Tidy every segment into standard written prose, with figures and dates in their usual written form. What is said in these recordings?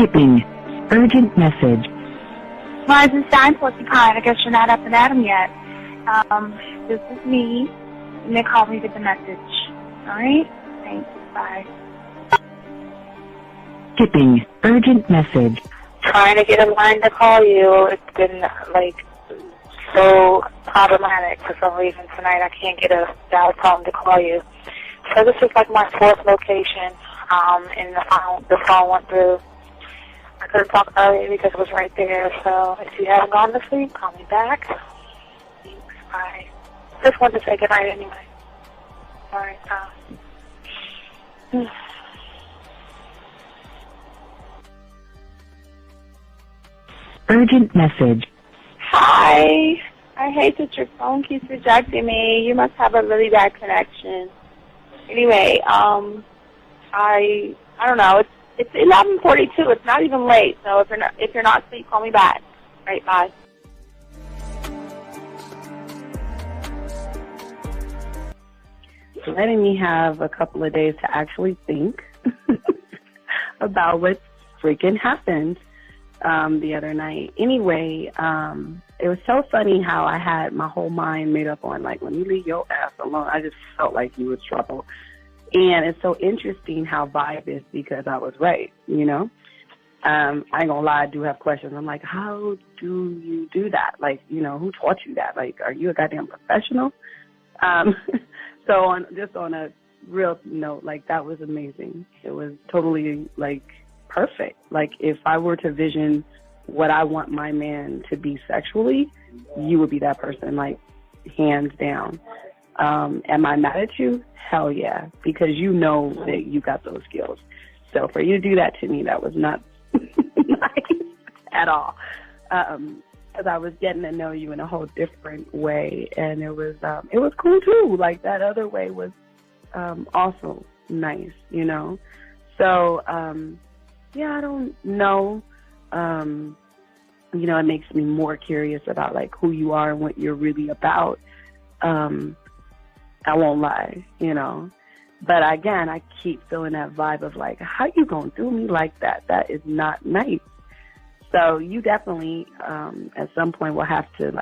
Skipping. Urgent message. Why is this dying porcupine? I guess you're not up and at 'em yet. This is me. You may call me with the message. Alright? Thanks. Bye. Skipping. Urgent message. Trying to get a line to call you. It's been, so problematic for some reason tonight. I can't get a dial tone to call you. So this is my 4th location, and the phone went through. I couldn't talk earlier because it was right there, so if you haven't gone to sleep, call me back. Thanks, bye. Just wanted to say goodnight anyway. Alright, Urgent message. Hi. I hate that your phone keeps rejecting me. You must have a really bad connection. Anyway, I don't know. It's 11:42. It's not even late. So if you're not asleep, call me back. All right, bye. Letting me have a couple of days to actually think about what freaking happened the other night. Anyway, it was so funny how I had my whole mind made up on, let me leave your ass alone. I just felt like you was trouble. And it's so interesting how vibe is because I was right, I ain't gonna lie, I do have questions. I'm like, how do you do that? Who taught you that? Are you a goddamn professional? So on a real note, that was amazing. It was totally, perfect. If I were to vision what I want my man to be sexually, you would be that person, hands down. Am I mad at you? Hell yeah, because you know that you got those skills. So for you to do that to me, that was not nice at all. Because I was getting to know you in a whole different way, and it was cool too. That other way was also nice, So yeah, I don't know. It makes me more curious about who you are and what you're really about. I won't lie, But again, I keep feeling that vibe of how you gonna do me like that? That is not nice. So you definitely, at some point, will have to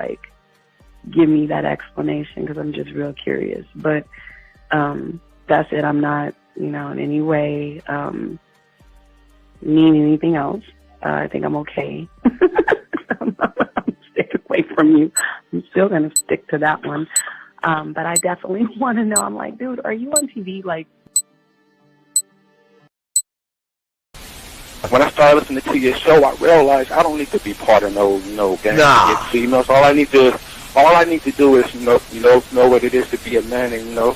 give me that explanation because I'm just real curious. But that's it. I'm not, in any way need anything else. I think I'm okay. I'm staying away from you. I'm still gonna stick to that one. But I definitely want to know. I'm dude, are you on TV? When I started listening to your show, I realized I don't need to be part of no gang. Nah. So all I need to do is know what it is to be a man and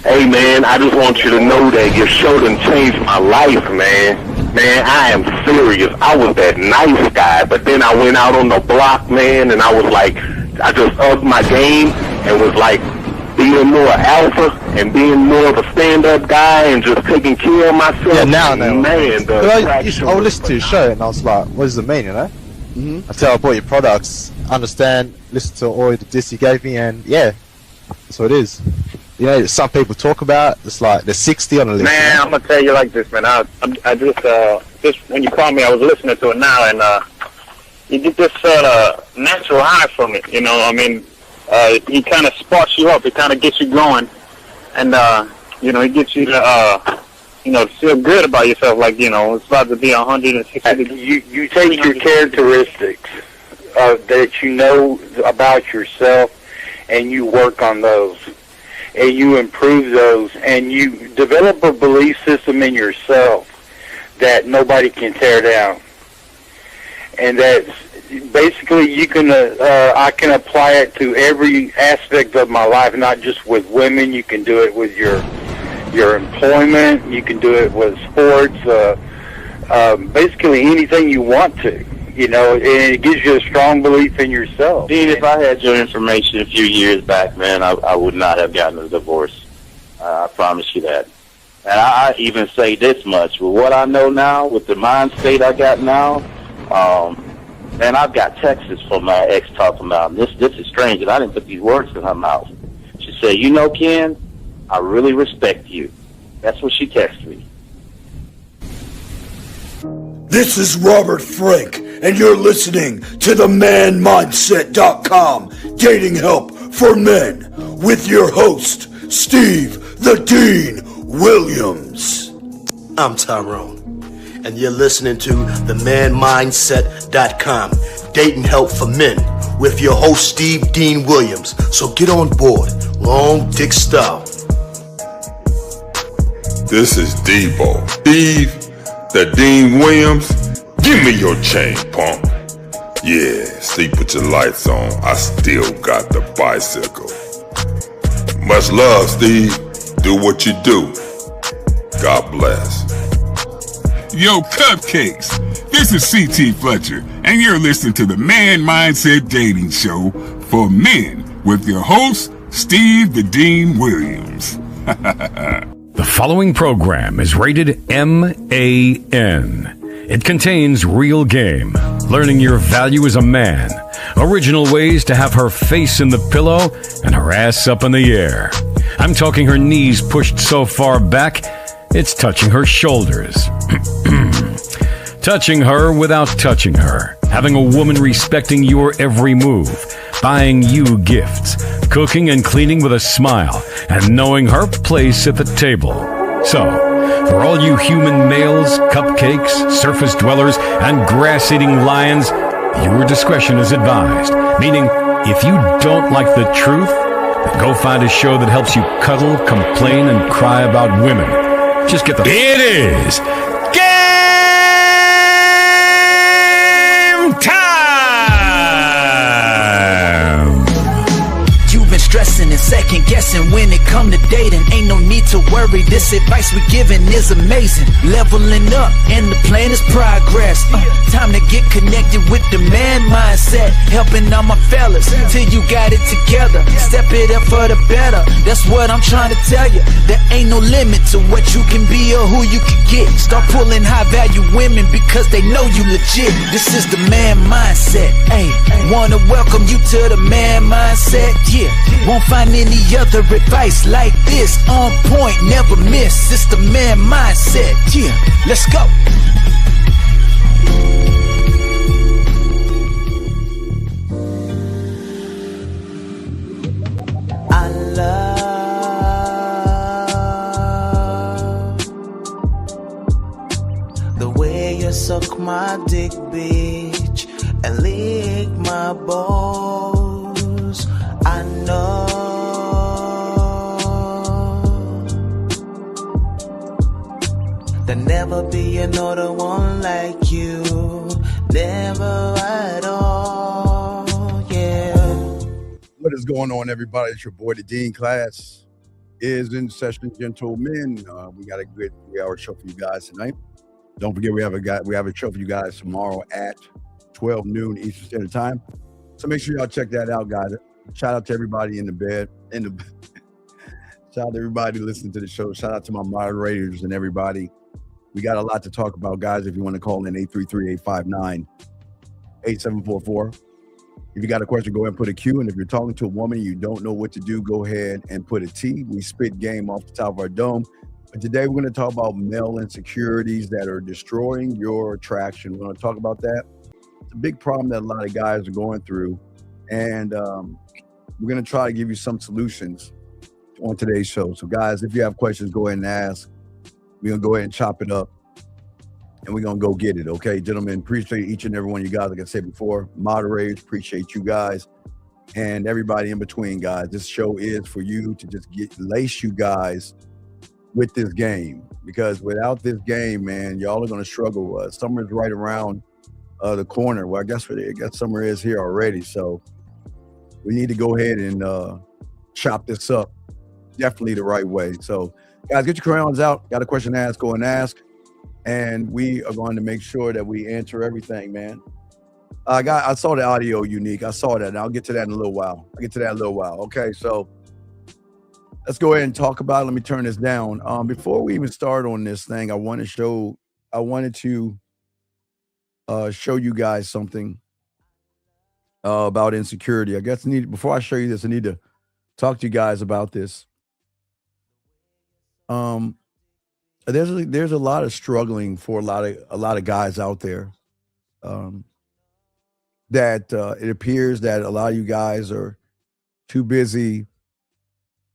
Hey man, I just want you to know that your show done changed my life, man. Man, I am serious. I was that nice guy, but then I went out on the block, man, and I was I just upped my game and was being more alpha and being more of a stand-up guy and just taking care of myself. Yeah, now. Man, I would listen to your show and I was like, what does it mean, Mm-hmm. Until I bought your products, understand, listen to all the diss you gave me, and yeah, that's what it is. Some people talk about, it's they're 60 on the list. Man, I'm gonna tell you like this, man. I just when you called me, I was listening to it now, and you get this natural high from it. He kind of sparks you up. It kind of gets you going, and it gets you to feel good about yourself. It's about to be 160. You take your characteristics that you know about yourself, and you work on those, and you improve those, and you develop a belief system in yourself that nobody can tear down, and that's basically I can apply it to every aspect of my life, not just with women. You can do it with your employment. You can do it with sports. Basically anything you want to. And it gives you a strong belief in yourself. Dean, if I had your information a few years back, man, I would not have gotten a divorce. I promise you that. And I even say this much: with what I know now, with the mind state I got now, man, I've got texts from my ex talking about this is strange, and I didn't put these words in her mouth. She said, Ken, I really respect you. That's what she texted me. This is Robert Frank, and you're listening to the manmindset.com dating help for men with your host, Steve the Dean Williams. I'm Tyrone, and you're listening to the manmindset.com dating help for men with your host, Steve Dean Williams. So get on board, long dick style. This is Debo. Steve the Dean Williams, give me your chain, punk. Yeah, sleep with your lights on. I still got the bicycle. Much love, Steve. Do what you do. God bless. Yo, cupcakes. This is C.T. Fletcher, and you're listening to the Man Mindset Dating Show for men with your host, Steve the Dean Williams. The following program is rated MAN. It contains real game, learning your value as a man, original ways to have her face in the pillow and her ass up in the air. I'm talking her knees pushed so far back, it's touching her shoulders. Touching her without touching her. Having a woman respecting your every move. Buying you gifts. Cooking and cleaning with a smile. And knowing her place at the table. So, for all you human males, cupcakes, surface dwellers, and grass-eating lions, your discretion is advised. Meaning, if you don't like the truth, then go find a show that helps you cuddle, complain, and cry about women. Just get the... It is game time! You've been stressing and second guessing when it come to dating. Ain't no need to worry, this advice we giving is amazing. Leveling up and the plan is progress. Time to get connected with the man mindset. Helping all my fellas till you got it together. Step it up for the better, that's what I'm trying to tell you. There ain't no limit to what you can be or who you can get. Start pulling high value women because they know you legit. This is the man mindset, ayy. Wanna welcome you to the man mindset, yeah. Won't find any other advice like this. On point, never miss. It's the man mindset, yeah. Let's go. I love the way you suck my dick, bitch, and lick my balls. I know there'll never be another one like you. Never at all, yeah. What is going on, everybody? It's your boy, the Dean. Class is in session, gentlemen. We got a good 3-hour show for you guys tonight. Don't forget, we have a show for you guys tomorrow at 12 noon Eastern Standard Time. So make sure y'all check that out, guys. Shout out to everybody in the bed. Shout out to everybody listening to the show. Shout out to my moderators and everybody. We got a lot to talk about, guys. If you want to call in, 833-859-8744. If you got a question, go ahead and put a Q. And if you're talking to a woman and you don't know what to do, go ahead and put a T. We spit game off the top of our dome. But today we're going to talk about male insecurities that are destroying your attraction. We're going to talk about that. It's a big problem that a lot of guys are going through. And we're going to try to give you some solutions on today's show. So, guys, if you have questions, go ahead and ask. We're going to go ahead and chop it up. And we're going to go get it, okay? Gentlemen, appreciate each and every one of you guys. Like I said before, moderators, appreciate you guys. And everybody in between, guys. This show is for you to just lace you guys with this game. Because without this game, man, y'all are going to struggle. Summer's right around the corner. Well, I guess summer is here already. So we need to go ahead and chop this up definitely the right way. So, guys, get your crayons out. Got a question to ask, go and ask. And we are going to make sure that we answer everything, man. I saw the audio unique. I saw that. And I'll get to that in a little while. Okay, so let's go ahead and talk about it. Let me turn this down. Before we even start on this thing, I wanted to show you guys something about insecurity. I guess before I show you this, I need to talk to you guys about this. there's a lot of struggling for a lot of guys out there. That it appears that a lot of you guys are too busy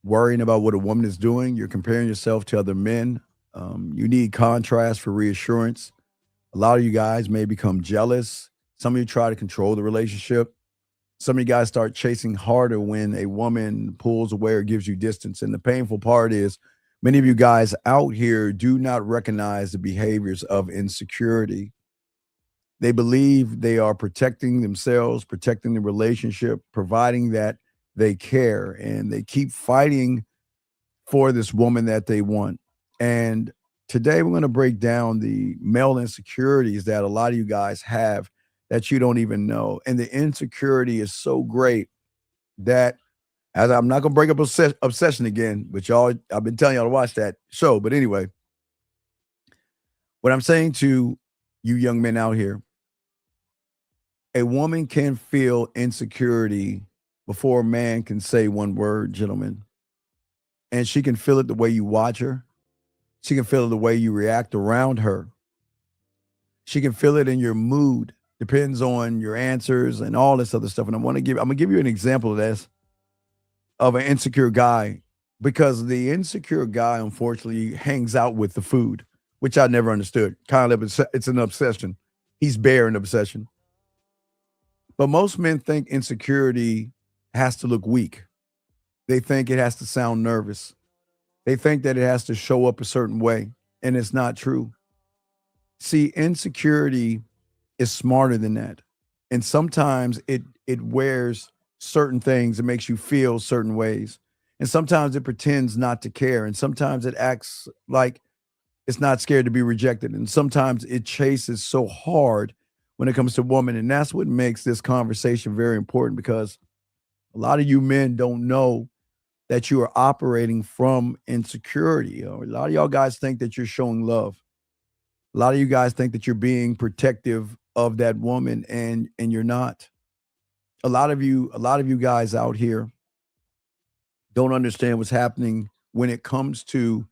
worrying about what a woman is doing. You're comparing yourself to other men. You need contrast for reassurance. A lot of you guys may become jealous. Some of you try to control the relationship. Some of you guys start chasing harder when a woman pulls away or gives you distance. And the painful part is many of you guys out here do not recognize the behaviors of insecurity. They believe they are protecting themselves, protecting the relationship, providing that they care, and they keep fighting for this woman that they want. And today we're going to break down the male insecurities that a lot of you guys have that you don't even know. And the insecurity is so great that, as I'm not going to bring up Obsession again, which I've been telling y'all to watch that show. But anyway, what I'm saying to you young men out here, a woman can feel insecurity before a man can say one word, gentlemen. And she can feel it the way you watch her. She can feel it the way you react around her. She can feel it in your mood. Depends on your answers and all this other stuff. And I'm gonna give you an example of this, of an insecure guy, because the insecure guy, unfortunately, hangs out with the food, which I never understood. Kind of, it's an obsession. He's bearing obsession. But most men think insecurity has to look weak. They think it has to sound nervous. They think that it has to show up a certain way, and it's not true. See, insecurity is smarter than that. And sometimes it wears certain things. It makes you feel certain ways. And sometimes it pretends not to care. And sometimes it acts like it's not scared to be rejected. And sometimes it chases so hard when it comes to women. And that's what makes this conversation very important, because a lot of you men don't know that you are operating from insecurity. A lot of y'all guys think that you're showing love. A lot of you guys think that you're being protective of that woman, and you're not. A lot of you guys out here don't understand what's happening when it comes to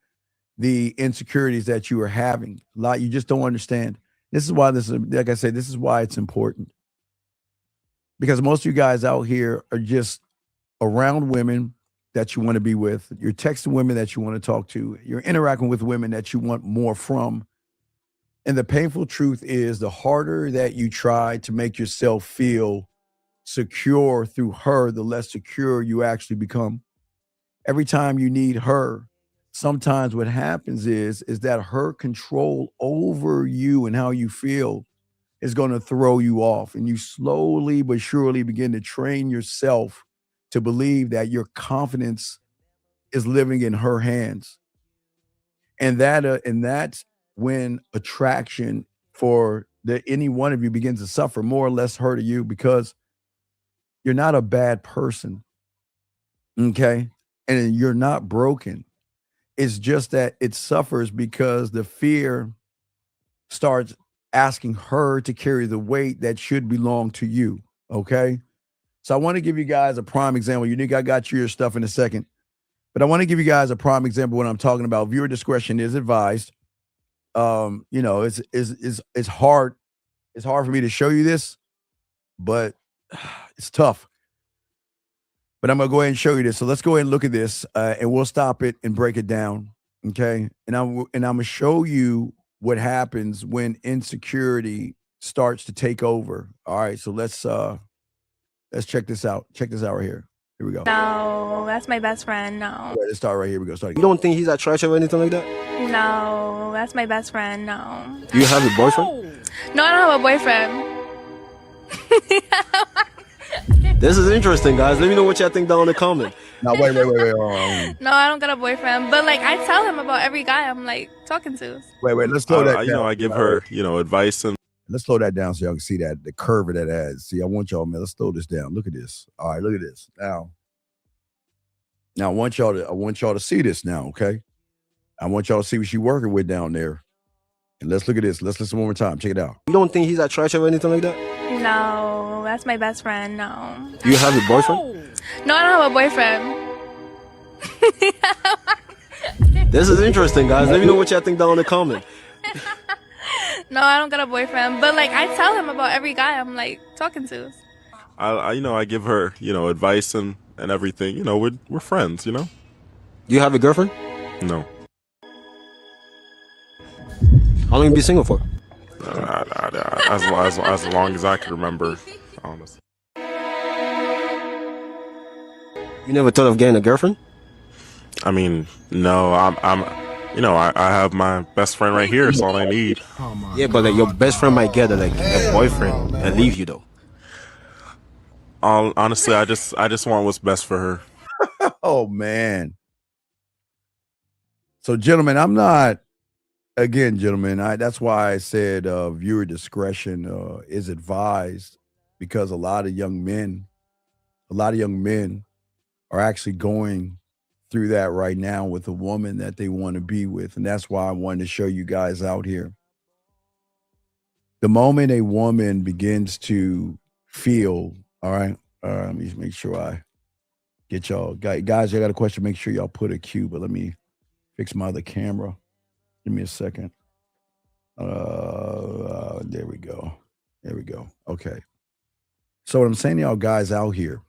the insecurities that you are having. You just don't understand. This is why like I said, this is why it's important. Because most of you guys out here are just around women that you want to be with. You're texting women that you want to talk to. You're interacting with women that you want more from. And the painful truth is, the harder that you try to make yourself feel secure through her, the less secure you actually become. Every time you need her, sometimes what happens is that her control over you and how you feel is going to throw you off. And you slowly but surely begin to train yourself to believe that your confidence is living in her hands. And that's when attraction for any one of you begins to suffer, more or less her to you, because you're not a bad person, okay? And you're not broken. It's just that it suffers because the fear starts asking her to carry the weight that should belong to you, okay? So I want to give you guys a prime example. You think I got your stuff in a second, but I want to give you guys a prime example of what I'm talking about. Viewer discretion is advised. It's hard. It's hard for me to show you this, but it's tough. But I'm gonna go ahead and show you this. So let's go ahead and look at this, and we'll stop it and break it down, okay? And I'm gonna show you what happens when insecurity starts to take over. All right, so let's check this out. Check this out right here. Here we go. No, that's my best friend. No. All right, let's start right here. We go. Start again. You don't think he's attractive or anything like that? No, that's my best friend. No. Do you have a boyfriend? No, I don't have a boyfriend. This is interesting, guys. Let me know what y'all think down in the comment. No, wait. No, I don't got a boyfriend. But like, I tell him about every guy I'm like talking to. Wait. Let's slow that down. You know, I give her, advice and. Let's slow that down so y'all can see that the curve of that ad. See, I want y'all, man. Let's slow this down. Look at this. All right, look at this. Now I want y'all to see this now, okay? I want y'all to see what she's working with down there. And let's look at this. Let's listen one more time. Check it out. You don't think he's attractive or anything like that? No, that's my best friend. No. Do you have a boyfriend? No, I don't have a boyfriend. This is interesting, guys. Let me know what y'all think down in the comment. No, I don't got a boyfriend, but like I tell him about every guy I'm like talking to. I give her, advice and everything. We're friends. You have a girlfriend? No. How long you be single for? As long as I can remember, honestly. You never thought of getting a girlfriend? I mean, no. I have my best friend right here. It's all I need. Yeah, but like, your best friend might get a boyfriend and leave you though. Honestly, I just want what's best for her. Oh man. So, gentlemen, I'm not. Again, gentlemen, that's why I said viewer discretion is advised, because a lot of young men are actually going through that right now with a woman that they want to be with. And that's why I wanted to show you guys out here. The moment a woman begins to feel, all right, let me make sure I get y'all. Guys, I got a question. Make sure y'all put a cue, but let me fix my other camera. Give me a second. There we go. There we go. Okay. So what I'm saying to y'all guys out here,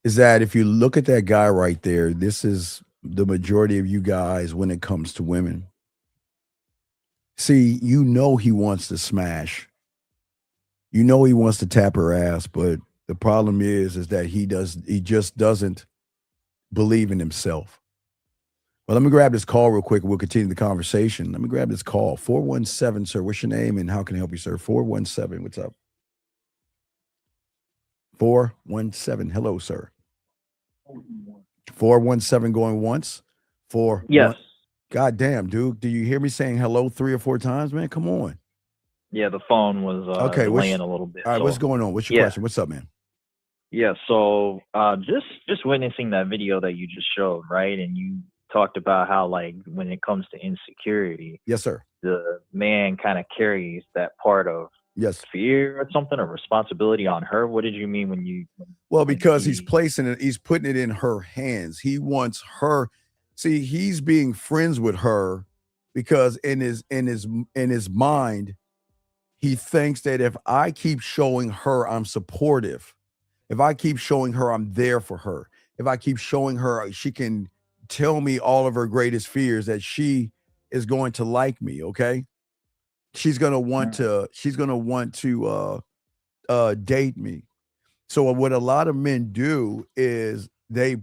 is that if you look at that guy right there, this is the majority of you guys when it comes to women. See, he wants to smash. He wants to tap her ass, but the problem is that he just doesn't believe in himself. Well, let me grab this call real quick and we'll continue the conversation. Let me grab this call. 417, sir. What's your name and how can I help you, sir? 417, what's up? 417, hello, sir. 417 going once? Yes. God damn, dude. Do you hear me saying hello 3 or 4 times, man? Come on. Yeah, the phone was delaying a little bit. All right, what's going on? What's your question? What's up, man? Yeah, so just witnessing that video that you just showed, right? And you talked about how, like, when it comes to insecurity, yes, sir, the man kind of carries that part of fear or something, or responsibility on her. What did you mean when you? Well, because he's putting it in her hands. He wants her. See, he's being friends with her because in his mind, he thinks that if I keep showing her I'm supportive, if I keep showing her I'm there for her, if I keep showing her she can tell me all of her greatest fears, that she is going to like me. Okay. She's going to want to date me. So what a lot of men do is they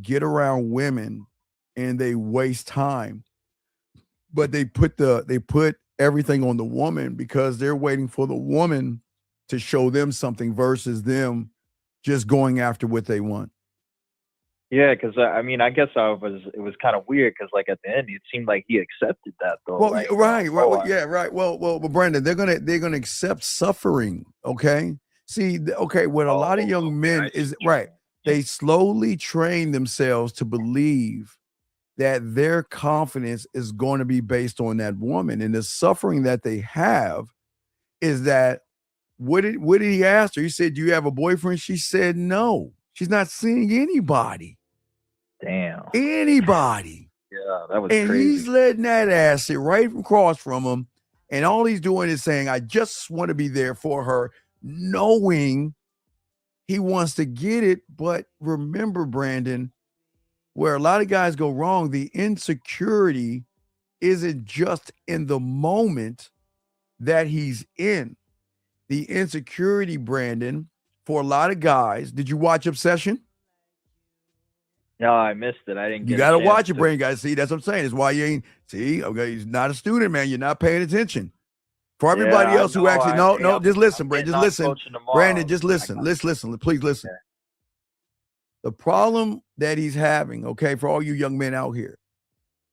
get around women and they waste time, but they put everything on the woman because they're waiting for the woman to show them something versus them just going after what they want. Yeah, because I mean, I guess it was kind of weird because, like, at the end, it seemed like he accepted that, though. Well, like, right. Well, Brandon, they're gonna accept suffering. Okay. See, what a lot of young men is right. They slowly train themselves to believe that their confidence is going to be based on that woman, and the suffering that they have is that what did he ask her? He said, "Do you have a boyfriend?" She said, "No." She's not seeing anybody. Damn. Anybody. Yeah, that was and crazy. He's letting that ass sit right across from him. And all he's doing is saying, I just want to be there for her, knowing he wants to get it. But remember, Brandon, where a lot of guys go wrong, the insecurity isn't just in the moment that he's in. The insecurity, Brandon, for a lot of guys, did you watch Obsession? No, I missed it. I didn't get You got to watch it, Brandon, guys. See, that's what I'm saying. It's why you ain't, okay, he's not a student, man. You're not paying attention. For everybody else who actually, just listen, Brandon, just listen. Brandon, just listen. Let's listen. Please listen. Yeah. The problem that he's having, okay, for all you young men out here,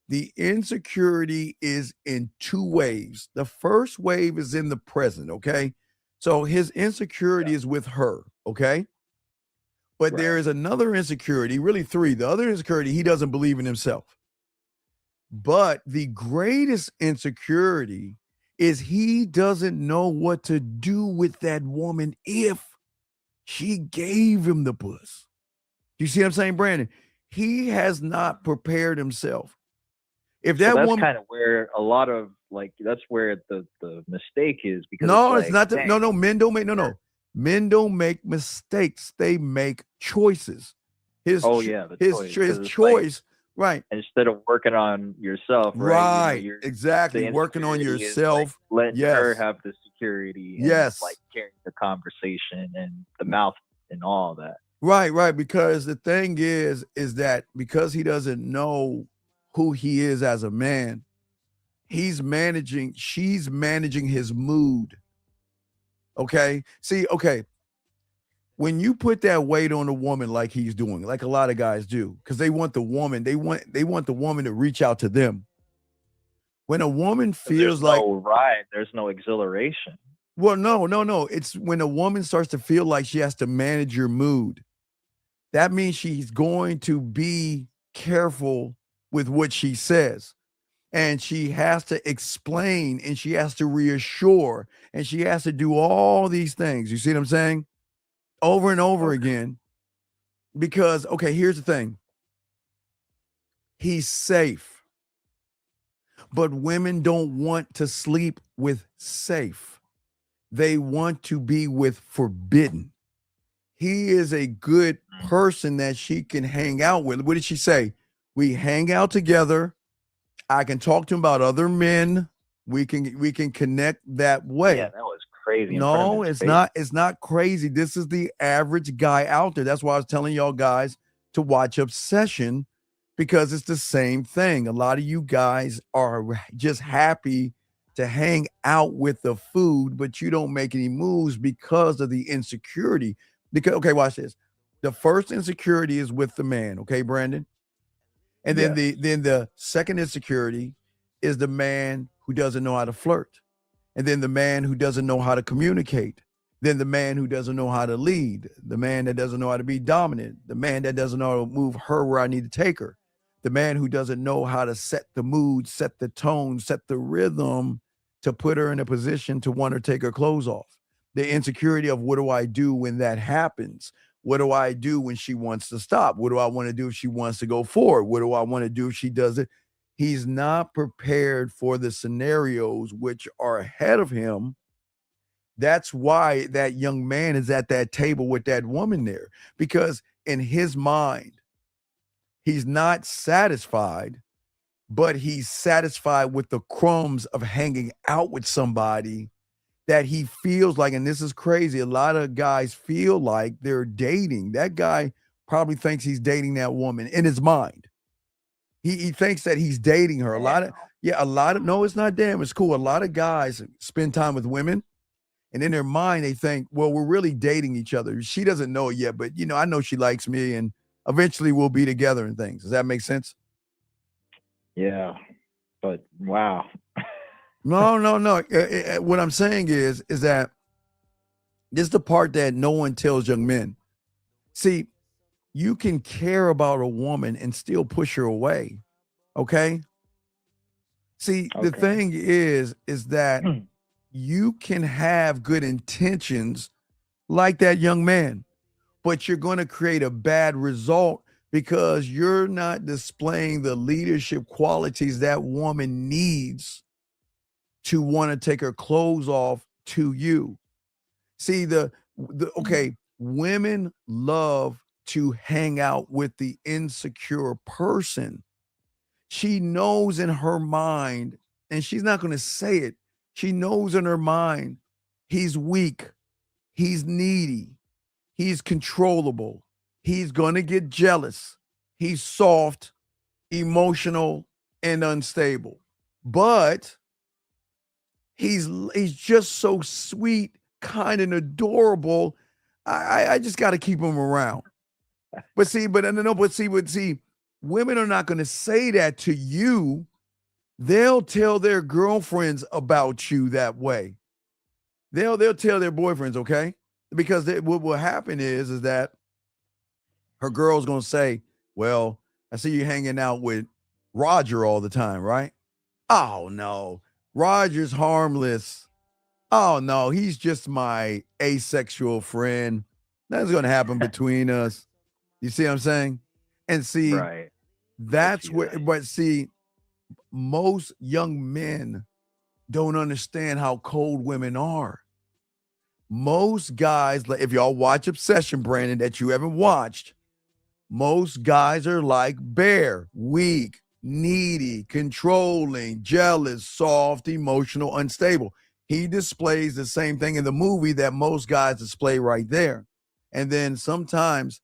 the insecurity is in 2 waves. The first wave is in the present, okay? So his insecurity is with her, okay? But there is another insecurity, really 3. The other insecurity, he doesn't believe in himself. But the greatest insecurity is he doesn't know what to do with that woman if she gave him the puss. Do you see what I'm saying, Brandon? He has not prepared himself. If that so that's woman, kind of where a lot of that's where the mistake is, because no, it's it's not. dang, No, men don't make men don't make mistakes. They make choices. His choice, right? Instead of working on yourself, right? You're exactly, working on yourself. Letting yes, her have the security. And yes, carrying the conversation and the mouth and all that. Right. Because the thing is that because he doesn't know who he is as a man, she's managing his mood. Okay. See, when you put that weight on a woman like he's doing, like a lot of guys do, because they want the woman, they want the woman to reach out to them. When a woman feels there's no ride, there's no exhilaration. Well, no. It's when a woman starts to feel like she has to manage your mood. That means she's going to be careful with what she says. And she has to explain, and she has to reassure, and she has to do all these things. You see what I'm saying? Over and over again. Because, here's the thing. He's safe. But women don't want to sleep with safe. They want to be with forbidden. He is a good person that she can hang out with. What did she say? We hang out together. I can talk to him about other men. We can connect that way. Yeah, that was crazy. No, it's not. It's not crazy. This is the average guy out there. That's why I was telling y'all guys to watch Obsession, because it's the same thing. A lot of you guys are just happy to hang out with the food, but you don't make any moves because of the insecurity. Because, watch this. The first insecurity is with the man, okay, Brandon? And then the second insecurity is the man who doesn't know how to flirt. And then the man who doesn't know how to communicate. Then the man who doesn't know how to lead. The man that doesn't know how to be dominant. The man that doesn't know how to move her where I need to take her. The man who doesn't know how to set the mood, set the tone, set the rhythm to put her in a position to want to take her clothes off. The insecurity of what do I do when that happens? What do I do when she wants to stop? What do I want to do if she wants to go forward? What do I want to do if she does it? He's not prepared for the scenarios which are ahead of him. That's why that young man is at that table with that woman there, because in his mind, he's not satisfied, but he's satisfied with the crumbs of hanging out with somebody that he feels like, and this is crazy, a lot of guys feel like they're dating. That guy probably thinks he's dating that woman in his mind. He thinks that he's dating her. No, it's not damn, it's cool. A lot of guys spend time with women, and in their mind, they think, well, we're really dating each other. She doesn't know it yet, but, I know she likes me, and eventually we'll be together and things. Does that make sense? Yeah, but wow. No. What I'm saying is that this is the part that no one tells young men. See, you can care about a woman and still push her away. Okay? See, the thing is that you can have good intentions like that young man, but you're going to create a bad result because you're not displaying the leadership qualities that woman needs to want to take her clothes off to you. See, women love to hang out with the insecure person. She knows in her mind, and she's not going to say it, she knows in her mind, he's weak, he's needy, he's controllable, he's going to get jealous, he's soft, emotional, and unstable. But he's just so sweet, kind and adorable. I just got to keep him around. But women are not going to say that to you. They'll tell their girlfriends about you that way. They'll tell their boyfriends, okay? Because what will happen is that her girl's going to say, well, I see you hanging out with Roger all the time, right? Oh, no. Roger's harmless. Oh, no, he's just my asexual friend. Nothing's going to happen between us. You see what I'm saying? And see, Right. that's where, but see, most young men don't understand how cold women are. Most guys, like if y'all watch Obsession, Brandon, that you haven't watched, most guys are like Bear, weak, needy, controlling, jealous, soft, emotional, unstable. He displays the same thing in the movie that most guys display right there. And then sometimes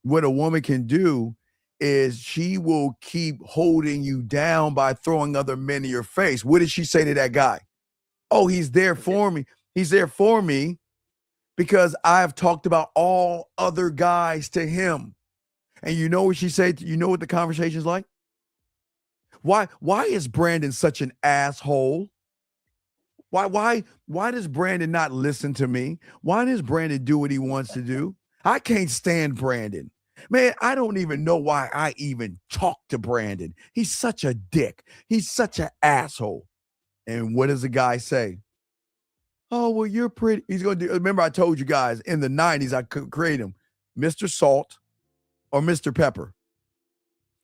what a woman can do is she will keep holding you down by throwing other men in your face. What did she say to that guy? Oh, he's there for me. He's there for me because I've talked about all other guys to him. And you know what she said? You know what the conversation's like? Why is Brandon such an asshole? Why does Brandon not listen to me? Why does Brandon do what he wants to do? I can't stand Brandon. Man, I don't even know why I even talk to Brandon. He's such a dick. He's such an asshole. And what does the guy say? Oh, well, you're pretty. He's going to do. Remember, I told you guys in the 90s, I could create him Mr. Salt or Mr. Pepper.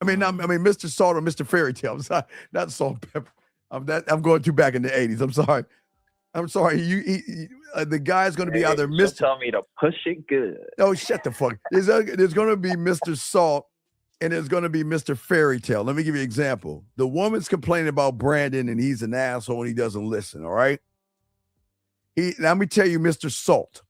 Mr. Salt or Mr. Fairy Tale. I'm sorry, not Salt and Pepper. I'm going too back in the 80s. I'm sorry. The guy's going to be either Mr. Tell me to push it good. Oh, shut the fuck. There's going to be Mr. Salt and there's going to be Mr. Fairy Tale. Let me give you an example. The woman's complaining about Brandon and he's an asshole and he doesn't listen, all right? Let me tell you, Mr. Salt.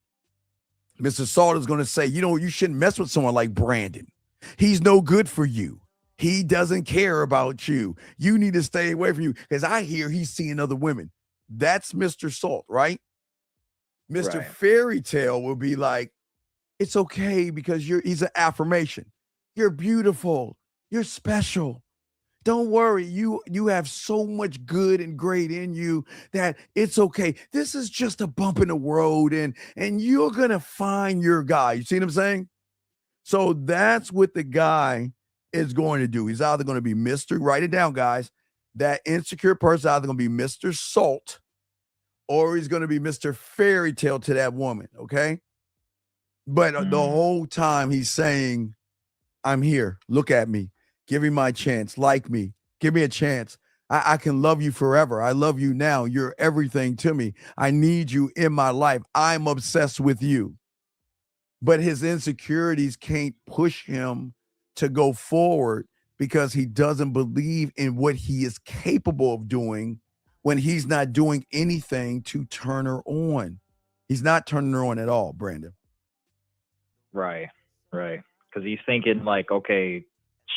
Mr. Salt is going to say, you shouldn't mess with someone like Brandon. He's no good for you. He doesn't care about you. You need to stay away from you because I hear he's seeing other women. That's Mr. Salt, right? Mr. Right. Fairy Tale will be like, it's okay because he's an affirmation. You're beautiful. You're special. Don't worry. You have so much good and great in you that it's okay. This is just a bump in the road and you're going to find your guy. You see what I'm saying? So that's what the guy is going to do. He's either going to be Mr. Write it down, guys. That insecure person either going to be Mr. Salt or he's going to be Mr. Fairy Tale to that woman, okay? But the whole time he's saying, I'm here. Look at me. Give me my chance. Like me. Give me a chance. I can love you forever. I love you now. You're everything to me. I need you in my life. I'm obsessed with you. But his insecurities can't push him to go forward because he doesn't believe in what he is capable of doing when he's not doing anything to turn her on. He's not turning her on at all, Brandon. Right. Because he's thinking like, okay,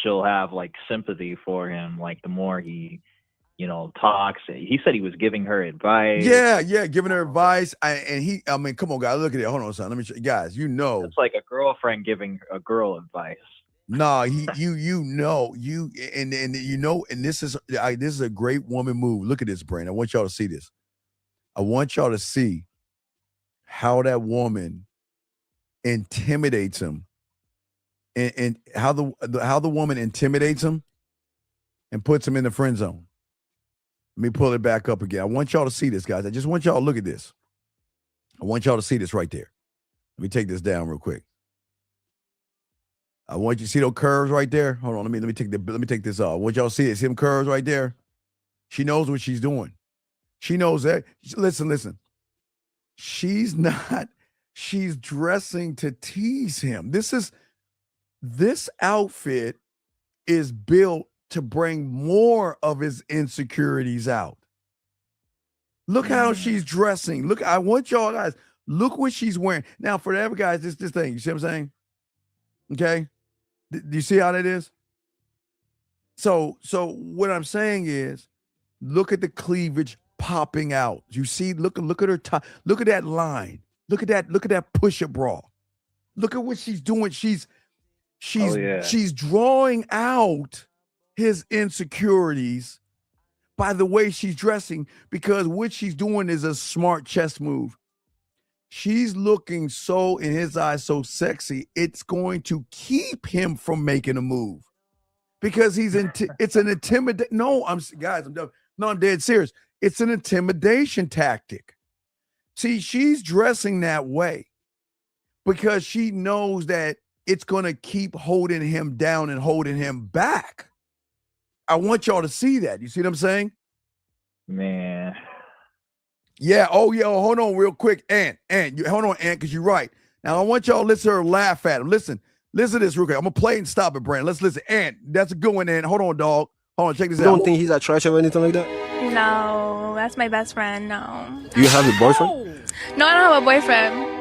she'll have like sympathy for him. Like the more he, talks. He said he was giving her advice. Yeah, giving her advice. Come on, guys, look at it. Hold on, son. Let me show you guys. It's like a girlfriend giving a girl advice. Nah, and this is a great woman move. Look at this, Brandon. I want y'all to see this. I want y'all to see how that woman intimidates him, and how the woman intimidates him and puts him in the friend zone. Let me pull it back up again. I want y'all to see this, guys. I just want y'all to look at this. I want y'all to see this right there. Let me take this down real quick. I want you to see those curves right there. Hold on, let me take this off. I want y'all to see it. See them curves right there? She knows what she's doing. She knows that. Listen. She's dressing to tease him. This outfit is built to bring more of his insecurities out. Look how she's dressing. Look, I want y'all guys, look what she's wearing. Now, for the other guys, this thing, you see what I'm saying? Okay? Do you see how that is? So what I'm saying is, look at the cleavage popping out. You see, look at her top. Look at that line. Look at that push-up bra. Look at what she's doing. She's drawing out his insecurities by the way she's dressing, because what she's doing is a smart chess move. She's looking so, in his eyes, so sexy, it's going to keep him from making a move because it's an intimidation. No, I'm dead serious. It's an intimidation tactic. See, she's dressing that way because she knows that it's going to keep holding him down and holding him back. I want y'all to see that. You see what I'm saying? Man. Yeah. Oh, yeah. Oh, hold on real quick. Hold on, Ant, because you're right. Now, I want y'all to listen to her laugh at him. Listen to this real quick. I'm going to play and stop it, Brandon. Let's listen. Ant, that's a good one, Ant. Hold on, dog. Hold on. Check this out. You don't think he's a trash or anything like that? No, that's my best friend. No. Do you have a boyfriend? No, I don't have a boyfriend.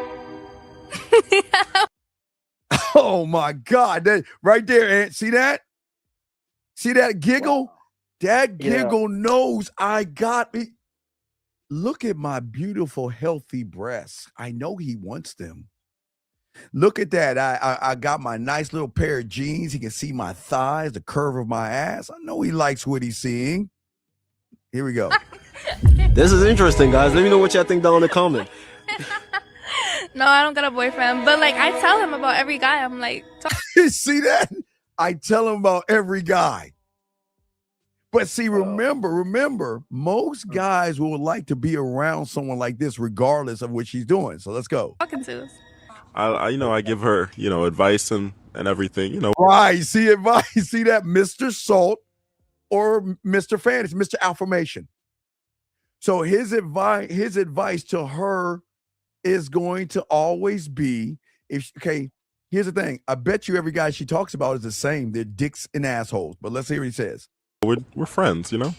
Oh, my God. That, right there, Ant. See that? See that giggle? Wow. That giggle knows I got me. Look at my beautiful, healthy breasts. I know he wants them. Look at that. I got my nice little pair of jeans. He can see my thighs, the curve of my ass. I know he likes what he's seeing. Here we go. This is interesting, guys. Let me know what y'all think down in the comment. No, I don't got a boyfriend. But, like, I tell him about every guy. I'm like... See that? I tell him about every guy. But see, remember, most guys would like to be around someone like this regardless of what she's doing. So let's go. Talking to us. I give her, advice and everything, Right. See advice. See that, Mr. Salt or Mr. Fantasy, Mr. Affirmation. So his advice to her is going to always be, here's the thing. I bet you every guy she talks about is the same. They're dicks and assholes. But let's hear what he says. We're friends, Do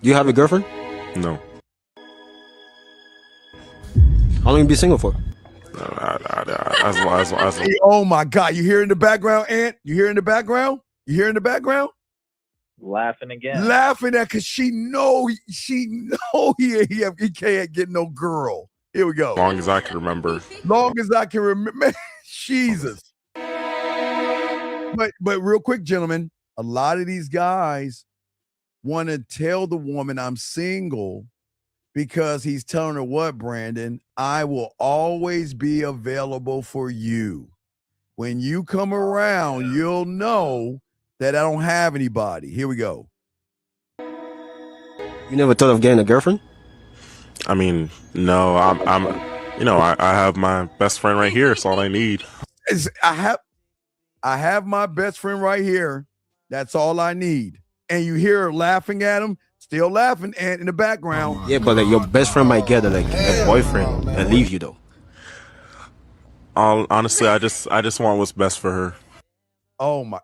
you have a girlfriend? No. How long you be single for? Oh my God! You hear in the background, Ant? You hear in the background? Laughing again. Laughing at because she know he can't get no girl. Here we go. As long as I can remember. Jesus. But real quick, gentlemen, a lot of these guys want to tell the woman I'm single because he's telling her what, Brandon? I will always be available for you. When you come around, you'll know that I don't have anybody. Here we go. You never thought of getting a girlfriend? I mean, no, I have my best friend right here. It's all I need. I have my best friend right here. That's all I need. And you hear her laughing at him, still laughing, and in the background. Yeah, but your best friend might get a boyfriend and leave you though. Honestly, I just want what's best for her. Oh my!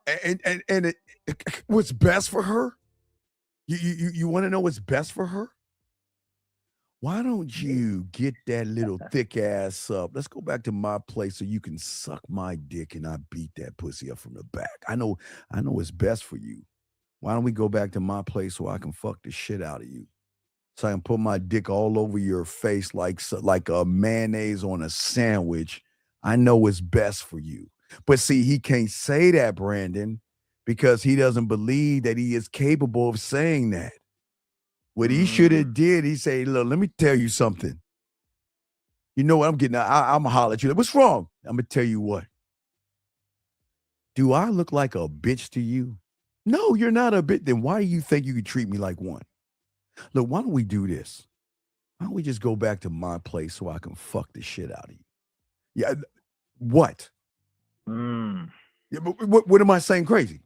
And what's best for her? You want to know what's best for her? Why don't you get that little thick ass up? Let's go back to my place so you can suck my dick and I beat that pussy up from the back. I know what's best for you. Why don't we go back to my place so I can fuck the shit out of you? So I can put my dick all over your face like a mayonnaise on a sandwich. I know what's best for you. But see, he can't say that, Brandon, because he doesn't believe that he is capable of saying that. What he should have did, he say, look, let me tell you something. You know what I'm getting? I'm going to holler at you. What's wrong? I'm going to tell you what. Do I look like a bitch to you? No, you're not a bitch. Then why do you think you could treat me like one? Look, why don't we do this? Why don't we just go back to my place so I can fuck the shit out of you? Yeah. What? Yeah, but what am I saying crazy?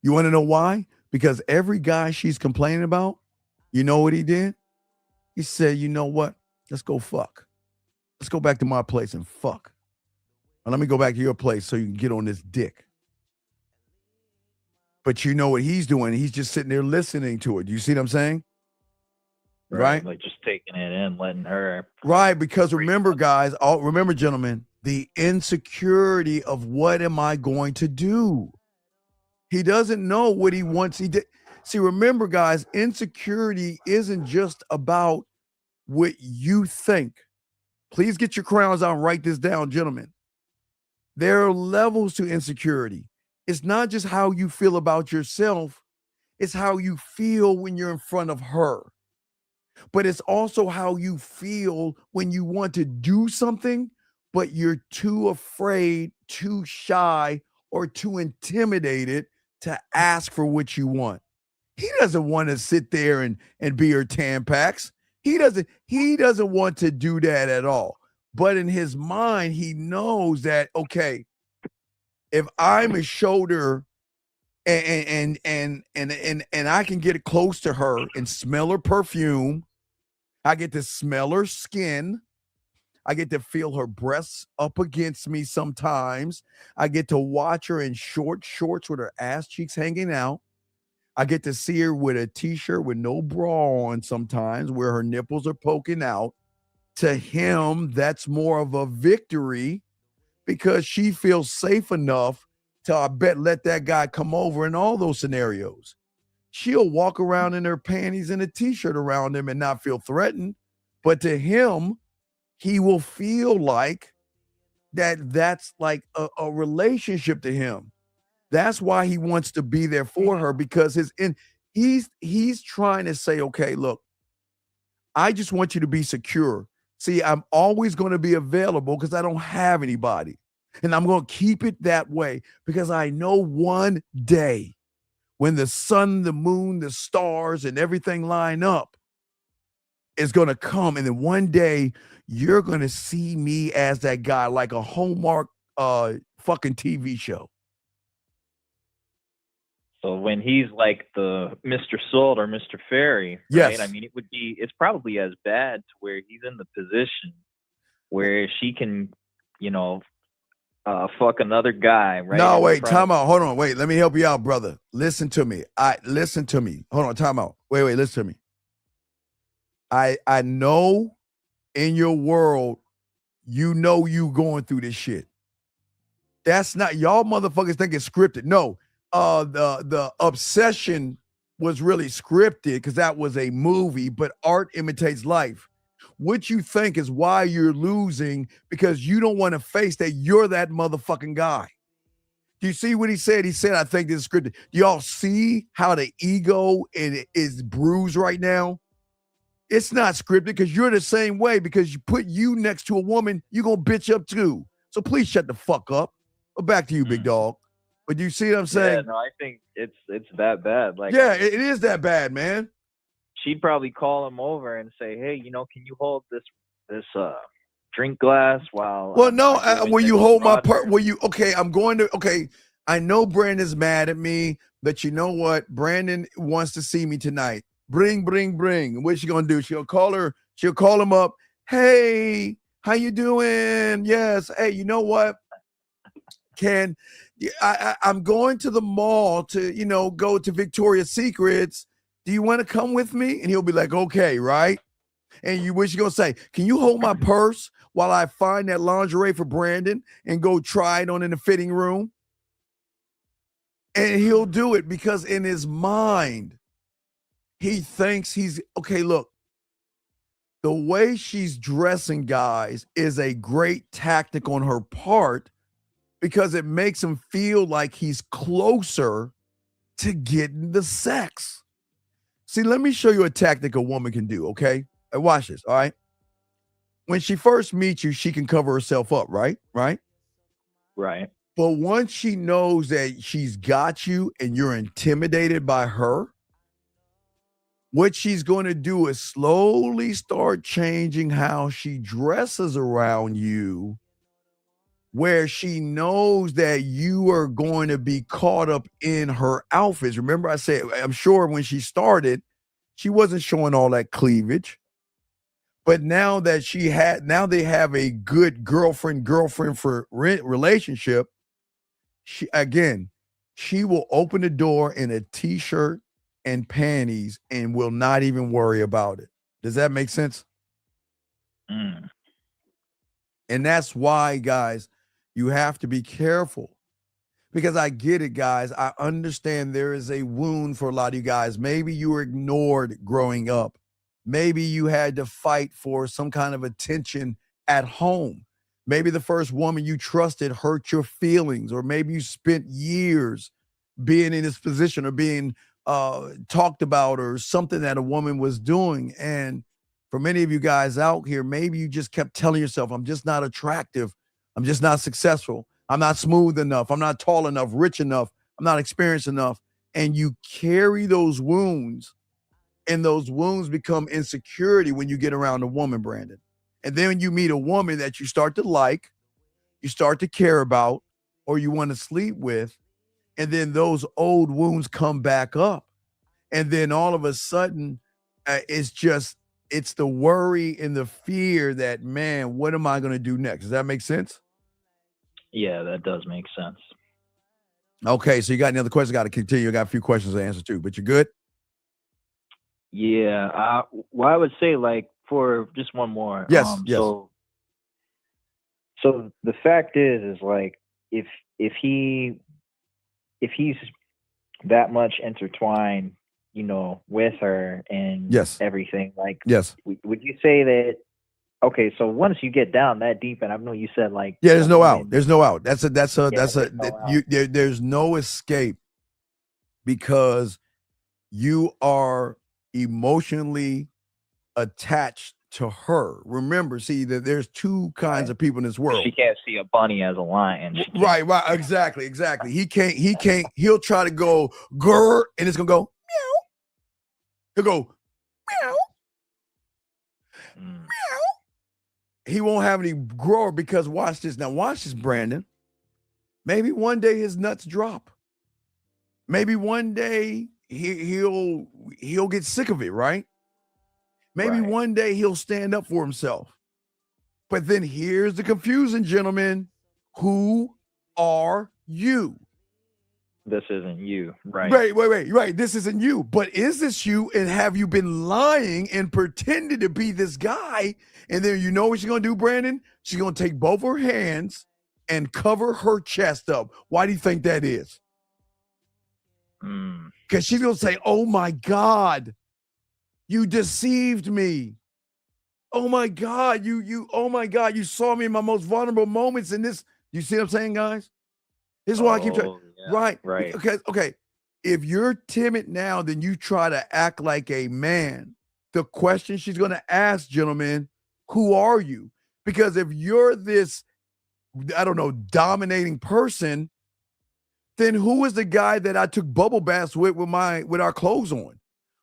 You want to know why? Because every guy she's complaining about, you know what he did? He said, you know what? Let's go fuck. Let's go back to my place and fuck. And let me go back to your place so you can get on this dick. But you know what he's doing? He's just sitting there listening to it. Do you see what I'm saying? Right? Like just taking it in, letting her. Right, because remember, guys, remember, gentlemen, the insecurity of what am I going to do? He doesn't know what he wants. He did. See, remember, guys, insecurity isn't just about what you think. Please get your crowns out and write this down, gentlemen. There are levels to insecurity. It's not just how you feel about yourself. It's how you feel when you're in front of her. But it's also how you feel when you want to do something, but you're too afraid, too shy, or too intimidated to ask for what you want. He doesn't want to sit there and be her Tampax. He doesn't want to do that at all. But in his mind, he knows that, okay, if I'm a shoulder and I can get close to her and smell her perfume, I get to smell her skin. I get to feel her breasts up against me sometimes. I get to watch her in short shorts with her ass cheeks hanging out. I get to see her with a t-shirt with no bra on sometimes where her nipples are poking out. To him, that's more of a victory because she feels safe enough to, I bet, let that guy come over in all those scenarios. She'll walk around in her panties and a t-shirt around him and not feel threatened. But to him, he will feel like that's like a relationship to him. That's why he wants to be there for her because he's trying to say, okay, look, I just want you to be secure. See, I'm always going to be available because I don't have anybody. And I'm going to keep it that way because I know one day when the sun, the moon, the stars, and everything line up is going to come. And then one day you're going to see me as that guy, like a Hallmark fucking TV show. So when he's like the Mr. Salt or Mr. Fairy, right? Yes. I mean, it's probably as bad to where he's in the position where she can, fuck another guy, right? No, wait, time out. Hold on. Wait, let me help you out, brother. Listen to me. Listen to me. Hold on, time out. Wait, listen to me. I know in your world, you going through this shit. That's not, y'all motherfuckers think it's scripted. No, the obsession was really scripted because that was a movie, but art imitates life. What you think is why you're losing because you don't want to face that you're that motherfucking guy. Do you see what he said? He said, I think this is scripted. Do y'all see how the ego is bruised right now? It's not scripted because you're the same way because you put you next to a woman, you're going to bitch up too. So please shut the fuck up. Back to you, big dog. But you see what I'm saying? Yeah, no, I think it's that bad. Like, yeah, it is that bad, man. She'd probably call him over and say, "Hey, can you hold this drink glass while?" Well, no. Will you hold my part? Will you? Okay, I'm going to. Okay, I know Brandon's mad at me, but you know what? Brandon wants to see me tonight. Bring. What's she gonna do? She'll call him up. Hey, how you doing? Yes. Hey, you know what? I'm going to the mall to, go to Victoria's Secrets. Do you want to come with me? And he'll be like, okay, right? And what you gonna say? Can you hold my purse while I find that lingerie for Brandon and go try it on in the fitting room? And he'll do it because in his mind, he thinks he's okay. Look, the way she's dressing, guys, is a great tactic on her part because it makes him feel like he's closer to getting the sex. See, let me show you a tactic a woman can do, okay? Watch this, all right? When she first meets you, she can cover herself up, right? Right. But once she knows that she's got you and you're intimidated by her, what she's going to do is slowly start changing how she dresses around you, where she knows that you are going to be caught up in her outfits. Remember I said, I'm sure when she started, she wasn't showing all that cleavage. But now that they have a good girlfriend for relationship, she will open the door in a t-shirt and panties and will not even worry about it. Does that make sense? And that's why, guys, you have to be careful because I get it, guys. I understand there is a wound for a lot of you guys. Maybe you were ignored growing up. Maybe you had to fight for some kind of attention at home. Maybe the first woman you trusted hurt your feelings, or maybe you spent years being in this position or being talked about or something that a woman was doing. And for many of you guys out here, maybe you just kept telling yourself, I'm just not attractive. I'm just not successful. I'm not smooth enough. I'm not tall enough, rich enough. I'm not experienced enough. And you carry those wounds, and those wounds become insecurity when you get around a woman, Brandon. And then when you meet a woman that you start to like, you start to care about, or you want to sleep with, and then those old wounds come back up. And then all of a sudden, it's the worry and the fear that, man, what am I going to do next? Does that make sense? Yeah, that does make sense. Okay, so you got any other questions? Got to continue. I got a few questions to answer too, but you're good? Yeah. Well, I would say, like, for just one more. Yes, yes. So the fact is like, if he's that much intertwined, with her and Yes. everything, like, Yes. would you say that? Okay, so once you get down that deep, and I know you said, like, Yeah, there's no women- out. There's no out. There's no escape, because you are emotionally attached to her. Remember, see that there's two kinds of people in this world. She can't see a bunny as a lion. Right, exactly. He can't, he'll try to go grr, and it's gonna go meow. He'll go meow. Meow. He won't have any grower, because watch this. Now watch this, Brandon. Maybe one day his nuts drop. Maybe one day he'll get sick of it, right? Maybe one day he'll stand up for himself. But then here's the confusion, gentlemen. Who are you? This isn't you, right? Right. This isn't you. But is this you? And have you been lying and pretending to be this guy? And then you know what she's going to do, Brandon? She's going to take both her hands and cover her chest up. Why do you think that is? Because she's going to say, oh my God, you deceived me. Oh my God, oh my God, you saw me in my most vulnerable moments in this. You see what I'm saying, guys? This is why I keep trying. Yeah, right. Okay. If you're timid now, then you try to act like a man. The question she's going to ask, gentlemen, who are you? Because if you're this, I don't know, dominating person, then who is the guy that I took bubble baths with our clothes on?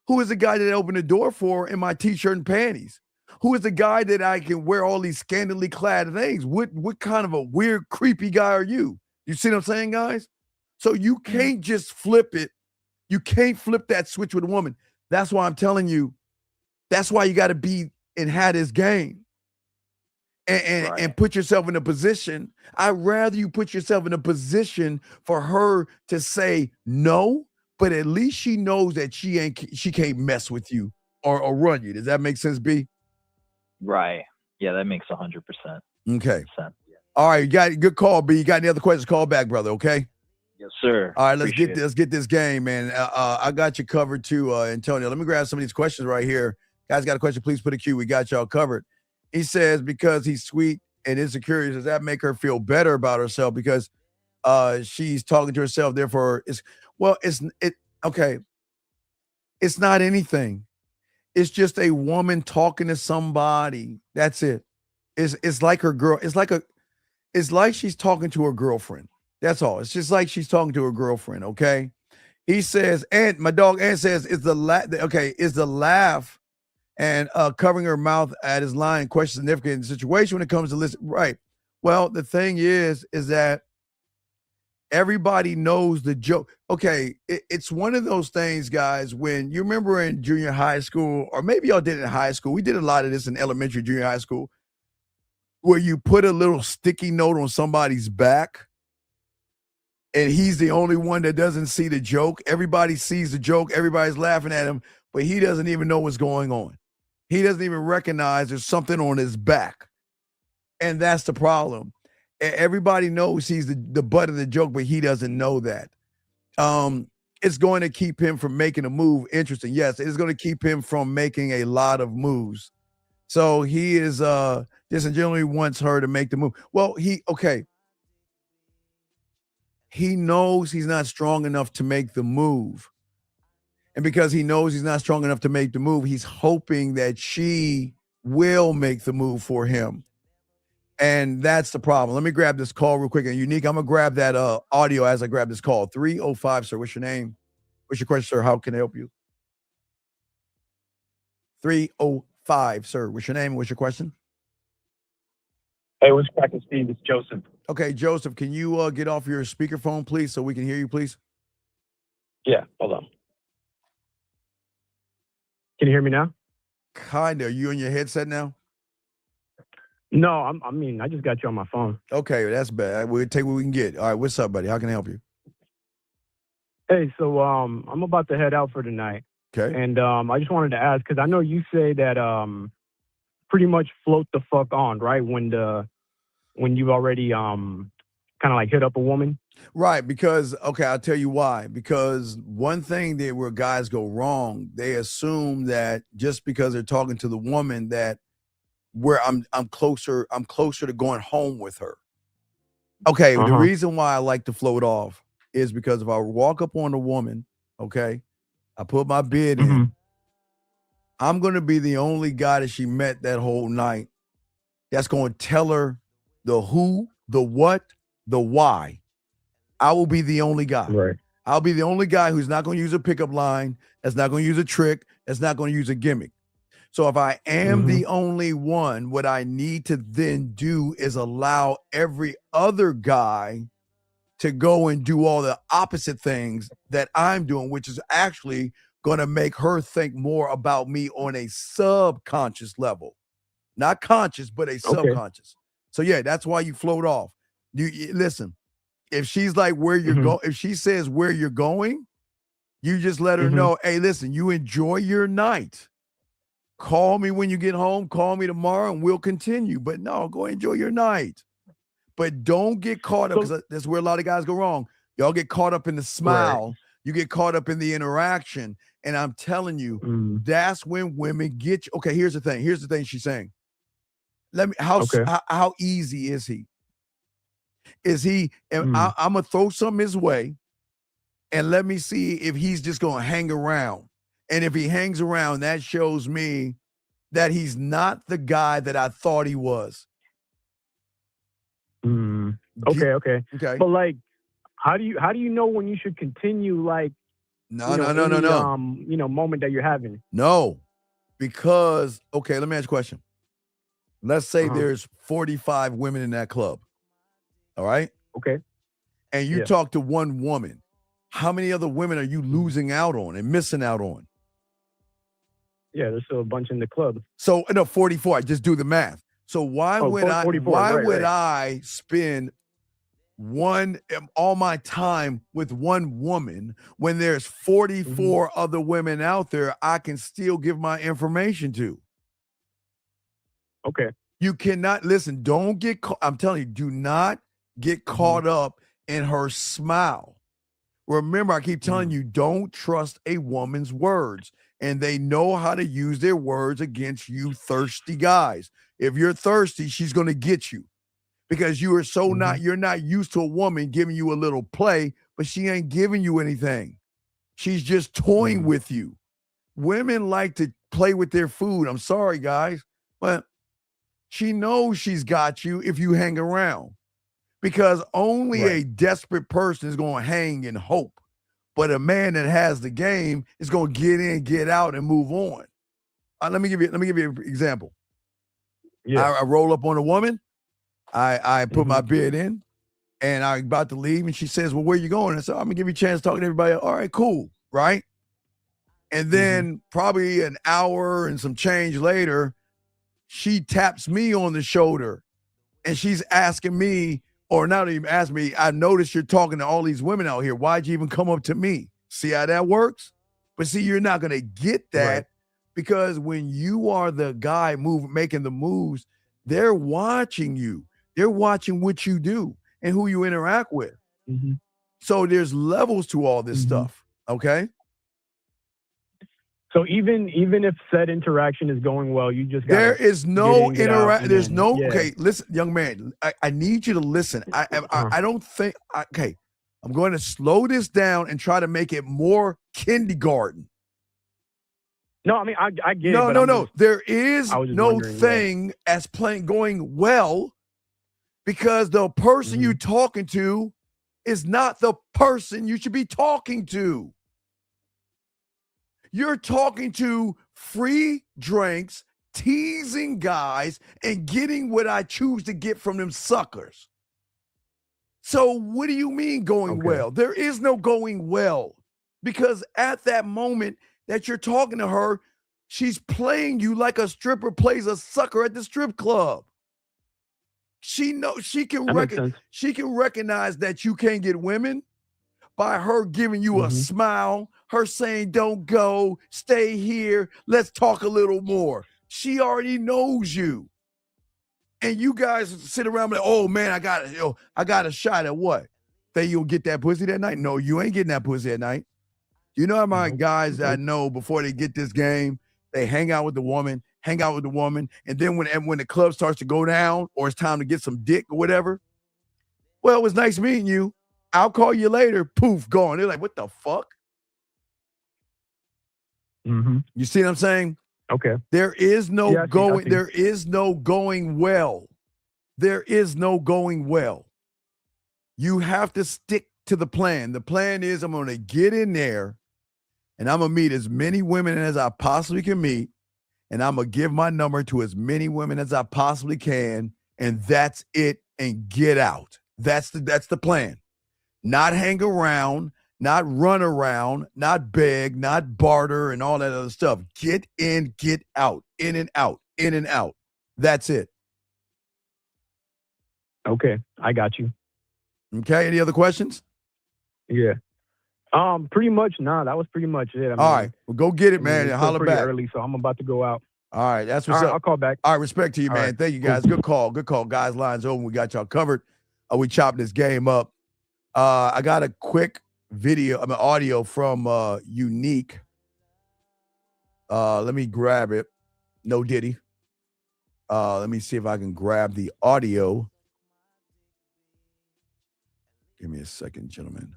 Who is the guy that I opened the door for in my t-shirt and panties? Who is the guy that I can wear all these scantily clad things? What kind of a weird, creepy guy are you? You see what I'm saying, guys? So you can't just flip it. You can't flip that switch with a woman. That's why I'm telling you, that's why you got to be and have this game. And put yourself in a position. I'd rather you put yourself in a position for her to say no, but at least she knows that she can't mess with you or run you. Does that make sense, B? Right. Yeah, that makes 100%. Okay. sense. All right, you got a good call, B. You got any other questions? Call back, brother. Okay. Yes, sir. All right, let's get this game, man. I got you covered too, Antonio. Let me grab some of these questions right here. Guys, got a question? Please put a Q. We got y'all covered. He says, because he's sweet and insecure, does that make her feel better about herself because she's talking to herself? Therefore, okay. It's not anything. It's just a woman talking to somebody. That's it. It's like her girl. It's like she's talking to her girlfriend. That's all. It's just like she's talking to her girlfriend. Okay. He says, and my dog Ant says, is the laugh and covering her mouth at his line question significant in the situation when it comes to listen? Right. Well, the thing is that everybody knows the joke. Okay, it's one of those things, guys, when you remember in junior high school, or maybe y'all did it in high school. We did a lot of this in elementary, junior high school, where you put a little sticky note on somebody's back and he's the only one that doesn't see the joke. Everybody sees the joke. Everybody's laughing at him, but he doesn't even know what's going on. He doesn't even recognize there's something on his back. And that's the problem. Everybody knows he's the butt of the joke, but he doesn't know that. It's going to keep him from making a move. Interesting. Yes, it's going to keep him from making a lot of moves. So he is disingenuously wants her to make the move. Well, he knows he's not strong enough to make the move. And because he knows he's not strong enough to make the move, he's hoping that she will make the move for him. And that's the problem. Let me grab this call real quick. And Unique, I'm going to grab that audio as I grab this call. 305, sir. What's your name? What's your question, sir? How can I help you? 305, sir. What's your name? What's your question? Hey, what's cracking, Steve? It's Joseph. Okay, Joseph, can you get off your speakerphone, please, so we can hear you, please? Yeah, hold on. Can you hear me now? Kinda. Are you on your headset now? No, I mean, I just got you on my phone. Okay, that's bad. We'll take what we can get. All right, what's up, buddy? How can I help you? Hey, so I'm about to head out for tonight. Okay. And I just wanted to ask, because I know you say that pretty much float the fuck on, right? When you've already kind of like hit up a woman. Right, because okay, I'll tell you why. Because one thing that where guys go wrong, they assume that just because they're talking to the woman that where I'm closer to going home with her. Okay, the reason why I like to float off is because if I walk up on a woman, okay, I put my bid in, I'm going to be the only guy that she met that whole night that's going to tell her the who, the what, the why. I will be the only guy. Right. I'll be the only guy who's not going to use a pickup line, that's not going to use a trick, that's not going to use a gimmick. So if I am the only one, what I need to then do is allow every other guy to go and do all the opposite things that I'm doing, which is actually going to make her think more about me on a subconscious level. Not conscious, but a subconscious. So yeah, that's why you float off. You listen, if she's like where you're going, if she says where you're going, you just let her know, hey, listen, you enjoy your night. Call me when you get home, call me tomorrow, and we'll continue. But no, go enjoy your night. But don't get caught up, because that's where a lot of guys go wrong. Y'all get caught up in the smile. Right. You get caught up in the interaction. And I'm telling you, that's when women get you. Okay, here's the thing. Here's the thing she's saying. How easy is he? Is he, and I'm going to throw something his way, and let me see if he's just going to hang around. And if he hangs around, that shows me that he's not the guy that I thought he was. Okay. But like, how do you know when you should continue? Like, no. Moment that you're having. No, because okay, let me ask you a question. Let's say there's 45 women in that club. All right. Okay. And you talk to one woman. How many other women are you losing out on and missing out on? Yeah, there's still a bunch in the club. So no, 44. I just do the math. So why would I spend all my time with one woman when there's 44 other women out there I can still give my information to? Okay. You cannot listen. Don't get caught. I'm telling you, do not get caught up in her smile. Remember, I keep telling you, don't trust a woman's words. And they know how to use their words against you thirsty guys. If you're thirsty, she's going to get you because you are so you're not used to a woman giving you a little play, but she ain't giving you anything. She's just toying with you. Women like to play with their food. I'm sorry, guys, but she knows she's got you if you hang around because only a desperate person is going to hang and hope. But a man that has the game is going to get in, get out, and move on. Let me give you an example. Yeah. I roll up on a woman. I put my bid in, and I'm about to leave, and she says, well, where you going? I said, I'm going to give you a chance to talk to everybody. All right, cool, right? And then probably an hour and some change later, she taps me on the shoulder, and she's asking me, or not even ask me, I noticed you're talking to all these women out here. Why'd you even come up to me? See how that works? But see, you're not going to get that because when you are the guy making the moves, they're watching you. They're watching what you do and who you interact with. So there's levels to all this stuff, okay? So even if said interaction is going well, you just there is no interaction. There's no okay. Listen, young man, I need you to listen. I don't think okay. I'm going to slow this down and try to make it more kindergarten. No, I mean I get it. No. There is no thing as going well because the person you're talking to is not the person you should be talking to. You're talking to free drinks, teasing guys, and getting what I choose to get from them suckers. So what do you mean going well? There is no going well, because at that moment that you're talking to her, she's playing you like a stripper plays a sucker at the strip club. She knows she can recognize that you can't get women by her giving you a smile, her saying, "Don't go, stay here, let's talk a little more." She already knows you. And you guys sit around like, "Oh man, I got a shot at what? That you'll get that pussy that night?" No, you ain't getting that pussy that night. You know how many guys that I know before they get this game, they hang out with the woman, and then when the club starts to go down or it's time to get some dick or whatever, well, it was nice meeting you. I'll call you later. Poof, gone. They're like, "What the fuck?" You see what I'm saying? Okay. There is no going. There is no going well. There is no going well. You have to stick to the plan. The plan is, I'm going to get in there and I'm going to meet as many women as I possibly can meet. And I'm going to give my number to as many women as I possibly can. And that's it. And get out. That's the plan. Not hang around, not run around, not beg, not barter and all that other stuff. Get in, get out, in and out, in and out. That's it. Okay, I got you. Okay, any other questions? Yeah. Pretty much, that was pretty much it. All right, well, go get it, man, and holler back. Early, so I'm about to go out. All right, that's what's up. I'll call back. All right, respect to you, man. Right. Thank you, guys. Good call. Guys, lines open. We got y'all covered. We chopping this game up. I got a quick audio from Unique. Let me grab it. No Diddy. Let me see if I can grab the audio. Give me a second, gentlemen.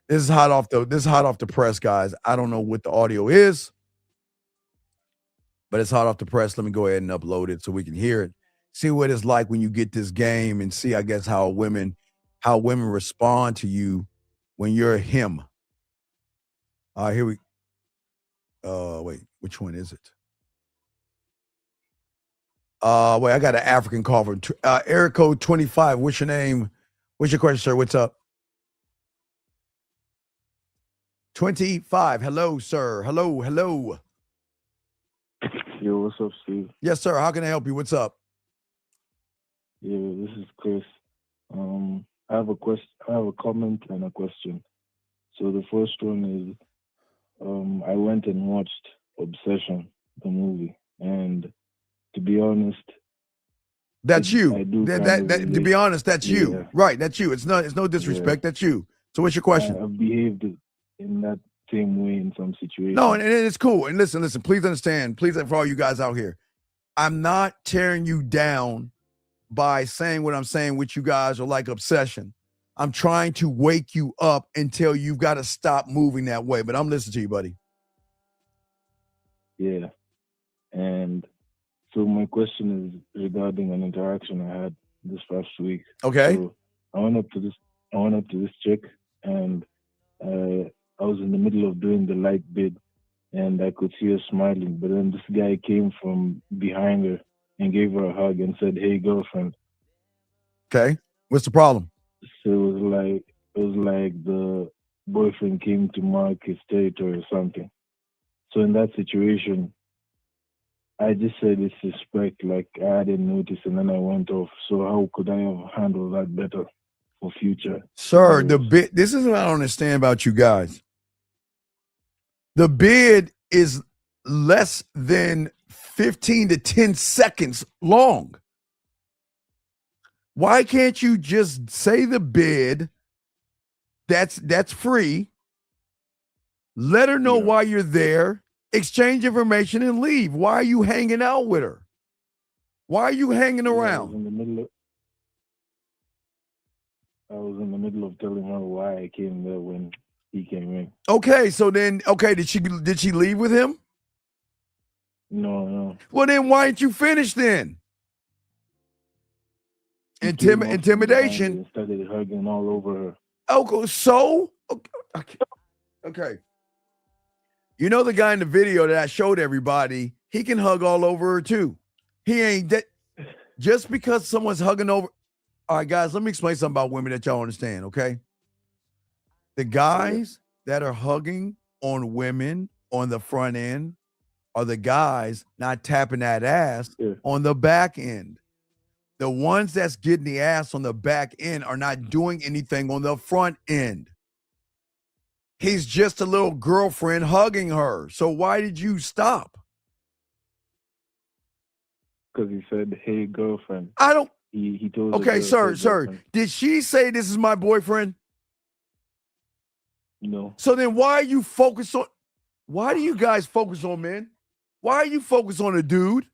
This is hot off the press, guys. I don't know what the audio is, but it's hot off the press. Let me go ahead and upload it so we can hear it. See what it's like when you get this game, and see, I guess, how women respond to you when you're him. Here we. Wait, which one is it? Wait, I got an African call from area code 25. What's your name? What's your question, sir? What's up? 25. Hello, sir. Hello. Yo, what's up, Steve? Yes, sir. How can I help you? What's up? Yeah, this is Chris. I have a question. I have a comment and a question. So the first one is, I went and watched Obsession, the movie, and to be honest, that's you. To be honest, that's you. Right, that's you. It's no disrespect. That's you. So what's your question? I've behaved in that same way in some situations. No, and it's cool. And listen, please understand, for all you guys out here, I'm not tearing you down by saying what I'm saying with you guys, or like Obsession. I'm trying to wake you up until you've got to stop moving that way. But I'm listening to you, buddy. Yeah. And so my question is regarding an interaction I had this past week. Okay. So I went up to this chick, and I was in the middle of doing the light bid, and I could see her smiling. But then this guy came from behind her and gave her a hug and said, "Hey, girlfriend." Okay. What's the problem? So it was like the boyfriend came to mark his territory or something. So in that situation, I just said it's respect, like I didn't notice, and then I went off. So how could I have handled that better for future? Sir, this is what I don't understand about you guys. The bid is less than 15 to 10 seconds long. Why can't you just say the bid? That's free. Let her know why you're there, exchange information, and leave. Why are you hanging out with her? Why are you hanging around? I was in the middle of telling her why I came there when he came in. Okay, so then, did she leave with him? No. Well, then why didn't you finish then? Intimidation. And started hugging all over her. Oh, so? Okay. You know the guy in the video that I showed everybody, he can hug all over her too. He ain't that. Just because someone's hugging over, All right, guys, let me explain something about women that y'all understand, okay? The guys that are hugging on women on the front end are the guys not tapping that ass on the back end. The ones that's getting the ass on the back end are not doing anything on the front end. He's just a little girlfriend hugging her. So why did you stop? Because he said, "Hey, girlfriend." I don't. He told. Okay, sir. Girlfriend. Did she say this is my boyfriend? No. So then why are you focused on? Why do you guys focus on men? Why are you focused on a dude?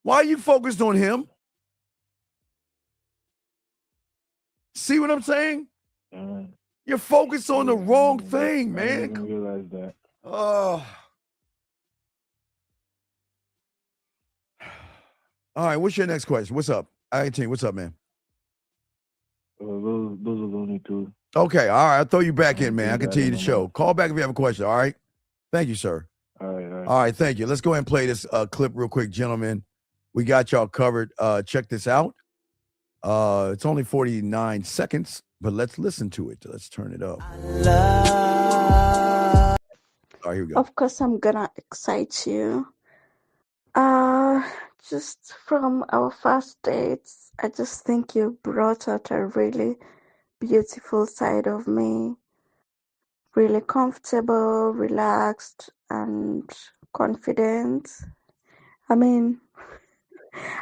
Why are you focused on him? See what I'm saying? You're focused on the wrong thing, man. I didn't realize that. Oh. All right, what's your next question? What's up? I can tell you. What's up, man? Those are the only two. Okay, all right. I'll throw you back in, man. I'll continue the show. Call back if you have a question, all right? Thank you, sir. All right. All right, thank you. Let's go ahead and play this clip real quick, gentlemen. We got y'all covered. Check this out. It's only 49 seconds, but let's listen to it. Let's turn it up. All right, here we go. Of course, I'm gonna excite you. Just from our first dates, I just think you brought out a really beautiful side of me. Really comfortable, relaxed, and confident. I mean,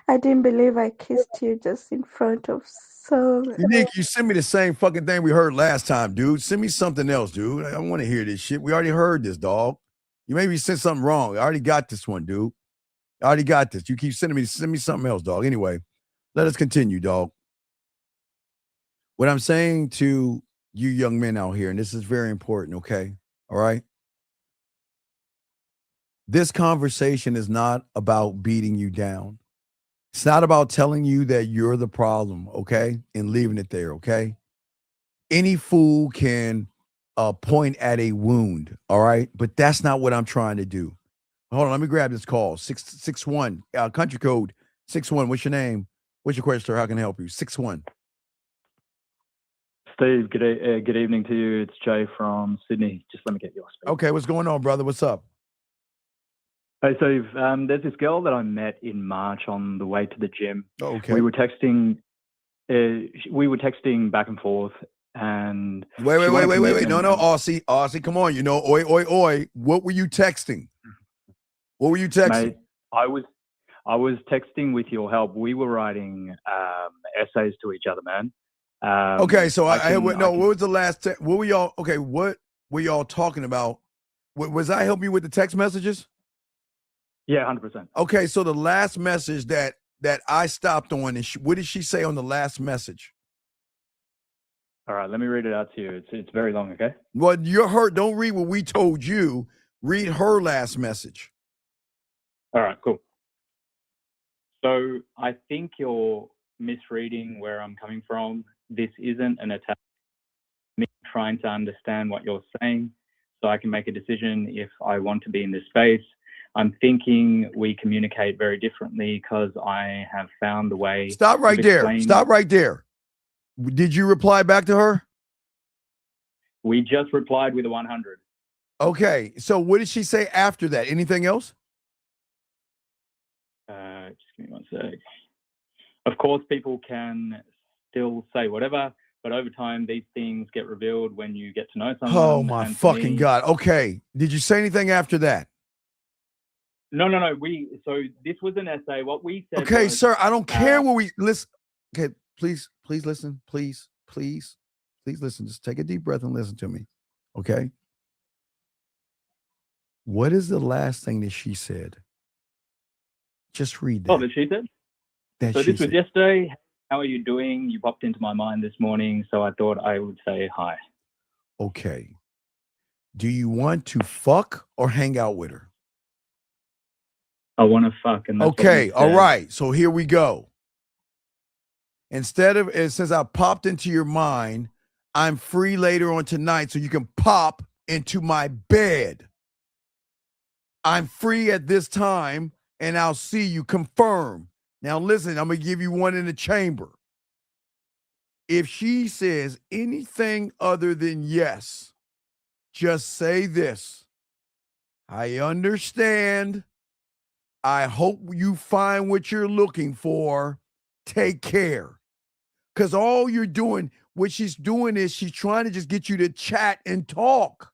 I didn't believe I kissed you just in front of so many. Nick, you sent me the same fucking thing we heard last time, dude. Send me something else, dude. I don't want to hear this shit. We already heard this, dog. You maybe sent something wrong. I already got this one, dude. I already got this. You keep send me something else, dog. Anyway, let us continue, dog. What I'm saying to you young men out here, and this is very important, okay? All right? This conversation is not about beating you down. It's not about telling you that you're the problem, okay? And leaving it there, okay? Any fool can point at a wound, all right? But that's not what I'm trying to do. Hold on, let me grab this call. 661, country code 61. What's your name? What's your question, sir? How can I help you? 61. Steve, good evening to you. It's Jay from Sydney. Just let me get your speaker. Okay, what's going on, brother? What's up? Hey, Steve. There's this girl that I met in March on the way to the gym. Okay. We were texting. We were texting back and forth, and Wait. No, Aussie, come on. You know, oi. What were you texting? What were you texting? Mate, I was texting with your help. We were writing essays to each other, man. Okay, so what was the last? What were y'all? Okay, what were y'all talking about? Was I helping you with the text messages? Yeah, 100%. Okay, so the last message that I stopped on, and what did she say on the last message? All right, let me read it out to you. It's very long, okay? Well, you're hurt. Don't read what we told you. Read her last message. All right, cool. So I think you're misreading where I'm coming from. This isn't an attack. Me trying to understand what you're saying so I can make a decision if I want to be in this space. I'm thinking we communicate very differently because I have found the way. Stop right there. Stop right there. Did you reply back to her? We just replied with a 100. Okay. So what did she say after that? Anything else? Just give me one sec. Of course, people can still say whatever, but over time, these things get revealed when you get to know someone. Oh, my fucking God. Okay. Did you say anything after that? No. So this was an essay. What we said. Okay, was, sir, I don't care what we listen. Okay, please listen. Please listen. Just take a deep breath and listen to me. Okay. What is the last thing that she said? Just read that. Oh, that she said? So this was yesterday. How are you doing? You popped into my mind this morning, so I thought I would say hi. Okay. Do you want to fuck or hang out with her? I want to fuck. And that's okay, all right. So here we go. Instead of, it says I popped into your mind, I'm free later on tonight so you can pop into my bed. I'm free at this time and I'll see you. Confirm. Now listen, I'm going to give you one in the chamber. If she says anything other than yes, just say this. I understand. I hope you find what you're looking for. Take care. Because all you're doing, what she's doing is she's trying to just get you to chat and talk.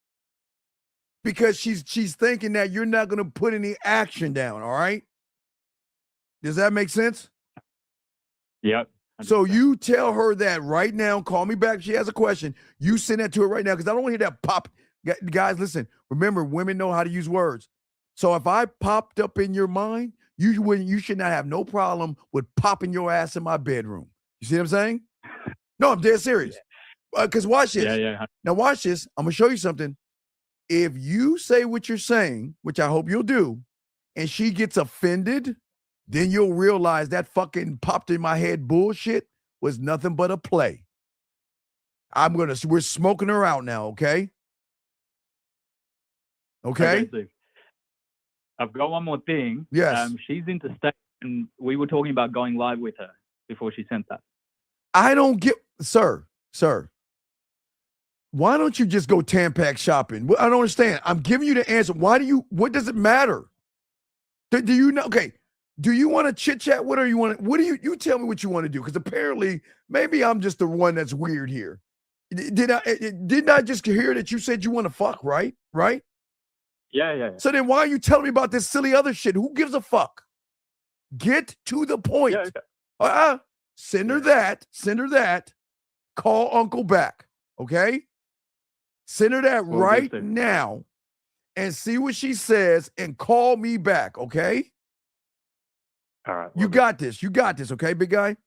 Because she's thinking that you're not going to put any action down, all right? Does that make sense? Yep. So you tell her that right now. Call me back if she has a question. You send that to her right now because I don't want to hear that pop. Guys, listen. Remember, women know how to use words. So if I popped up in your mind, you should not have no problem with popping your ass in my bedroom. You see what I'm saying? No, I'm dead serious. Because watch this. Yeah. Now watch this. I'm going to show you something. If you say what you're saying, which I hope you'll do, and she gets offended, then you'll realize that fucking popped in my head bullshit was nothing but a play. We're smoking her out now, okay? Okay? Steve. I've got one more thing. Yes. She's interstate, and we were talking about going live with her before she sent that. I don't get, sir. Why don't you just go Tampax shopping? I don't understand. I'm giving you the answer. What does it matter? Do you know? Okay. Do you want to chit chat with her? You tell me what you want to do? Because apparently, maybe I'm just the one that's weird here. Did I just hear that you said you want to fuck, right? Right? Yeah. So then why are you telling me about this silly other shit? Who gives a fuck? Get to the point. Yeah. Send her that. Call Uncle back. Okay? Send her that right now and see what she says and call me back, okay? All right. You got this, okay, big guy?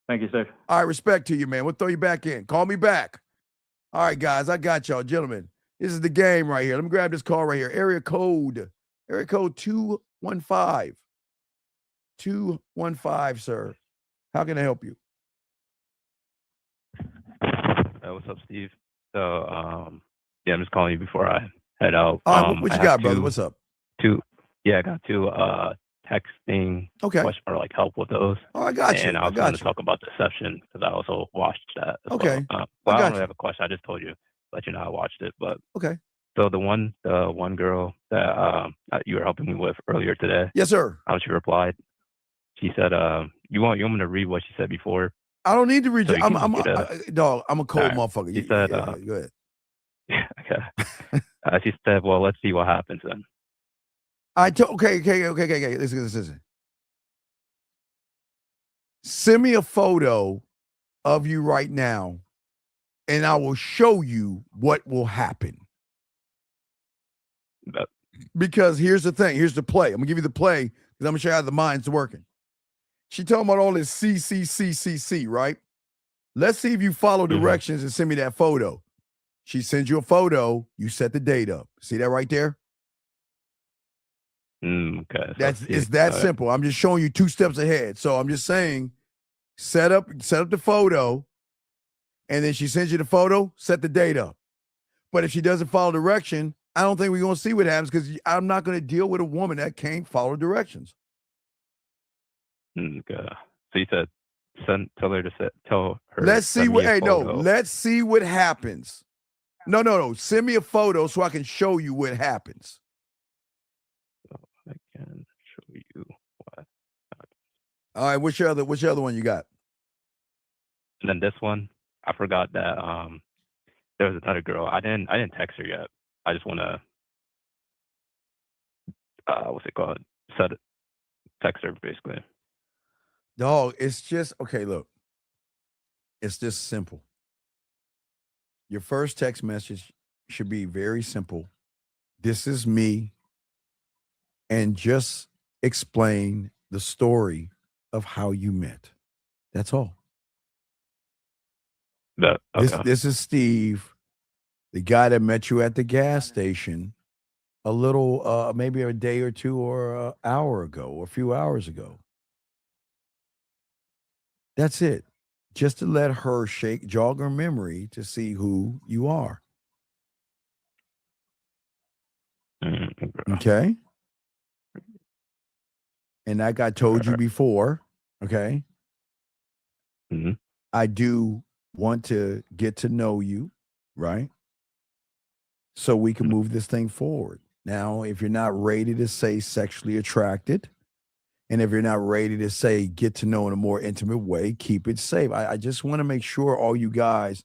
Thank you, sir. All right, respect to you, man. We'll throw you back in. Call me back. All right, guys, I got y'all. Gentlemen, this is the game right here. Let me grab this call right here. Area code 215. 215, sir. How can I help you? What's up, Steve? So, I'm just calling you before I head out. What you got, brother? What's up? I got two texting questions or like help with those. Oh, I got you. And I was going to talk about deception because I also watched that. Okay. Well, I don't really have a question. I just told you, let you know I watched it. But okay. So the one girl that you were helping me with earlier today. Yes, sir. How she replied? She said, "You want me to read what she said before?" I don't need to read. So Dog, I'm a cold motherfucker. She said, go ahead. Okay. She said, "Well, let's see what happens then." Okay. Listen. Send me a photo of you right now, and I will show you what will happen. Because here's the thing. Here's the play. I'm gonna give you the play because I'm gonna show you how the mind's working. She talking about all this C, right? Let's see if you follow directions and send me that photo. She sends you a photo. You set the date up. See that right there? Okay. It's that simple. I'm just showing you 2 steps ahead. So I'm just saying, set up the photo, and then she sends you the photo, set the date up. But if she doesn't follow direction, I don't think we're gonna see what happens because I'm not gonna deal with a woman that can't follow directions. Okay. So you said tell her. Let's see let's see what happens. No. Send me a photo so I can show you what happens. I can show you what happens. All right, what's your other one you got? And then this one, I forgot that there was another girl. I didn't text her yet. I just wanna what's it called? Text her basically. Dog, it's just okay, look. It's just simple. Your first text message should be very simple. This is me. And just explain the story of how you met. That's all. This is Steve, the guy that met you at the gas station a little, maybe a day or two or an hour ago, or a few hours ago. That's it. Just to let her jog her memory to see who you are. Okay? and like I told you before, okay, I do want to get to know you, right? So we can move this thing forward. Now, if you're not ready to say sexually attracted, and if you're not ready to say get to know in a more intimate way, keep it safe. I just want to make sure all you guys,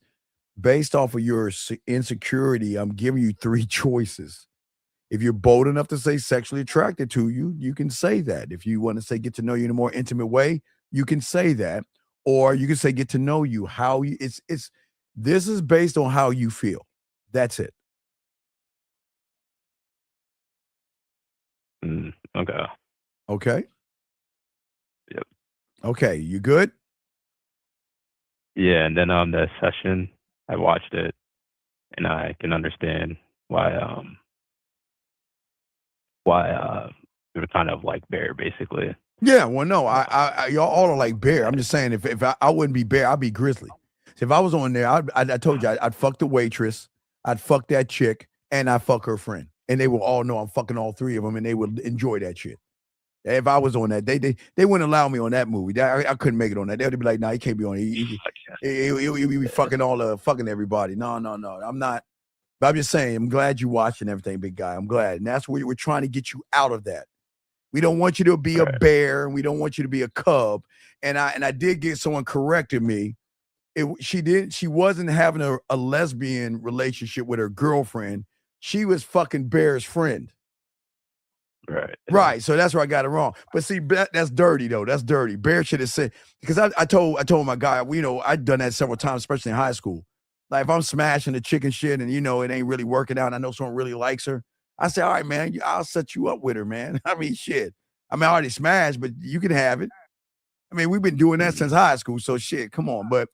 based off of your insecurity, I'm giving you 3 choices. If you're bold enough to say sexually attracted to you, you can say that. If you want to say get to know you in a more intimate way, you can say that. Or you can say get to know you. How you it's this is based on how you feel. That's it. Okay. Okay. Yep. Okay, you good? Yeah, and then the session, I watched it, and I can understand why you were kind of like Bear, basically. Yeah, well, no, I y'all all are like Bear. I'm just saying, if I wouldn't be Bear, I'd be Grizzly. So if I was on there, I told you I'd fuck the waitress, I'd fuck that chick, and I fuck her friend, and they will all know I'm fucking all 3 of them, and they would enjoy that shit. If I was on that, they wouldn't allow me on that movie. I couldn't make it on that. They'd be like, "Nah, he can't be on. He be fucking fucking everybody." No, I'm not. But I'm just saying, I'm glad you watching everything, big guy. I'm glad, and that's where we're trying to get you out of that. We don't want you to be a bear, and we don't want you to be a cub. And I did get someone corrected me. She wasn't having a lesbian relationship with her girlfriend. She was fucking Bear's friend. Right. So that's where I got it wrong. But see, that's dirty though. That's dirty. Bear should have said, because I told my guy, I'd done that several times, especially in high school. Like if I'm smashing the chicken shit and it ain't really working out, and I know someone really likes her, I say, all right, man, I'll set you up with her, man. I mean, shit. I mean, I already smashed, but you can have it. I mean, we've been doing that since high school, so shit, come on. But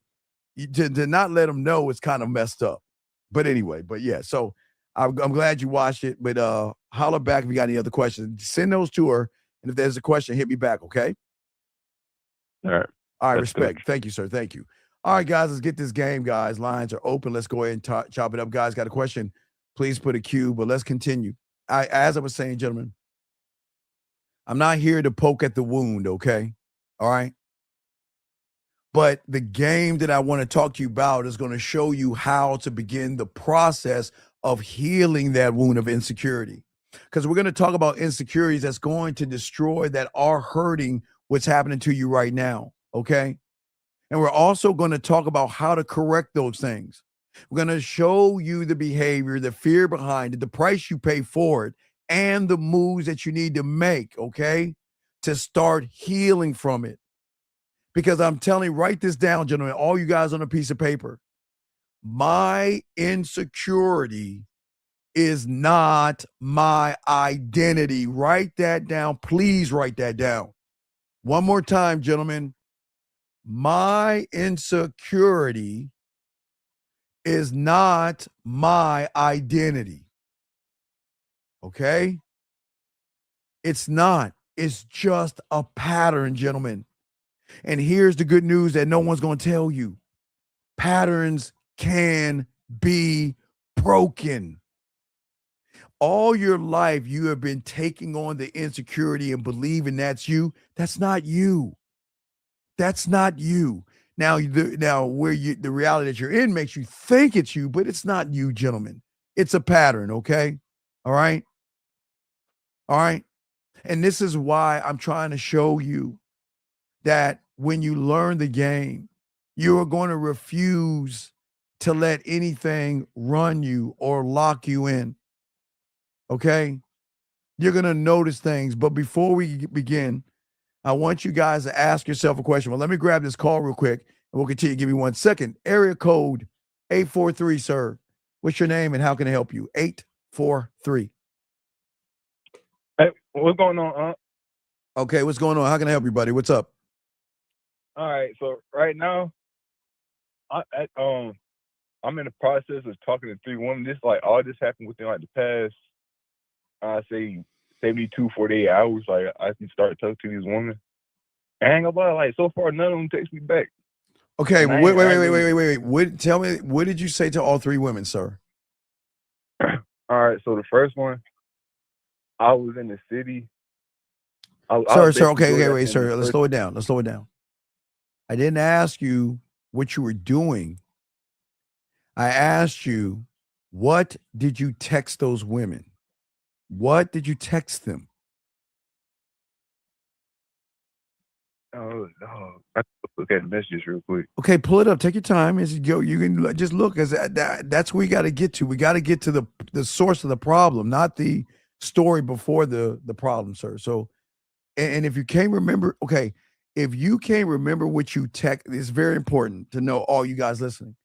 to not let them know is kind of messed up. But anyway, yeah, so I'm glad you watched it, but holler back if you got any other questions. Send those to her, and if there's a question, hit me back, okay? All right. All right, That's respect. good. Thank you, sir. Thank you. All right, guys, let's get this game, guys. Lines are open. Let's go ahead and chop it up. Guys, got a question? Please put a Q, but let's continue. As I was saying, gentlemen, I'm not here to poke at the wound, okay? All right? But the game that I want to talk to you about is going to show you how to begin the process of healing that wound of insecurity. Because we're going to talk about insecurities that's going to destroy, that are hurting what's happening to you right now, okay? And we're also going to talk about how to correct those things. We're going to show you the behavior, the fear behind it, the price you pay for it, and the moves that you need to make, okay, to start healing from it. Because I'm telling you, write this down, gentlemen, all you guys on a piece of paper. My insecurity is not my identity. Write that down. Please write that down. One more time, gentlemen. My insecurity is not my identity. Okay? It's not. It's just a pattern, gentlemen. And here's the good news that no one's going to tell you. Patterns can be broken. All your life, you have been taking on the insecurity and believing that's you. That's not you. That's not you. Now, the reality that you're in makes you think it's you, but it's not you, gentlemen. It's a pattern, okay? All right? All right? And this is why I'm trying to show you that when you learn the game, you are going to refuse to let anything run you or lock you in. Okay? You're going to notice things. But before we begin, I want you guys to ask yourself a question. Well, let me grab this call real quick, and we'll continue. Give me 1 second. Area code 843, sir. What's your name and how can I help you? 843. Hey, what's going on, Okay, what's going on? How can I help you, buddy? What's up? All right, so right now, I'm in the process of talking to 3 women. All this happened within the past, I say 72, 48 hours. Like I can start talking to these women. I ain't gonna lie, so far none of them text me back. Okay, well, wait. Tell me, what did you say to all 3 women, sir? All right, so the first one, I was in the city Sir, okay, basically go wait, in sir. the Let's slow it down. Let's slow it down. I didn't ask you what you were doing. I asked you, what did you text those women? What did you text them? Oh, no. I look at the messages real quick. Okay, pull it up. Take your time. As you go, you can just look. As that's where we got to get to. We got to get to the source of the problem, not the story before the problem, sir. So, and if you can't remember, okay, if you can't remember what you text, it's very important to know. All you guys listening,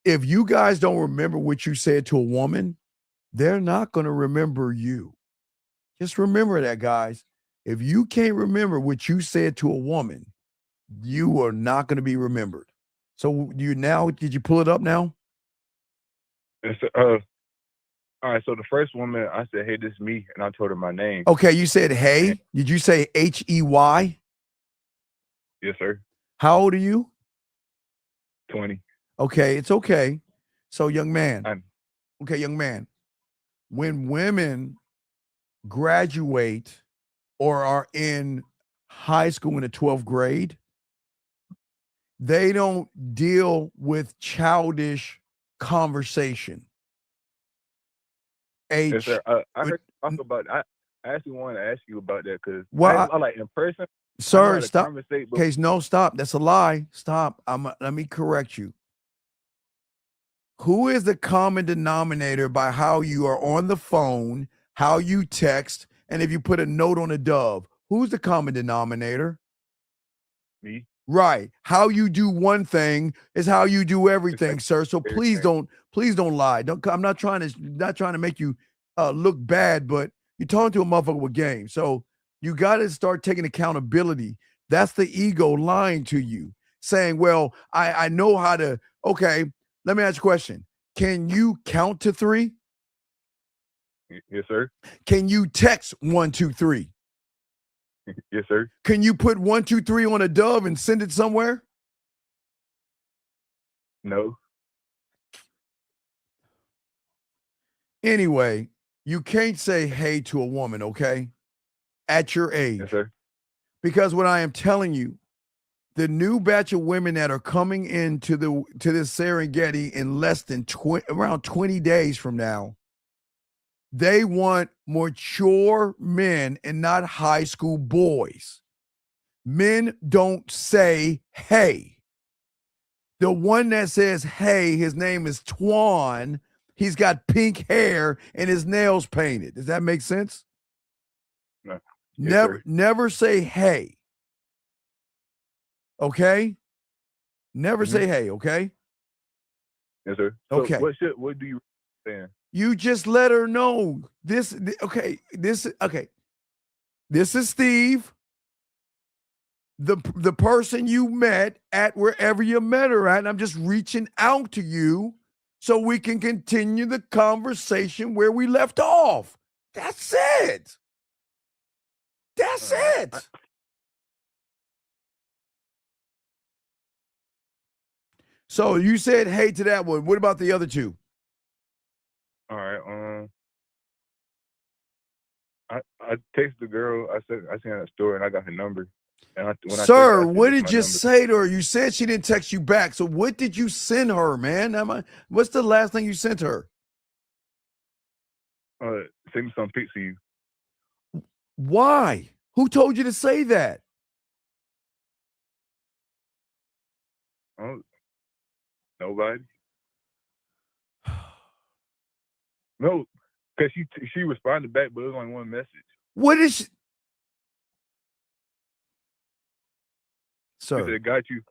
if you guys don't remember what you said to a woman, they're not going to remember you. Just remember that, guys. If you can't remember what you said to a woman, you are not going to be remembered. So did you pull it up now? It's, all right, so the first woman, I said, hey, this is me, and I told her my name. Okay, you said, hey. Did you say H-E-Y? Yes, sir. How old are you? 20. Okay, it's okay. So, young man. Young man. When women graduate or are in high school in the 12th grade, they don't deal with childish conversation. Yes, sir. I heard you talk about. I actually wanted to ask you about that because I like in person. Sir, stop. Okay, no, stop. That's a lie. Stop. Let me correct you. Who is the common denominator by how you are on the phone, how you text, and if you put a note on a dove? Who's the common denominator? Me. Right. How you do one thing is how you do everything, sir. So please don't lie. I'm not trying to make you look bad, but you're talking to a motherfucker with game. So you got to start taking accountability. That's the ego lying to you, saying, well, I know how to. Okay, let me ask you a question. Can you count to 3? Yes, sir. Can you text 1, 2, 3? Yes, sir. Can you put 1, 2, 3 on a dove and send it somewhere? No. Anyway, you can't say hey to a woman, okay? At your age. Yes, sir. Because what I am telling you, the new batch of women that are coming into this Serengeti in less than around 20 days from now, they want mature men and not high school boys. Men don't say hey. The one that says hey, his name is Twan. He's got pink hair and his nails painted. Does that make sense? No. Yes, Never say hey. Okay? Never say hey, okay? Yes, sir. So Okay. What do you saying? You just let her know. This is Steve. The person you met at wherever you met her at, and I'm just reaching out to you so we can continue the conversation where we left off. That's it. That's it. So you said hey to that one. What about the other two? All right. I texted the girl. I seen her at the store and I got her number. And Sir, what did you say to her? You said she didn't text you back. So what did you send her, man? What's the last thing you sent her? Send me some pics of you. Why? Who told you to say that? Nobody. No, because she responded back, but it was only one message. What is she? Sir. She said, got you.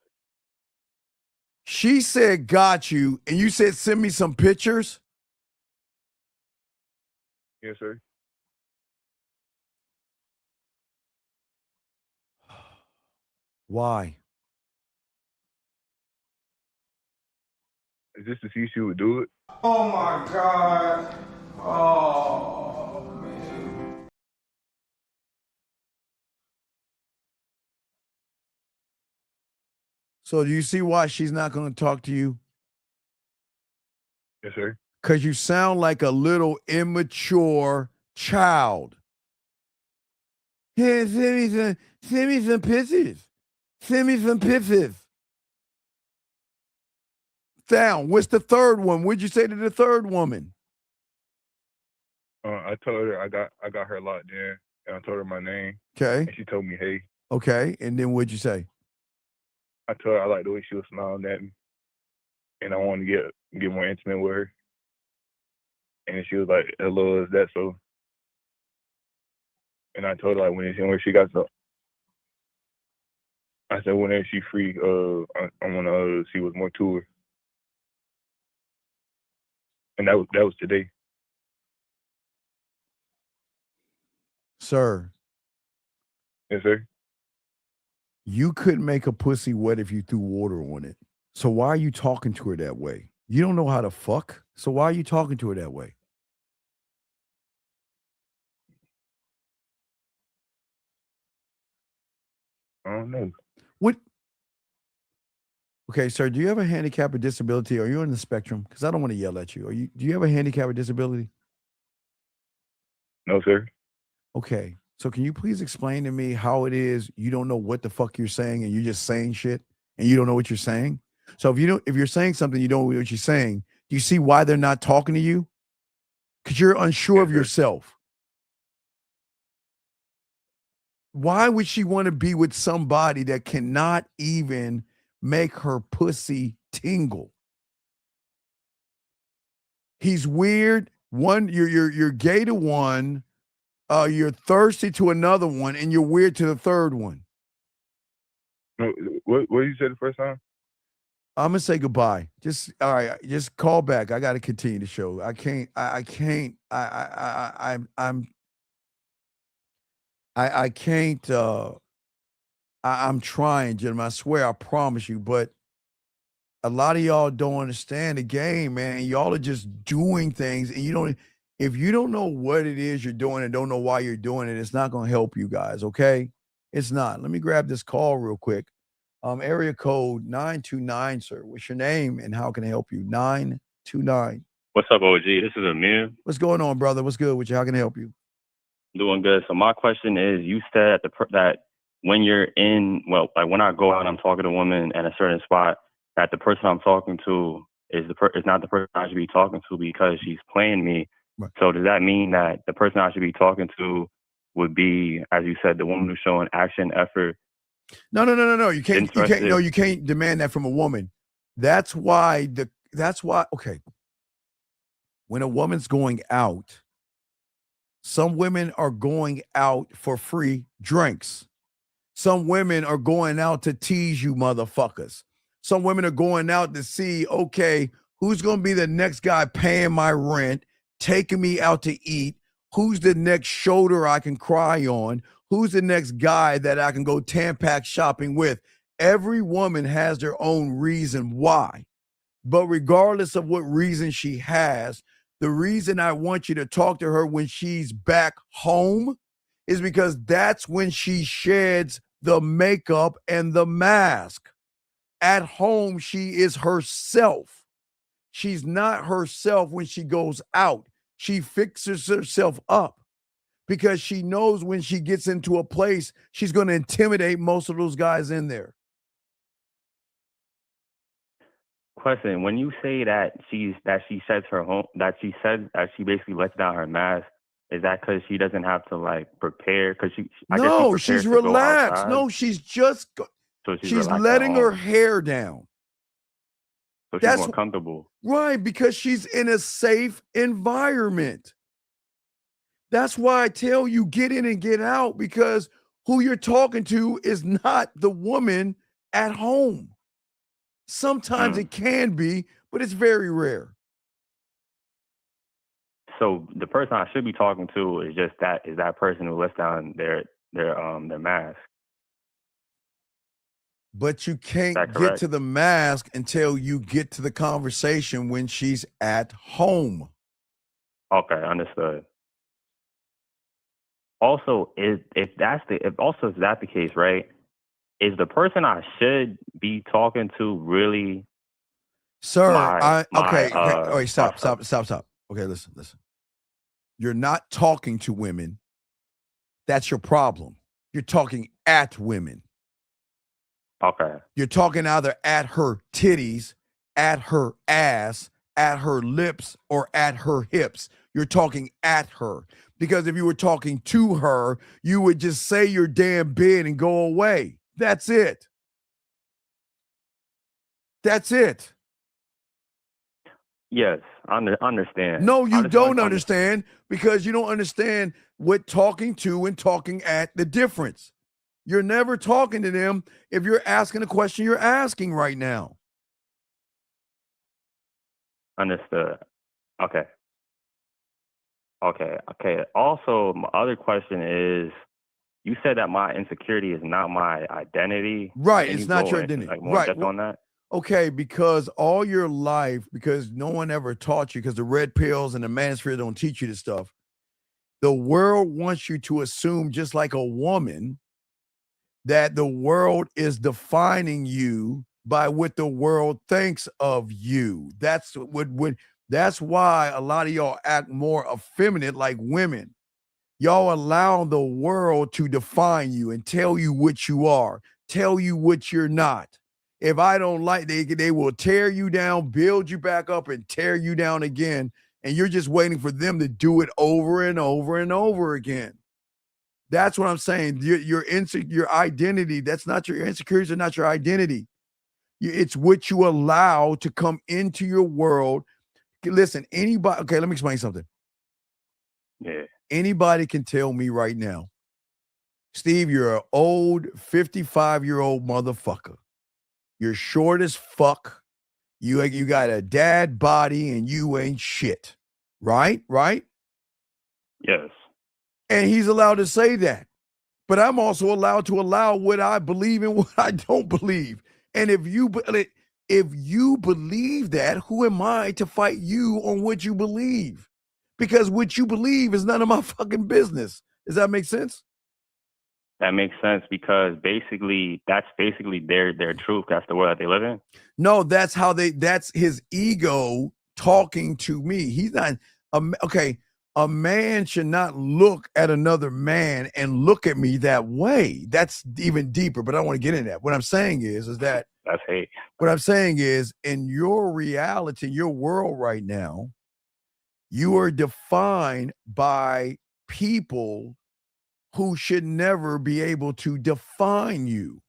She said, got you, and you said, send me some pictures? Yes, sir. Why? Is this to see if she would do it? Oh my God. Oh, man. So do you see why she's not going to talk to you? Yes, sir. Because you sound like a little immature child. Here, send me some pictures. Send me some pictures. Down. What's the third one? What'd you say to the third woman? I told her I got her locked in, and I told her my name. Okay. And she told me, hey. Okay. And then what'd you say? I told her I liked the way she was smiling at me, and I wanted to get more intimate with her. And she was like, "Hello, is that so?" And I told her like when she got so. I said whenever she free, I want to see what's more to her. And that was today. Sir. Yes, sir. You couldn't make a pussy wet if you threw water on it. So why are you talking to her that way? You don't know how to fuck. So why are you talking to her that way? I don't know. What? Okay, sir, do you have a handicap or disability? Are you on the spectrum? Because I don't want to yell at you. Do you have a handicap or disability? No, sir. Okay. So can you please explain to me how it is you don't know what the fuck you're saying and you're just saying shit and you don't know what you're saying? So if you're saying something you don't know what you're saying, do you see why they're not talking to you? Because you're unsure of yourself. Why would she want to be with somebody that cannot even make her pussy tingle? He's weird. One, you're gay to one, you're thirsty to another one, and you're weird to the third one. No, what did you say the first time? I'm gonna say goodbye. All right. Just call back. I got to continue the show. I can't. I can't. I can't. I'm trying, gentlemen. I swear. I promise you. But a lot of y'all don't understand the game, man. Y'all are just doing things, and you don't. If you don't know what it is you're doing and don't know why you're doing it, it's not gonna help you guys. Okay? It's not. Let me grab this call real quick. Area code 929, sir. What's your name and how can I help you? 929. What's up, OG? This is Amir. What's going on, brother? What's good with you? How can I help you? Doing good. So my question is, you said that when you're in, well, like when I go out and I'm talking to a woman at a certain spot, that the person I'm talking to is not the person I should be talking to because she's playing me. Right. So does that mean that the person I should be talking to would be, as you said, the woman who's showing action, effort? No. You can't demand that from a woman. That's why. Okay. When a woman's going out, some women are going out for free drinks. Some women are going out to tease you motherfuckers. Some women are going out to see, okay, who's going to be the next guy paying my rent, taking me out to eat? Who's the next shoulder I can cry on? Who's the next guy that I can go Tampax shopping with? Every woman has their own reason why. But regardless of what reason she has, the reason I want you to talk to her when she's back home is because that's when she sheds the makeup and the mask. At home, she is herself. She's not herself when she goes out. She fixes herself up because she knows when she gets into a place, she's going to intimidate most of those guys in there. Question: when you say that she basically lets down her mask, is that because she doesn't have to like prepare? Because she's relaxed. No, she's just she's letting her hair down. So she's more comfortable, right? Because she's in a safe environment. That's why I tell you get in and get out, because who you're talking to is not the woman at home. Sometimes it can be, but it's very rare. So the person I should be talking to is that person who lets down their mask. But you can't get to the mask until you get to the conversation when she's at home. Okay, understood. Also, if that's the case, right? Is the person I should be talking to really, sir? Wait, stop. Okay, listen. You're not talking to women. That's your problem. You're talking at women. Okay. You're talking either at her titties, at her ass, at her lips, or at her hips. You're talking at her. Because if you were talking to her, you would just say your damn bid and go away. That's it. That's it. Yes, I understand. No, I you just don't want to understand because you don't understand what talking to and talking at the difference. You're never talking to them if you're asking a question you're asking right now. Understood. Okay. Okay. Also, my other question is, you said that my insecurity is not my identity. Right, Can it's you not go your into identity. like more Right. depth on that? Okay, because all your life, because no one ever taught you, because the red pills and the manosphere don't teach you this stuff. The world wants you to assume, just like a woman, that the world is defining you by what the world thinks of you. That's that's why a lot of y'all act more effeminate like women. Y'all allow the world to define you and tell you what you are, tell you what you're not. If I don't like, they will tear you down, build you back up, and tear you down again. And you're just waiting for them to do it over and over and over again. That's what I'm saying. Your identity, that's not your insecurities are not your identity. It's what you allow to come into your world. Listen, anybody, okay, let me explain something. Yeah. Anybody can tell me right now, Steve, you're an old 55-year-old motherfucker. You're short as fuck. You got a dad body and you ain't shit. Right? Right? Yes. And he's allowed to say that. But I'm also allowed to allow what I believe and what I don't believe. And if you believe that, who am I to fight you on what you believe? Because what you believe is none of my fucking business. Does that make sense? That makes sense because that's basically their truth. That's the world that they live in. No, that's his ego talking to me. He's not okay. A man should not look at another man and look at me that way. That's even deeper, but I don't want to get into that. What I'm saying is that that's hate. What I'm saying is, in your reality, your world right now, you are defined by people who should never be able to define you.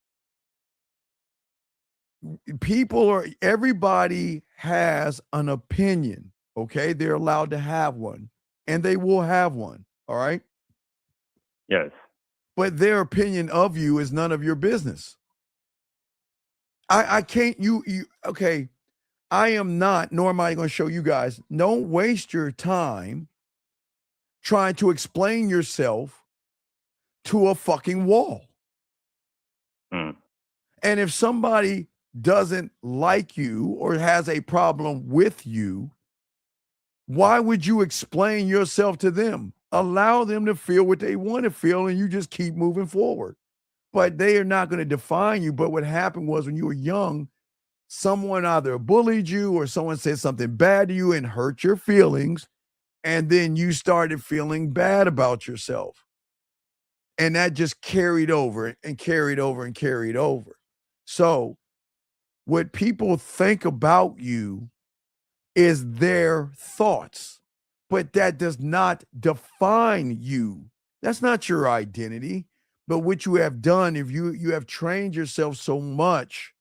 Everybody has an opinion, okay? They're allowed to have one, and they will have one, all right? Yes. But their opinion of you is none of your business. I can't, okay, I am not, nor am I going to show you guys, don't waste your time trying to explain yourself to a fucking wall. Mm. And if somebody doesn't like you or has a problem with you, why would you explain yourself to them? Allow them to feel what they want to feel and you just keep moving forward. But they are not going to define you. But what happened was when you were young, someone either bullied you or someone said something bad to you and hurt your feelings. And then you started feeling bad about yourself. And that just carried over and carried over and carried over. So what people think about you is their thoughts, but that does not define you. That's not your identity. But what you have done, if you have trained yourself so much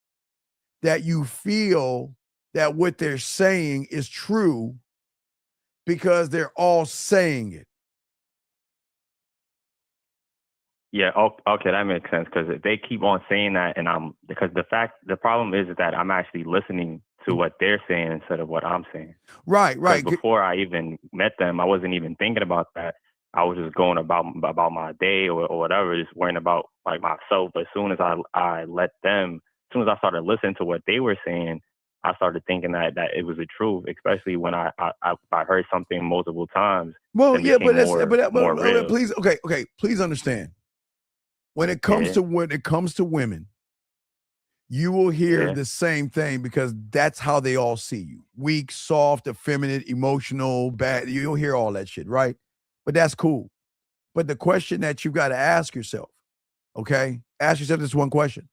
that you feel that what they're saying is true because they're all saying it. Yeah, okay, that makes sense because they keep on saying that, and the problem is that I'm actually listening to what they're saying instead of what I'm saying. Right. Before I even met them, I wasn't even thinking about that. I was just going about my day or whatever, just worrying about like myself. But as soon as I started listening to what they were saying, I started thinking that it was the truth, especially when I heard something multiple times. Well, yeah, but more real. Please, okay, please understand. When it comes to women, you will hear the same thing because that's how they all see you. Weak, soft, effeminate, emotional, bad. You'll hear all that shit, right? But that's cool. But the question that you got to ask yourself, Okay? Ask yourself this one question.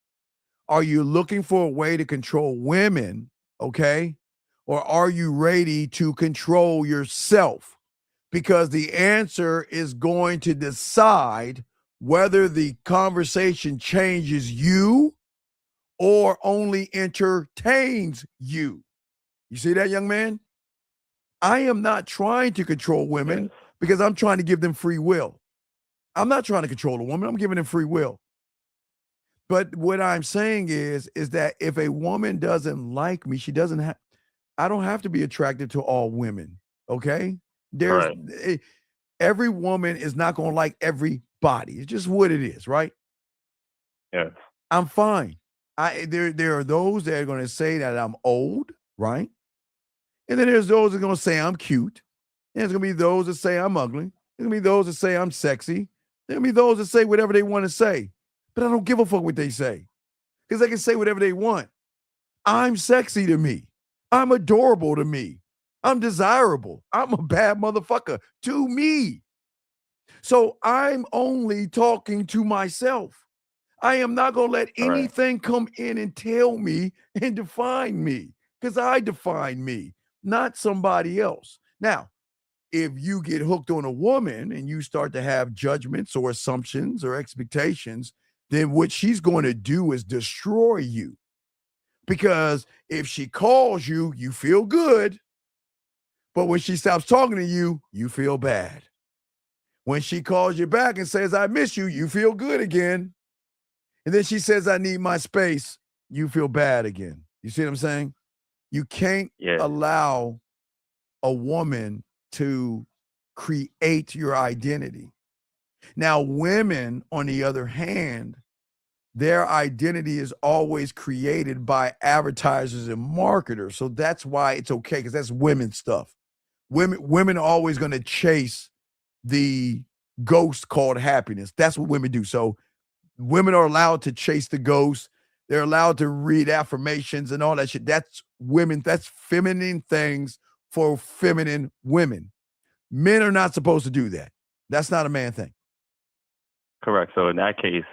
Are you looking for a way to control women, okay? Or are you ready to control yourself? Because the answer is going to decide whether the conversation changes you or only entertains you. You see that, young man? I am not trying to control women because I'm trying to give them free will. I'm not trying to control a woman. I'm giving them free will. But what I'm saying is that if a woman doesn't like me, she doesn't have, I don't have to be attracted to all women. Okay. Every woman is not going to like everybody. It's just what it is, right? Yeah. I'm fine. There are those that are going to say that I'm old, right? And then there's those that are going to say I'm cute. And there's going to be those that say I'm ugly. There's going to be those that say I'm sexy. There's going to be those that say whatever they want to say. But I don't give a fuck what they say. Because they can say whatever they want. I'm sexy to me. I'm adorable to me. I'm desirable. I'm a bad motherfucker to me. So I'm only talking to myself. I am not going to let anything come in and tell me and define me. Because I define me, not somebody else. Now, if you get hooked on a woman and you start to have judgments or assumptions or expectations, then what she's going to do is destroy you. Because if she calls you, you feel good. But when she stops talking to you, you feel bad. When she calls you back and says, I miss you, you feel good again. And then she says, I need my space, you feel bad again. You see what I'm saying? You can't allow a woman to create your identity. Now, women, on the other hand, their identity is always created by advertisers and marketers. So that's why it's okay, because that's women stuff. Women are always going to chase the ghost called happiness. That's what women do. So women are allowed to chase the ghost. They're allowed to read affirmations and all that shit. That's women. That's feminine things for feminine women. Men are not supposed to do that. That's not a man thing. Correct. So in that case,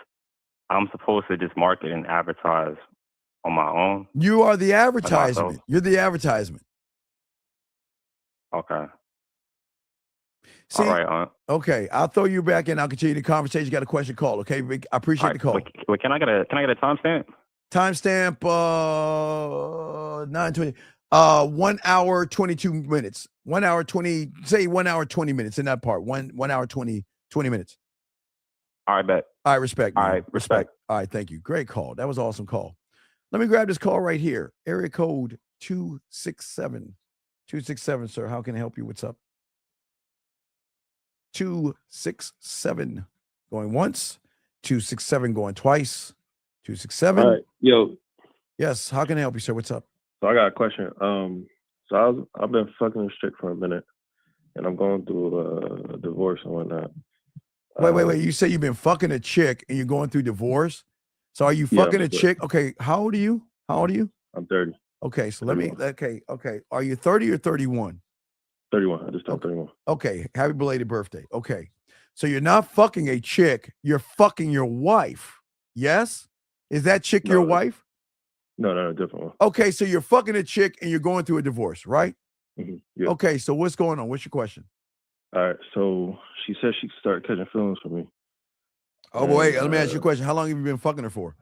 I'm supposed to just market and advertise on my own. You are the advertisement. You're the advertisement. Okay. See, all right. Okay, I'll throw you back in. I'll continue the conversation. You got a question? Call. Okay, I appreciate the call. Wait, can I get a timestamp? Timestamp 9:20. 1 hour 22 minutes. 1 hour 20. Say 1 hour 20 minutes in that part. 1 hour 20 minutes. All right, bet. All right, respect. Man. All right, respect. All right, thank you. Great call. That was an awesome call. Let me grab this call right here. Area code 267. 267, sir. How can I help you? What's up? 267 going once. 267 going twice. 267. All right, yo. Yes. How can I help you, sir? What's up? So I got a question. So I've been fucking this chick for a minute, and I'm going through a divorce and whatnot. Wait. You say you've been fucking a chick and you're going through divorce. So are you fucking a chick? Okay. How old are you? I'm 30. Okay. So Okay. Are you 30 or 31? 31. I just turned 31. Okay. Happy belated birthday. Okay. So you're not fucking a chick. You're fucking your wife. Yes? Is that chick your wife? No, different one. Okay. So you're fucking a chick and you're going through a divorce, right? Mm-hmm. Yeah. Okay. So what's going on? What's your question? All right. So she said she started catching feelings for me. Oh, wait. Let me ask you a question. How long have you been fucking her for?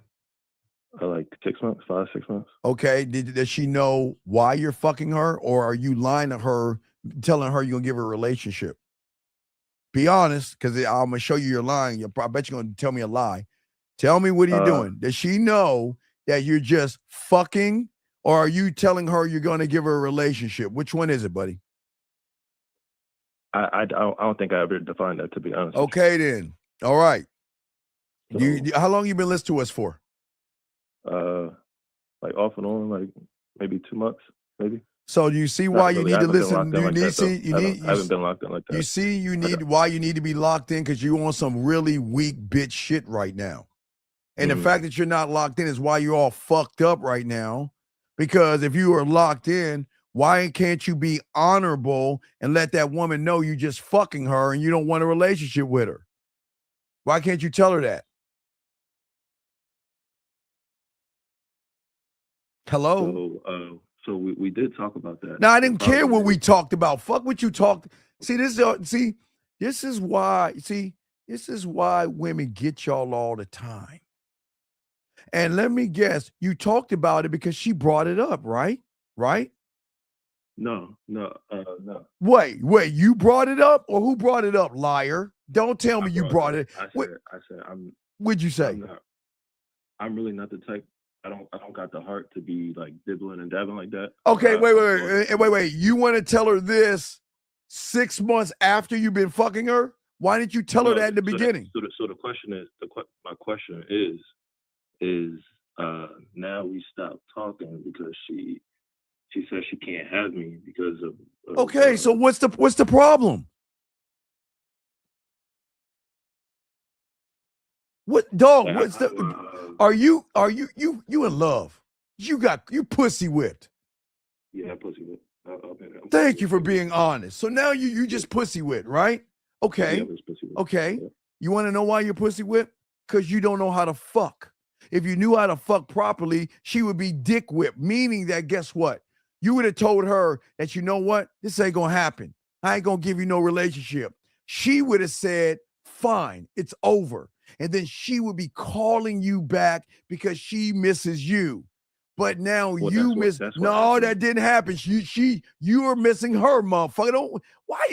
Like 6 months, 6 months. Okay. Does she know why you're fucking her, or are you lying to her, telling her you're going to give her a relationship? Be honest, because I'm going to show you you're lying. I bet you're going to tell me a lie. Tell me, what are you doing? Does she know that you're just fucking, or are you telling her you're going to give her a relationship? Which one is it, buddy? I don't think I ever defined that, to be honest. Okay, then. All right. So, how long you been listening to us for? Like off and on, like maybe 2 months, maybe. So do you see why you need to listen? I haven't been locked in like that. You see, why you need to be locked in, because you're on some really weak bitch shit right now. And the fact that you're not locked in is why you're all fucked up right now. Because if you are locked in, why can't you be honorable and let that woman know you just fucking her and you don't want a relationship with her? Why can't you tell her that? Hello. So we did talk about that. Now I didn't care what we talked about. Fuck what you talked. See, this is why women get y'all all the time. And let me guess, you talked about it because she brought it up, right? Right? No. Wait, you brought it up or who brought it up, liar? Don't tell me you brought it. I said I'm. What'd you say? I'm really not the type. I don't got the heart to be like dibbling and dabbling like that. Okay, wait. You want to tell her this 6 months after you've been fucking her? Why didn't you tell her that in the beginning? So the question is, my question is now we stopped talking because she says she can't have me because of okay, so what's the problem? What dog? What's the? Are you in love? You pussy whipped. Yeah, pussy whipped. Thank you for being honest. So now you just pussy whipped, right? Okay. Yeah, okay. Yeah. You want to know why you're pussy whipped? Because you don't know how to fuck. If you knew how to fuck properly, she would be dick whipped. Meaning that, guess what? You would have told her that, you know what? This ain't gonna happen. I ain't gonna give you no relationship. She would have said, fine, it's over. And then she would be calling you back because she misses you. But now you miss. No, that didn't happen. You are missing her, motherfucker.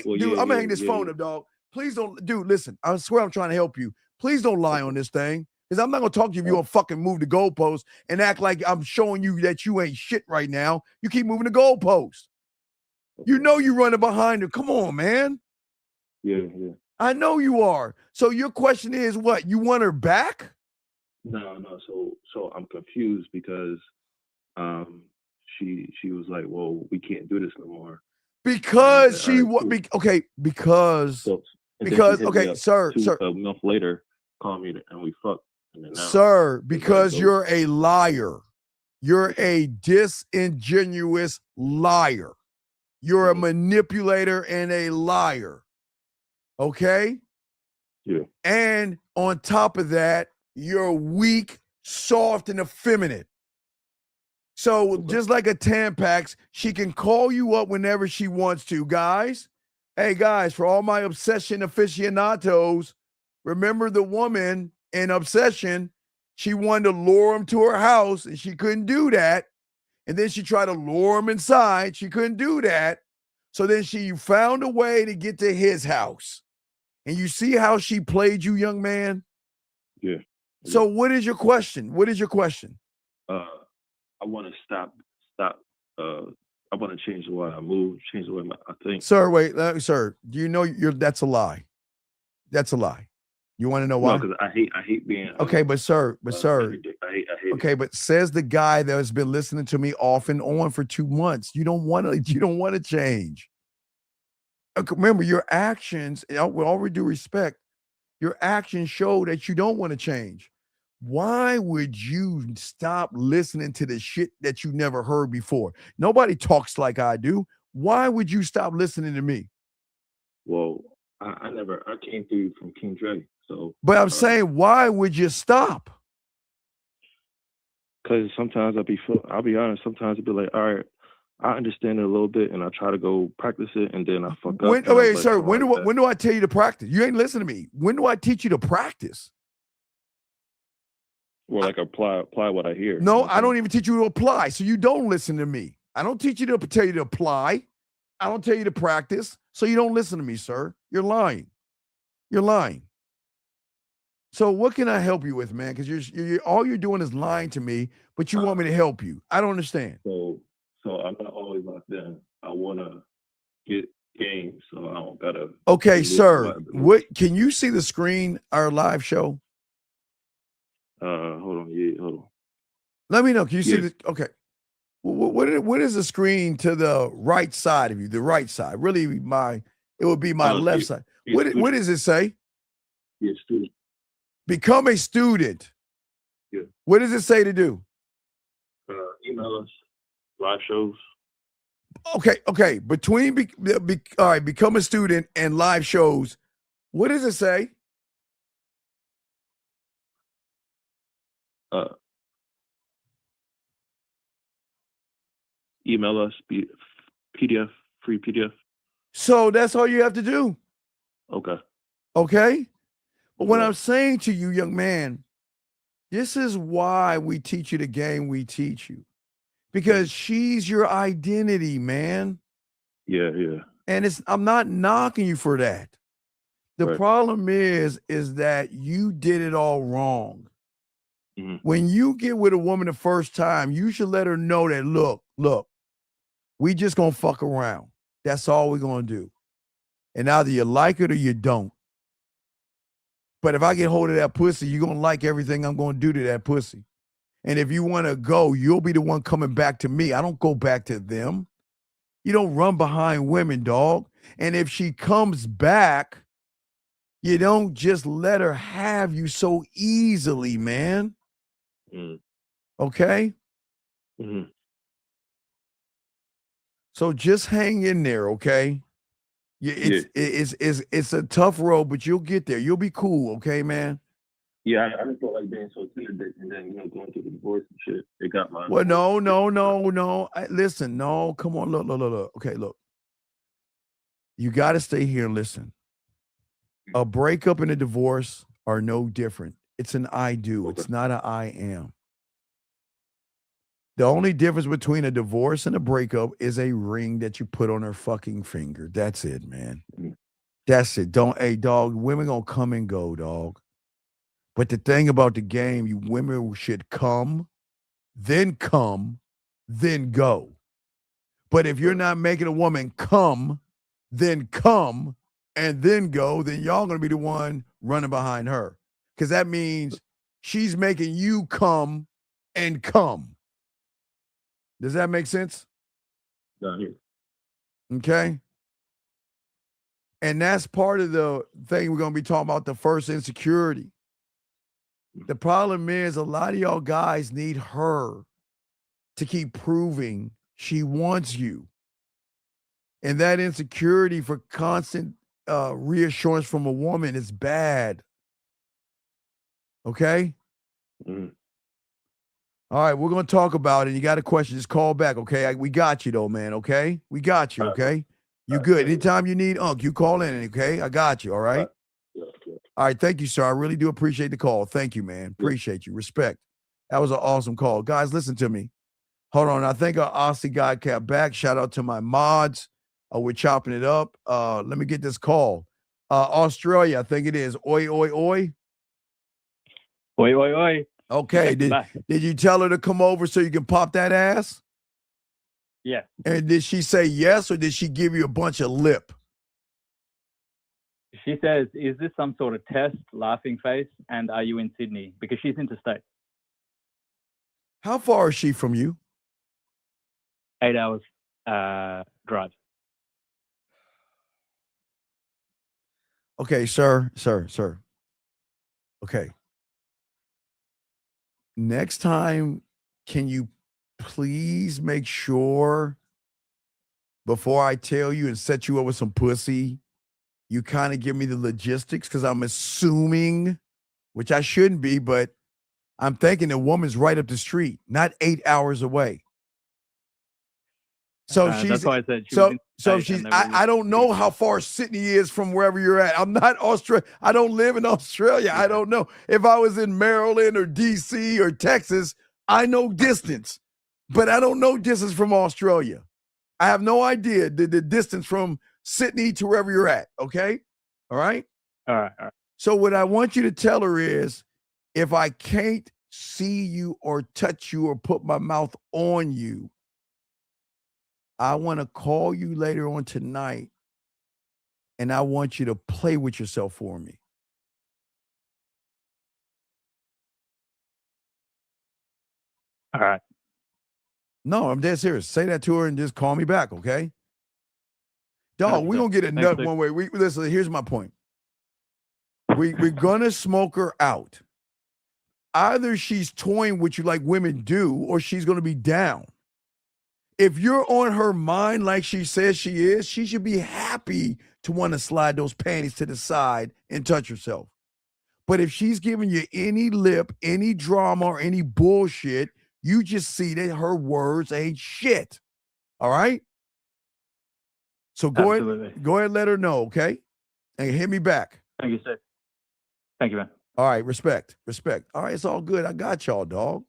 Dude, I'm gonna hang this phone up, dog. Please don't, dude. Listen, I swear I'm trying to help you. Please don't lie on this thing, because I'm not gonna talk to you if you don't fucking move the goalpost and act like I'm showing you that you ain't shit right now. You keep moving the goalpost. You know you running behind her. Come on, man. Yeah. I know you are. So your question is what? You want her back? No. So I'm confused because she was like, well, we can't do this no more. Because she what? Okay, because sir. A month later, call me and we fucked. Sir, because you're a liar. You're a disingenuous liar. You're a manipulator and a liar. Okay? Yeah. And on top of that, you're weak, soft, and effeminate. So just like a Tampax, she can call you up whenever she wants to, guys. Hey, guys, for all my Obsession aficionados, remember the woman in Obsession, she wanted to lure him to her house, and she couldn't do that. And then she tried to lure him inside. She couldn't do that. So then she found a way to get to his house. And you see how she played you, young man? Yeah. So what is your question? I want to stop. I want to change the way I move, change the way I think. Sir, wait, sir. Do you know that's a lie? That's a lie. You want to know why? No, because I hate being. Okay, but sir. I hate okay, it. but says the guy that has been listening to me off and on for 2 months. You don't want to change. Remember, your actions, with all due respect, your actions show that you don't want to change. Why would you stop listening to the shit that you never heard before? Nobody talks like I do. Why would you stop listening to me? Well, I came through from King Dre, so. But I'm saying, why would you stop? Because sometimes I'll be honest, sometimes I'll be like, all right, I understand it a little bit, and I try to go practice it, and then I fuck up. Wait, sir, when do I tell you to practice? You ain't listening to me. When do I teach you to practice? Or like apply what I hear. No, I don't even teach you to apply, so you don't listen to me. I don't teach you to tell you to apply. I don't tell you to practice, so you don't listen to me, sir. You're lying. You're lying. So what can I help you with, man? Because you're all you're doing is lying to me, but you want me to help you. I don't understand. So I'm not always locked in. I want to get game, so I don't gotta. Okay, sir. What can you see the screen? Our live show. Hold on. Yeah, hold on. Let me know. Can you see the? Okay. What is the screen to the right side of you? The right side. Really, it would be my left side. What does it say? Yeah, student. Become a student. Yeah. What does it say to do? Email us. Live shows. Okay. Between all right, become a student and live shows. What does it say? email us PDF, free PDF. So that's all you have to do. Okay. Okay? But what Yeah. I'm saying to you, young man, this is why we teach you the game we teach you. Because she's your identity, man. Yeah, yeah. And I'm not knocking you for that. The Right. problem is that you did it all wrong. Mhm. When you get with a woman the first time, you should let her know that, look, we just gonna fuck around. That's all we're gonna do. And either you like it or you don't. But if I get hold of that pussy, you're gonna like everything I'm gonna do to that pussy. And if you wanna go, you'll be the one coming back to me. I don't go back to them. You don't run behind women, dog. And if she comes back, you don't just let her have you so easily, man. Mm. Okay? Mhm. So just hang in there, okay? It's a tough road, but you'll get there. You'll be cool, okay, man? Yeah, I just felt like being so timid and then going through the divorce and shit. It got my Well, no. Listen, no, come on, look. Okay, look. You got to stay here and listen. A breakup and a divorce are no different. It's an I do. It's not an I am. The only difference between a divorce and a breakup is a ring that you put on her fucking finger. That's it, man. That's it. Hey, dog, women gonna come and go, dog. But the thing about the game, you women should come, then go. But if you're not making a woman come, and then go, then y'all gonna be the one running behind her. Because that means she's making you come and come. Does that make sense? Okay. And that's part of the thing we're gonna be talking about, the first insecurity. The problem is a lot of y'all guys need her to keep proving she wants you. And that insecurity for constant reassurance from a woman is bad. Okay? Mhm. All right, we're going to talk about it. You got a question, just call back, okay? We got you, though, man, okay? We got you, okay? You good. Anytime you need you call in, okay? I got you, all right? All right, thank you, sir. I really do appreciate the call. Thank you, man. Appreciate you. Respect. That was an awesome call. Guys, listen to me. Hold on. I think our Aussie guy kept back. Shout out to my mods. We're chopping it up. Let me get this call. Australia, I think it is. Oi, oi, oi. Oi, oi, oi. Okay. Did you tell her to come over so you can pop that ass? Yeah. And did she say yes, or did she give you a bunch of lip? She says, is this some sort of test, laughing face, and are you in Sydney? Because she's interstate. How far is she from you? 8 hours drive. Okay, sir. Okay. Next time, can you please make sure before I tell you and set you up with some pussy, you kind of give me the logistics? Because I'm assuming, which I shouldn't be, but I'm thinking the woman's right up the street, not 8 hours away. So That's why I said she so she's I don't know how far Sydney is from wherever you're at. I'm not Australia. I don't live in Australia. I don't know. If I was in Maryland or DC or Texas, I know distance, but I don't know distance from Australia. I have no idea the distance from Sydney to wherever you're at. Okay. All right. All right. So what I want you to tell her is, if I can't see you or touch you or put my mouth on you, I want to call you later on tonight, and I want you to play with yourself for me. All right. No, I'm dead serious. Say that to her and just call me back, okay? Dog, we're going to get a nut one way. Listen, here's my point. We're going to smoke her out. Either she's toying with you like women do, or she's going to be down. If you're on her mind like she says she is, she should be happy to want to slide those panties to the side and touch herself. But if she's giving you any lip, any drama, or any bullshit, you just see that her words ain't shit. All right. So go Absolutely. ahead, and let her know, okay? And hit me back. Thank you, sir. Thank you, man. All right, respect. All right, it's all good. I got y'all, dog.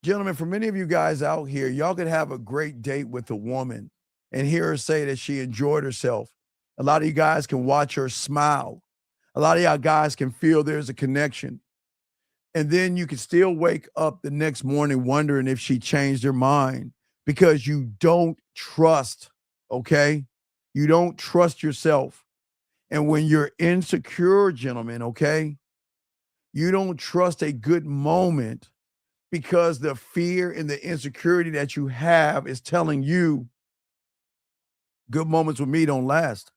Gentlemen, for many of you guys out here, y'all could have a great date with a woman and hear her say that she enjoyed herself. A lot of you guys can watch her smile. A lot of y'all guys can feel there's a connection. And then you can still wake up the next morning wondering if she changed her mind because you don't trust, okay? You don't trust yourself. And when you're insecure, gentlemen, okay, you don't trust a good moment because the fear and the insecurity that you have is telling you good moments with me don't last.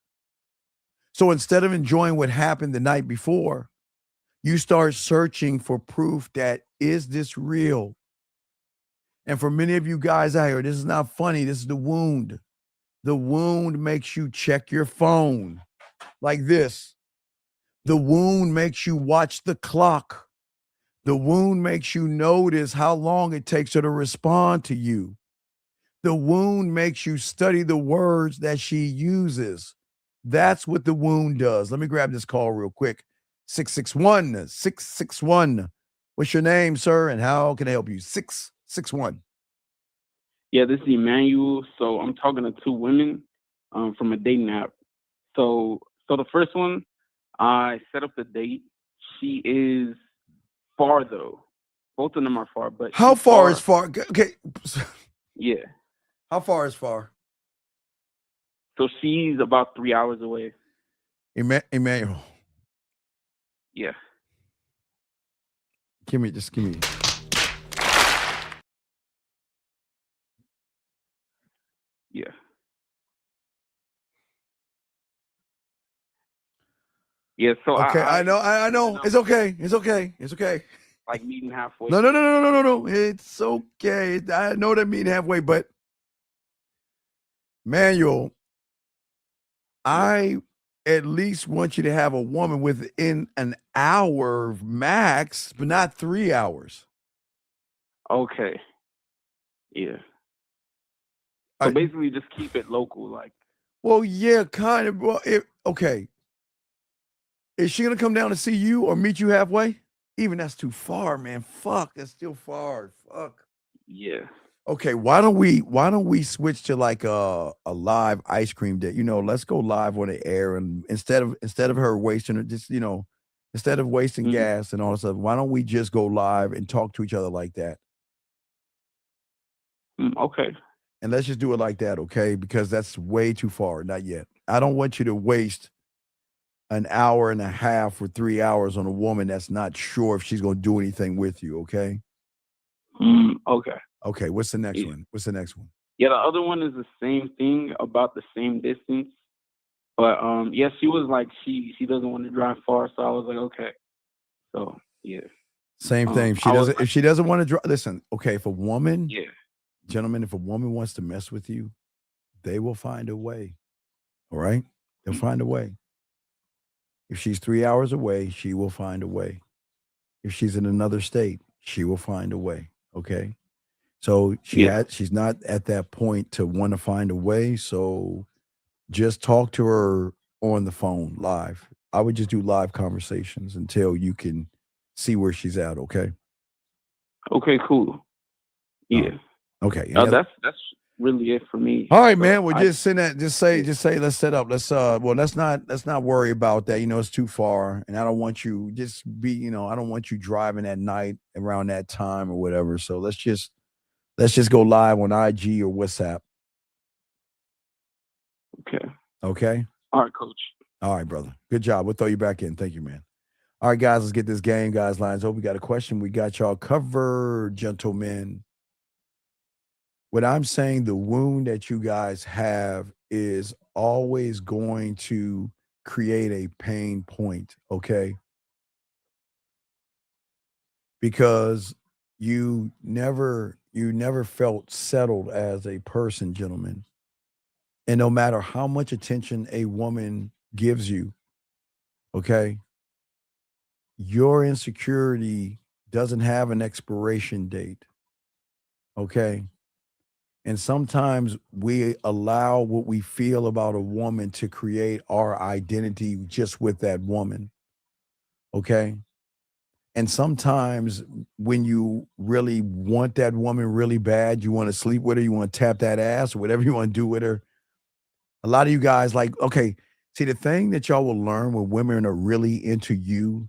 So instead of enjoying what happened the night before, you start searching for proof that is this real? And for many of you guys out here, this is not funny. This is the wound. The wound makes you check your phone like this. The wound makes you watch the clock. The wound makes you notice how long it takes her to respond to you. The wound makes you study the words that she uses. That's what the wound does. Let me grab this call real quick. 661. What's your name, sir? And how can I help you? 661. Yeah, this is Emmanuel. So I'm talking to two women from a dating app. So the first one, I set up the date. She is far though. Both of them are far, but How she's far is far? Okay. Yeah. How far is far? So she's about 3 hours away. Emmanuel. Yeah. Give me. Yeah. Yeah. So Okay, I know. It's okay. like meeting halfway. No. It's okay. I know that mean halfway, but Manuel, I at least want you to have a woman within an hour max, but not 3 hours. Okay. Yeah. So basically just keep it local, like. Well, yeah, kind of. Well, okay. Is she gonna come down to see you or meet you halfway? Even that's too far, man. Fuck, that's still far. Fuck. Yeah. Okay, why don't we switch to like a live ice cream date? Let's go live on the air, and instead of her wasting her, just instead of wasting gas and all that stuff, why don't we just go live and talk to each other like that? Okay. And let's just do it like that, okay? Because that's way too far. Not yet. I don't want you to waste an hour and a half or 3 hours on a woman that's not sure if she's going to do anything with you, okay? Okay. Okay, what's the next one? Yeah, the other one is the same thing, about the same distance. But yeah, she was like she doesn't want to drive far, so I was like, okay. So yeah. Same thing. If she doesn't want to drive, listen, okay, if a woman, gentlemen, if a woman wants to mess with you, they will find a way. All right? They'll find a way. If she's 3 hours away, she will find a way. If she's in another state, she will find a way. Okay. So she's not at that point to want to find a way. So just talk to her on the phone live. I would just do live conversations until you can see where she's at. Okay. Okay, cool. Yeah. Okay. That's really it for me. All right, man. Well, just send that. Just say, let's set up. Let's let's not worry about that. It's too far, and I don't want you I don't want you driving at night around that time or whatever. So let's just go live on IG or WhatsApp. Okay. Okay. All right, coach. All right, brother. Good job. We'll throw you back in. Thank you, man. All right, guys. Let's get this game, guys. Lines open. We got a question. We got y'all covered, gentlemen. What I'm saying, the wound that you guys have is always going to create a pain point, okay? Because you never felt settled as a person, gentlemen. And no matter how much attention a woman gives you, okay, your insecurity doesn't have an expiration date, okay? And sometimes we allow what we feel about a woman to create our identity just with that woman. Okay. And sometimes when you really want that woman really bad, you want to sleep with her, you want to tap that ass or whatever you want to do with her. A lot of you guys like, okay, see, the thing that y'all will learn when women are really into you,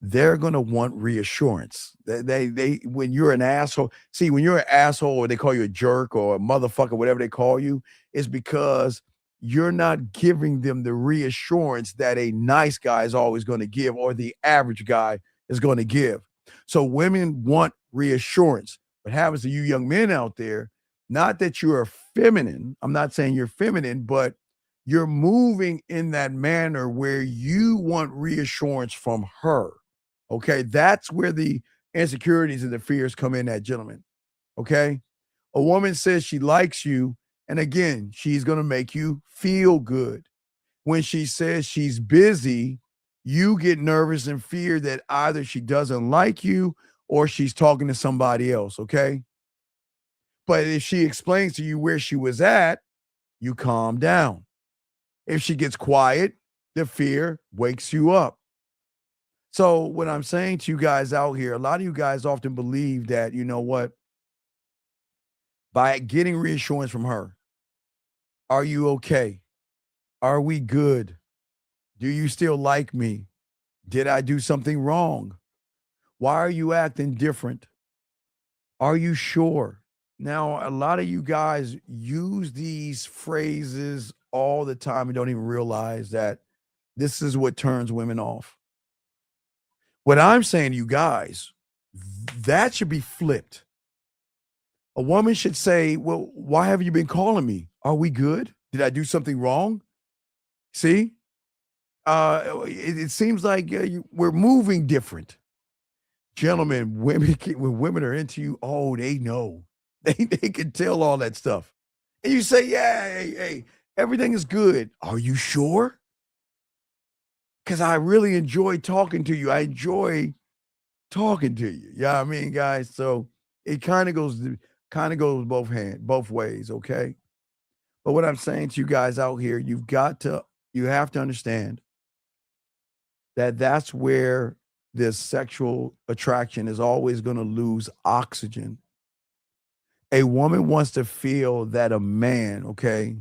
they're going to want reassurance. They when you're an asshole, see, when you're an asshole or they call you a jerk or a motherfucker, whatever they call you, is because you're not giving them the reassurance that a nice guy is always going to give or the average guy is going to give. So women want reassurance. What happens to you young men out there, not that you're feminine, I'm not saying you're feminine, but you're moving in that manner where you want reassurance from her. Okay, that's where the insecurities and the fears come in at, gentlemen. Okay, a woman says she likes you, and again, she's going to make you feel good. When she says she's busy, you get nervous and fear that either she doesn't like you or she's talking to somebody else. Okay, but if she explains to you where she was at, you calm down. If she gets quiet, the fear wakes you up. So what I'm saying to you guys out here, a lot of you guys often believe that, you know what, by getting reassurance from her, are you okay? Are we good? Do you still like me? Did I do something wrong? Why are you acting different? Are you sure? Now, a lot of you guys use these phrases all the time and don't even realize that this is what turns women off. What I'm saying to you guys, that should be flipped. A woman should say, well, why have you been calling me? Are we good? Did I do something wrong? See? It seems like we're moving different. Gentlemen, when women are into you, oh, they know. They can tell all that stuff. And you say, yeah, hey, everything is good. Are you sure? Because I really enjoy talking to you. I enjoy talking to you. Yeah, I mean, guys. So it kind of goes both ways, okay? But what I'm saying to you guys out here, you have to understand that that's where this sexual attraction is always going to lose oxygen. A woman wants to feel that a man, okay,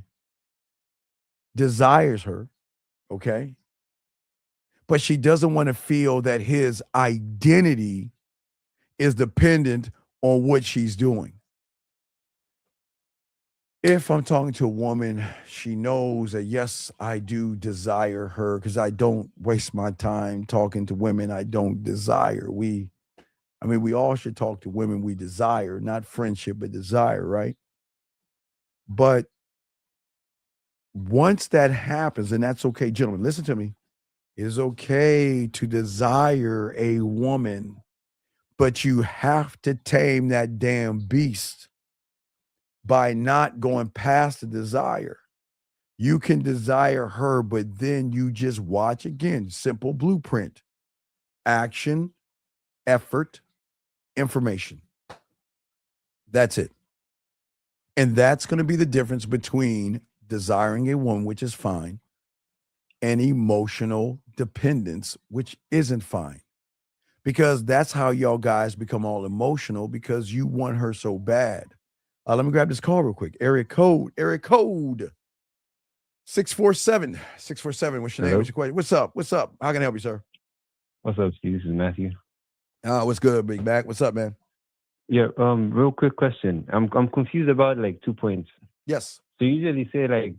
desires her, okay? But she doesn't want to feel that his identity is dependent on what she's doing. If I'm talking to a woman, she knows that, yes, I do desire her because I don't waste my time talking to women I don't desire. We all should talk to women we desire, not friendship, but desire, right? But once that happens, and that's okay, gentlemen, listen to me. It is okay to desire a woman, but you have to tame that damn beast by not going past the desire. You can desire her, but then you just watch again. Simple blueprint: action, effort, information. That's it. And that's going to be the difference between desiring a woman, which is fine, and emotional dependence, which isn't fine. Because that's how y'all guys become all emotional, because you want her so bad. Let me grab this call real quick. Area code 647. 647. What's your name? Hello? What's your question? What's up? How can I help you, sir? What's up, Steve? This is Matthew. What's good, Big Mac? What's up, man? Yeah, real quick question. I'm confused about like 2 points. Yes. So you usually say like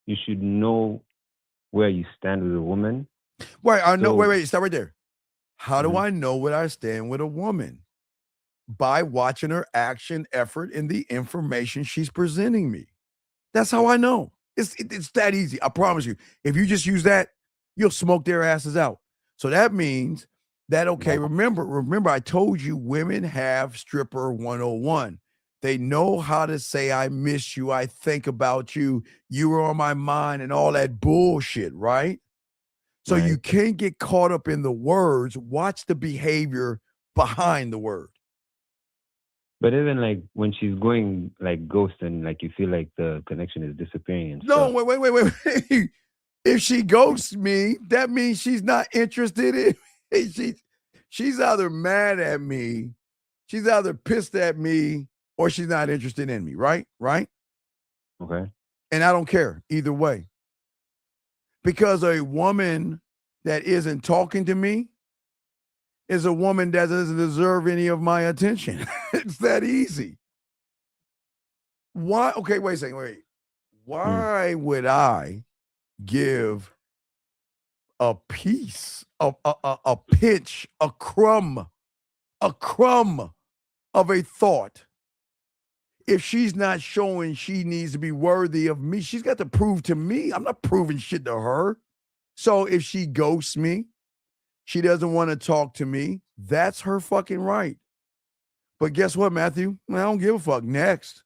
you should know where you stand with a woman. Wait, stop right there. How do I know where I stand with a woman? By watching her action, effort, and the information she's presenting me. That's how I know. It's that easy. I promise you. If you just use that, you'll smoke their asses out. So that means that, okay, remember, I told you women have stripper 101. They know how to say, I miss you, I think about you, you were on my mind, and all that bullshit, right? So you can't get caught up in the words. Watch the behavior behind the word. But even like when she's going like ghost and like you feel like the connection is disappearing and No, stuff. wait. If she ghosts me, that means she's not interested in she's either mad at me, she's either pissed at me, or she's not interested in me, right? Right? Okay. And I don't care either way. Because a woman that isn't talking to me is a woman that doesn't deserve any of my attention. It's that easy. Why? Okay, wait a second. Wait. Why would I give a piece, a pinch, a crumb of a thought if she's not showing she needs to be worthy of me? She's got to prove to me. I'm not proving shit to her. So if she ghosts me, she doesn't want to talk to me, that's her fucking right. But guess what, Matthew? I don't give a fuck. Next.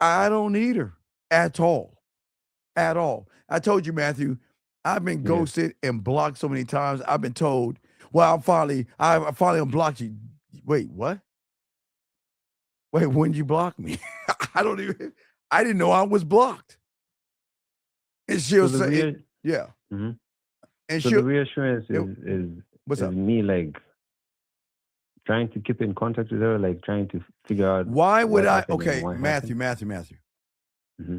I don't need her at all. At all. I told you, Matthew, I've been ghosted and blocked so many times. I've been told, well, I finally unblocked you. Wait, what? Wait, when did you block me? I didn't know I was blocked. And she'll say, yeah. Mm-hmm. And so the reassurance is what's up? Me like trying to keep in contact with her, like trying to figure out why would I? happened and Okay, what Matthew. Mm-hmm.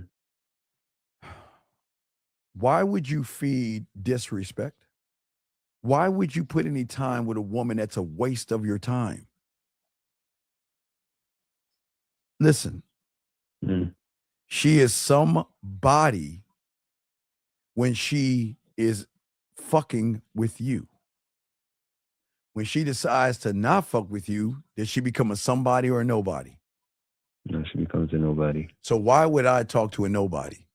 Why would you feed disrespect? Why would you put any time with a woman that's a waste of your time? Listen, she is somebody when she is fucking with you. When she decides to not fuck with you, does she become a somebody or a nobody? No, she becomes a nobody. So why would I talk to a nobody?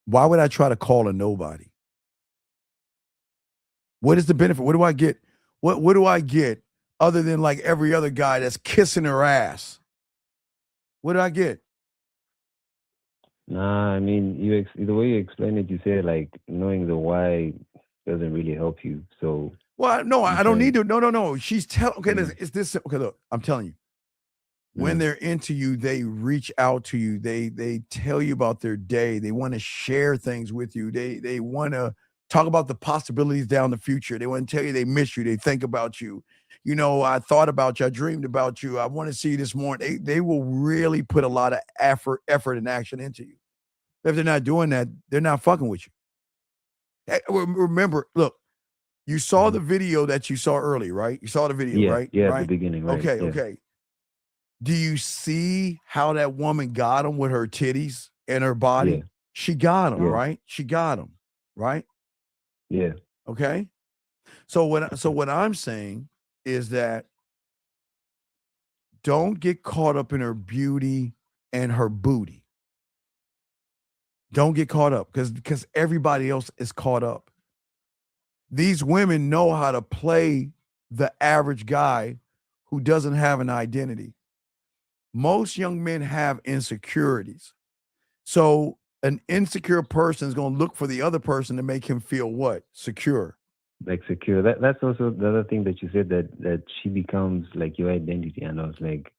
Why would I try to call a nobody? What is the benefit? What do I get? What do I get other than like every other guy that's kissing her ass? What do I get? Nah, I mean, the way you explain it, you say like knowing the why doesn't really help you. So well, no, I don't need to. No. She's okay. Listen, it's this. Okay, look, I'm telling you. When they're into you, they reach out to you. They tell you about their day. They want to share things with you. They want to talk about the possibilities down the future. They want to tell you they miss you. They think about you. You know, I thought about you. I dreamed about you. I want to see you this morning. They will really put a lot of effort and action into you. If they're not doing that, they're not fucking with you. Remember, look, you saw the video that you saw early, right? You saw the video, right? Yeah, right? at the beginning, right? Okay. Do you see how that woman got him with her titties and her body? Yeah. She got him, right? She got him, right? Yeah. Okay. So what I'm saying is that don't get caught up in her beauty and her booty. Don't get caught up because everybody else is caught up. These women know how to play the average guy who doesn't have an identity. Most young men have insecurities. So an insecure person is going to look for the other person to make him feel what? Secure. Like secure. That's also the other thing that you said that she becomes like your identity. And I was like,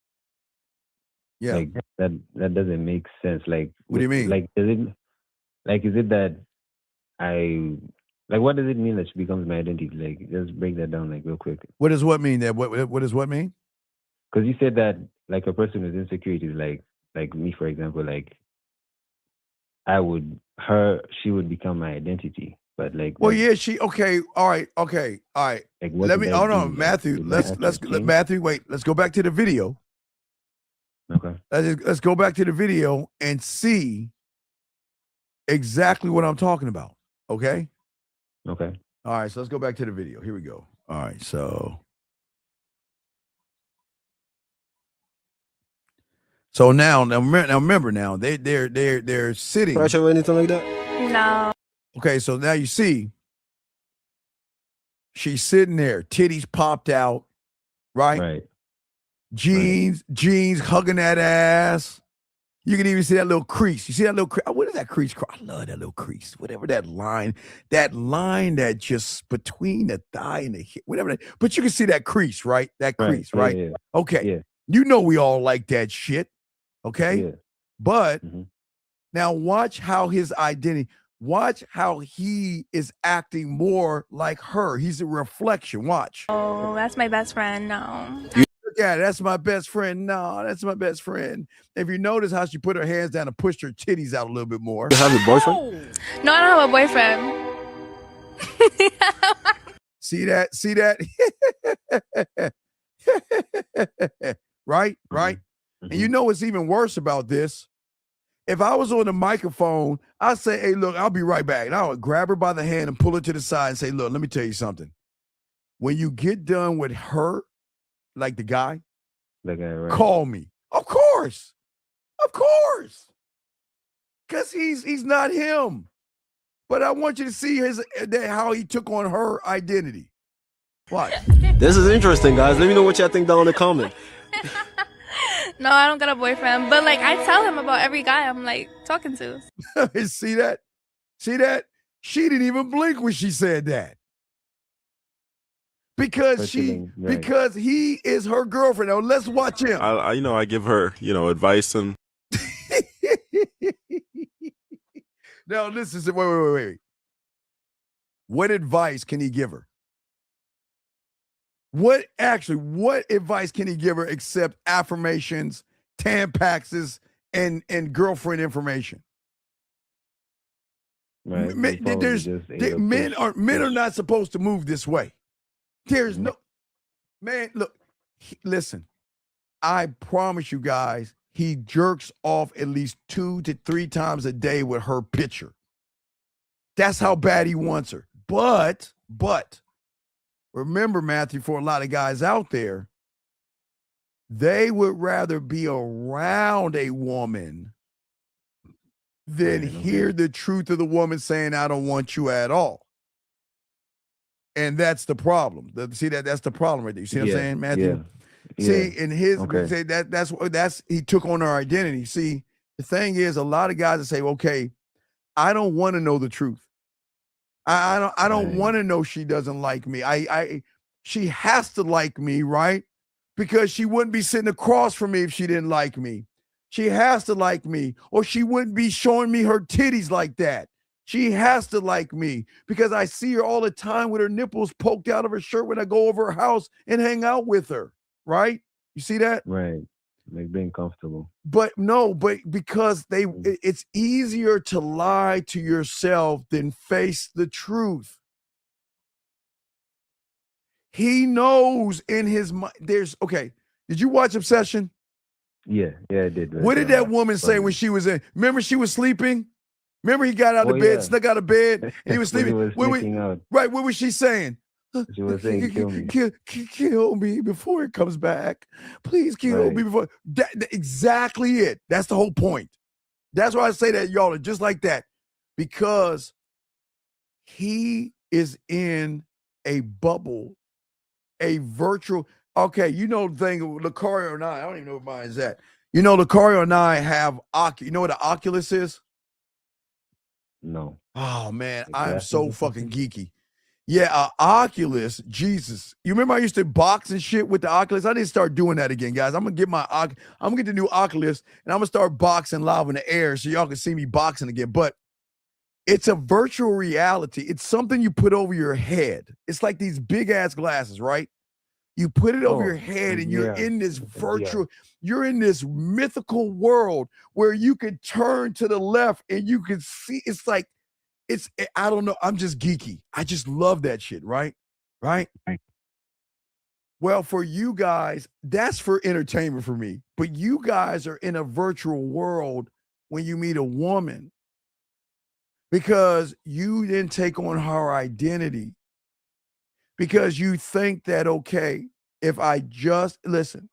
yeah, like that doesn't make sense. Like, what do you mean? Like, is it that what does it mean that she becomes my identity? Like, just break that down like real quick. What does what mean? That what does what mean? Because you said that like a person with insecurities, like me, for example, like she would become my identity. But like, well, yeah, okay, all right. Like, let me hold on, Matthew. Matthew, wait, let's go back to the video. Okay. Let's go back to the video and see exactly what I'm talking about. Okay. Okay. All right, so let's go back to the video. Here we go. All right, so now remember now they're sitting. Pressure or anything like that? No. Okay, so now you see she's sitting there, titties popped out, right? Right. Jeans hugging that ass, You can even see that little crease. You see that little crease? What is that crease? I love that little crease. Whatever that line that just between the thigh and the hip, whatever that. But you can see that crease, right? That crease, right? Yeah. Okay. Yeah. You know we all like that shit. Okay. Yeah. But now watch how his identity, watch how he is acting more like her. He's a reflection. Watch. Oh, that's my best friend. No. Yeah, that's my best friend. No, that's my best friend. If you notice how she put her hands down and pushed her titties out a little bit more. You have a boyfriend? No, I don't have a boyfriend. See that? See that? Right? Right? And you know what's even worse about this? If I was on the microphone, I'd say, hey, look, I'll be right back. And I would grab her by the hand and pull her to the side and say, look, let me tell you something. When you get done with her, like the guy, right. Call me. Of course. Of course. Because he's not him. But I want you to see how he took on her identity. Watch. This is interesting, guys. Let me know what y'all think down in the comment. No, I don't got a boyfriend. But like I tell him about every guy I'm like talking to. See that? See that? She didn't even blink when she said that. Because because he is her girlfriend. Now let's watch him. I give her, advice and. Now listen. Wait. What advice can he give her? What advice can he give her except affirmations, Tampaxes, and girlfriend information? Right. Men are not supposed to move this way. There's no man. Look, listen. I promise you guys, he jerks off at least 2 to 3 times a day with her picture. That's how bad he wants her. But remember, Matthew, for a lot of guys out there, they would rather be around a woman than hear the truth of the woman saying, I don't want you at all. And that's the problem. See that's the problem right there. You see what I'm saying, Matthew? Yeah. See, in his say that's he took on her identity. See, the thing is, a lot of guys that say, okay, I don't want to know the truth. I don't want to know she doesn't like me. She has to like me, right? Because she wouldn't be sitting across from me if she didn't like me. She has to like me, or she wouldn't be showing me her titties like that. She has to like me because I see her all the time with her nipples poked out of her shirt when I go over her house and hang out with her, right? You see that? Right. Like being comfortable. But because it's easier to lie to yourself than face the truth. He knows in his mind, did you watch Obsession? Yeah, I did. What did that woman say when she was in? Remember she was sleeping? Remember he got out of bed, snuck out of bed, and he was sleeping. Right, what was she saying? She was saying, kill me. Kill me before it comes back. Please kill me before. Exactly it. That's the whole point. That's why I say that, y'all, are just like that. Because he is in a bubble, a virtual. Okay, you know the thing, Lucario and I don't even know what mine is at. You know, Lucario and I have, you know what an Oculus is? No. Oh, man, I'm so fucking geeky. Yeah, Oculus, Jesus. You remember I used to box and shit with the Oculus? I didn't start doing that again, guys. I'm gonna get the new Oculus and I'm gonna start boxing live in the air so y'all can see me boxing again. But it's a virtual reality. It's something you put over your head. It's like these big ass glasses, right? You put it over your head and you're in this virtual, you're in this mythical world where you can turn to the left and you can see, I don't know. I'm just geeky. I just love that shit, right? Right? Well, for you guys, that's for entertainment for me. But you guys are in a virtual world when you meet a woman because you didn't take on her identity. Because you think that, okay, if I just listen.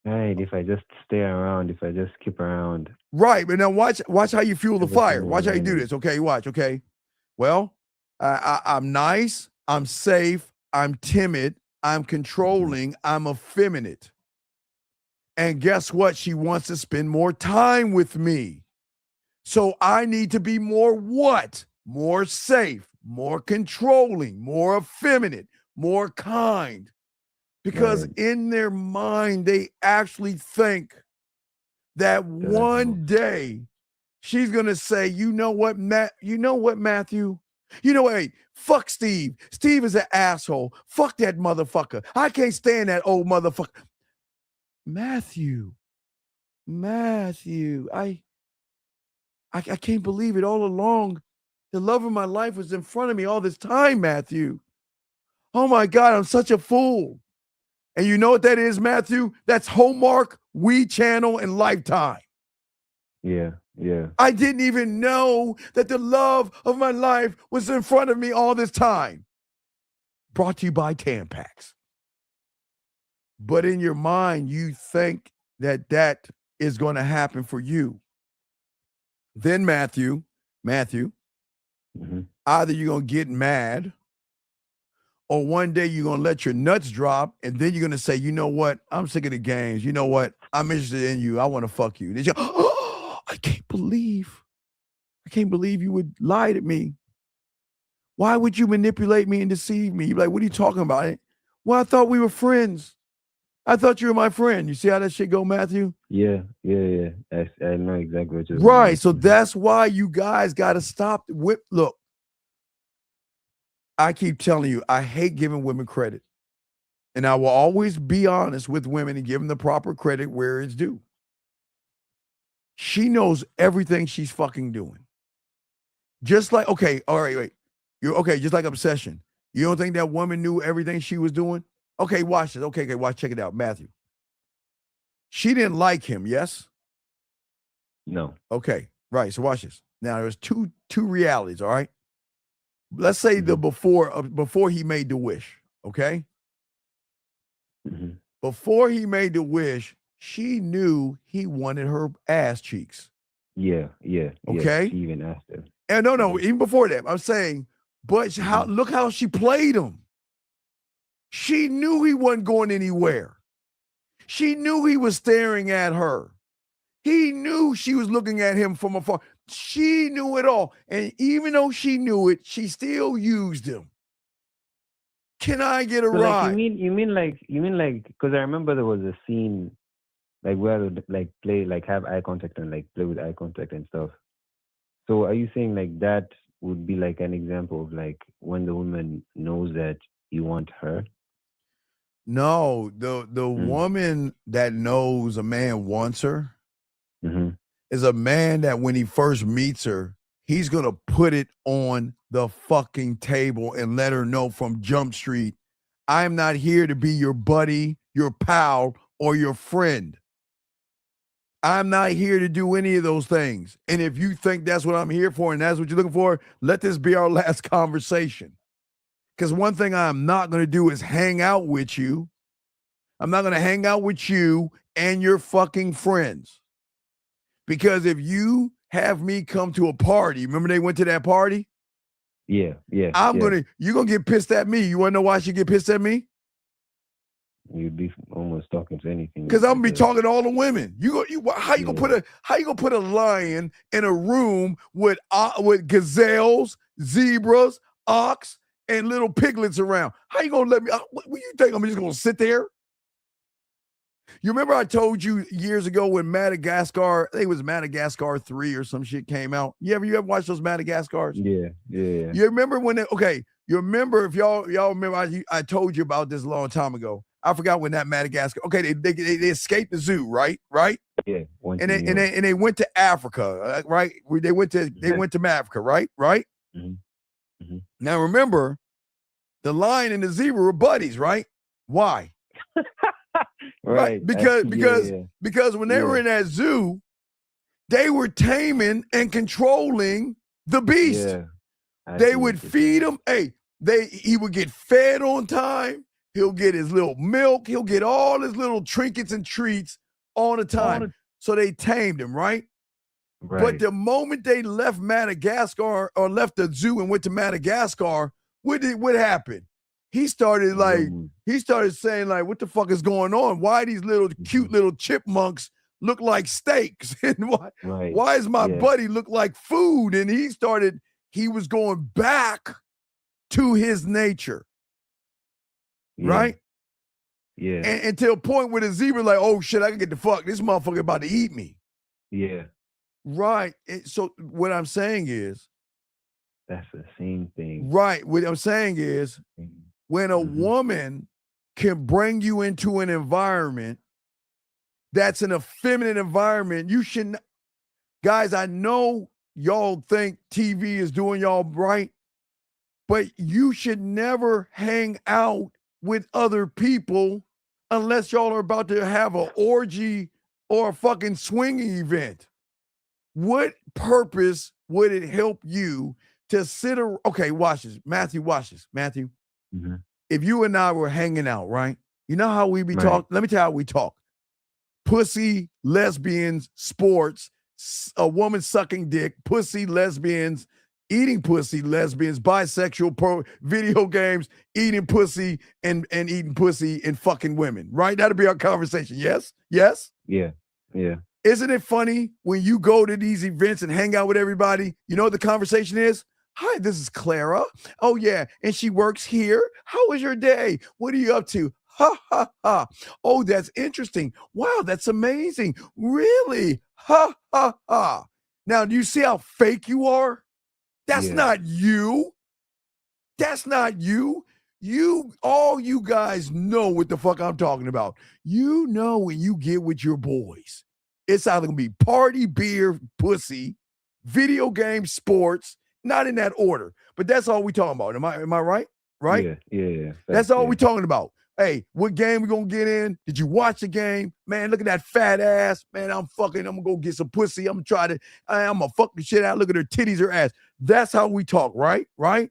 Right, if I just stay around, if I just keep around. Right, but now watch how you fuel the fire. Watch how you do this. Okay, watch. Okay, well, I'm nice. I'm safe. I'm timid. I'm controlling. I'm effeminate. And guess what? She wants to spend more time with me. So I need to be more what? More safe, more controlling, more effeminate, more kind. Because in their mind, they actually think that one day she's going to say, you know what, Matthew? You know what? Hey, fuck Steve. Steve is an asshole. Fuck that motherfucker. I can't stand that old motherfucker. Matthew, I can't believe it. All along, the love of my life was in front of me all this time, Matthew. Oh my God, I'm such a fool. And you know what that is, Matthew? That's Hallmark, We Channel, and Lifetime. Yeah. I didn't even know that the love of my life was in front of me all this time. Brought to you by Tampax. But in your mind, you think that that is going to happen for you. Then Matthew, either you're going to get mad or one day you're going to let your nuts drop and then you're going to say, you know what? I'm sick of the games. You know what? I'm interested in you. I want to fuck you. Then I can't believe you would lie to me. Why would you manipulate me and deceive me? You're like, what are you talking about? Well, I thought we were friends. I thought you were my friend. You see how that shit go, Matthew? Yeah. I know exactly what you're saying. Right. So that's why you guys got to stop. Look, I keep telling you, I hate giving women credit. And I will always be honest with women and give them the proper credit where it's due. She knows everything she's fucking doing. Just like, okay, all right, wait. You're okay, just like Obsession. You don't think that woman knew everything she was doing? Okay, watch this. Okay, watch, check it out. Matthew. She didn't like him, yes? No. Okay, right. So watch this. Now there's two realities, all right? Let's say the before he made the wish, okay? Before he made the wish, she knew he wanted her ass cheeks. Yeah. Okay. She even asked him. And no, even before that, I'm saying, but look how she played him. She knew he wasn't going anywhere. She knew he was staring at her. He knew she was looking at him from afar. She knew it all. And even though she knew it, she still used him. Can I get a ride? Like, you mean like, because I remember there was a scene like where like play, like have eye contact and like play with eye contact and stuff. So are you saying like that would be like an example of like when the woman knows that you want her? No, the woman that knows a man wants her is a man that when he first meets her, he's going to put it on the fucking table and let her know from Jump Street, I'm not here to be your buddy, your pal, or your friend. I'm not here to do any of those things. And if you think that's what I'm here for and that's what you're looking for, let this be our last conversation. Because one thing I'm not going to do is hang out with you. I'm not going to hang out with you and your fucking friends. Because if you have me come to a party, remember they went to that party? Yeah. You're going to get pissed at me. You want to know why she get pissed at me? You'd be almost talking to anything. Because I'm gonna be talking to all the women. How you gonna put a lion in a room with gazelles, zebras, ox, and little piglets around? How you gonna let me? What you think? I'm just gonna sit there? You remember I told you years ago when Madagascar, I think it was Madagascar 3 or some shit came out. You ever watch those Madagascars? Yeah. You remember when you remember if y'all remember I told you about this a long time ago. I forgot when that Madagascar. Okay, they escaped the zoo, right? Yeah. And they went to Africa, right? They went to Africa, right? Now remember, the lion and the zebra were buddies, right? Why? Right. Because when they were in that zoo, they were taming and controlling the beast. Yeah. They would feed him. He would get fed on time. He'll get his little milk. He'll get all his little trinkets and treats all the time. So they tamed him, right? But the moment they left Madagascar or left the zoo and went to Madagascar, what happened? he started saying like, what the fuck is going on? Why these little cute little chipmunks look like steaks? And why is my buddy look like food? And he was going back to his nature. Right? Yeah. And until a point where the zebra like, oh shit, I can get the fuck. This motherfucker about to eat me. Yeah. Right. So what I'm saying is, that's the same thing. Right. What I'm saying is, when a woman can bring you into an environment that's an effeminate environment, you should, guys, I know y'all think TV is doing y'all right, but you should never hang out with other people unless y'all are about to have an orgy or a fucking swinging event. What purpose would it help you to sit around? Okay, watch this. Matthew, watch this. Matthew, if you and I were hanging out, right? You know how we be talking? Let me tell you how we talk. Pussy, lesbians, sports, a woman sucking dick, pussy, lesbians, eating pussy, lesbians, bisexual, video games, eating pussy, and eating pussy and fucking women, right? That'll be our conversation. Yes? Yes? Yeah. Yeah. Isn't it funny when you go to these events and hang out with everybody? You know what the conversation is? Hi, this is Clara. Oh, yeah. And she works here. How was your day? What are you up to? Ha, ha, ha. Oh, that's interesting. Wow, that's amazing. Really? Ha, ha, ha. Now, do you see how fake you are? That's not you. That's not you. All you guys know what the fuck I'm talking about. You know when you get with your boys, it's either gonna be party, beer, pussy, video game, sports, not in that order. But that's all we talking about. Am I right? Right? Yeah. That's all we talking about. Hey, what game we gonna get in? Did you watch the game? Man, look at that fat ass. Man, I'm gonna go get some pussy. I'm gonna fuck the shit out. Look at her titties, her ass. That's how we talk, right? Right?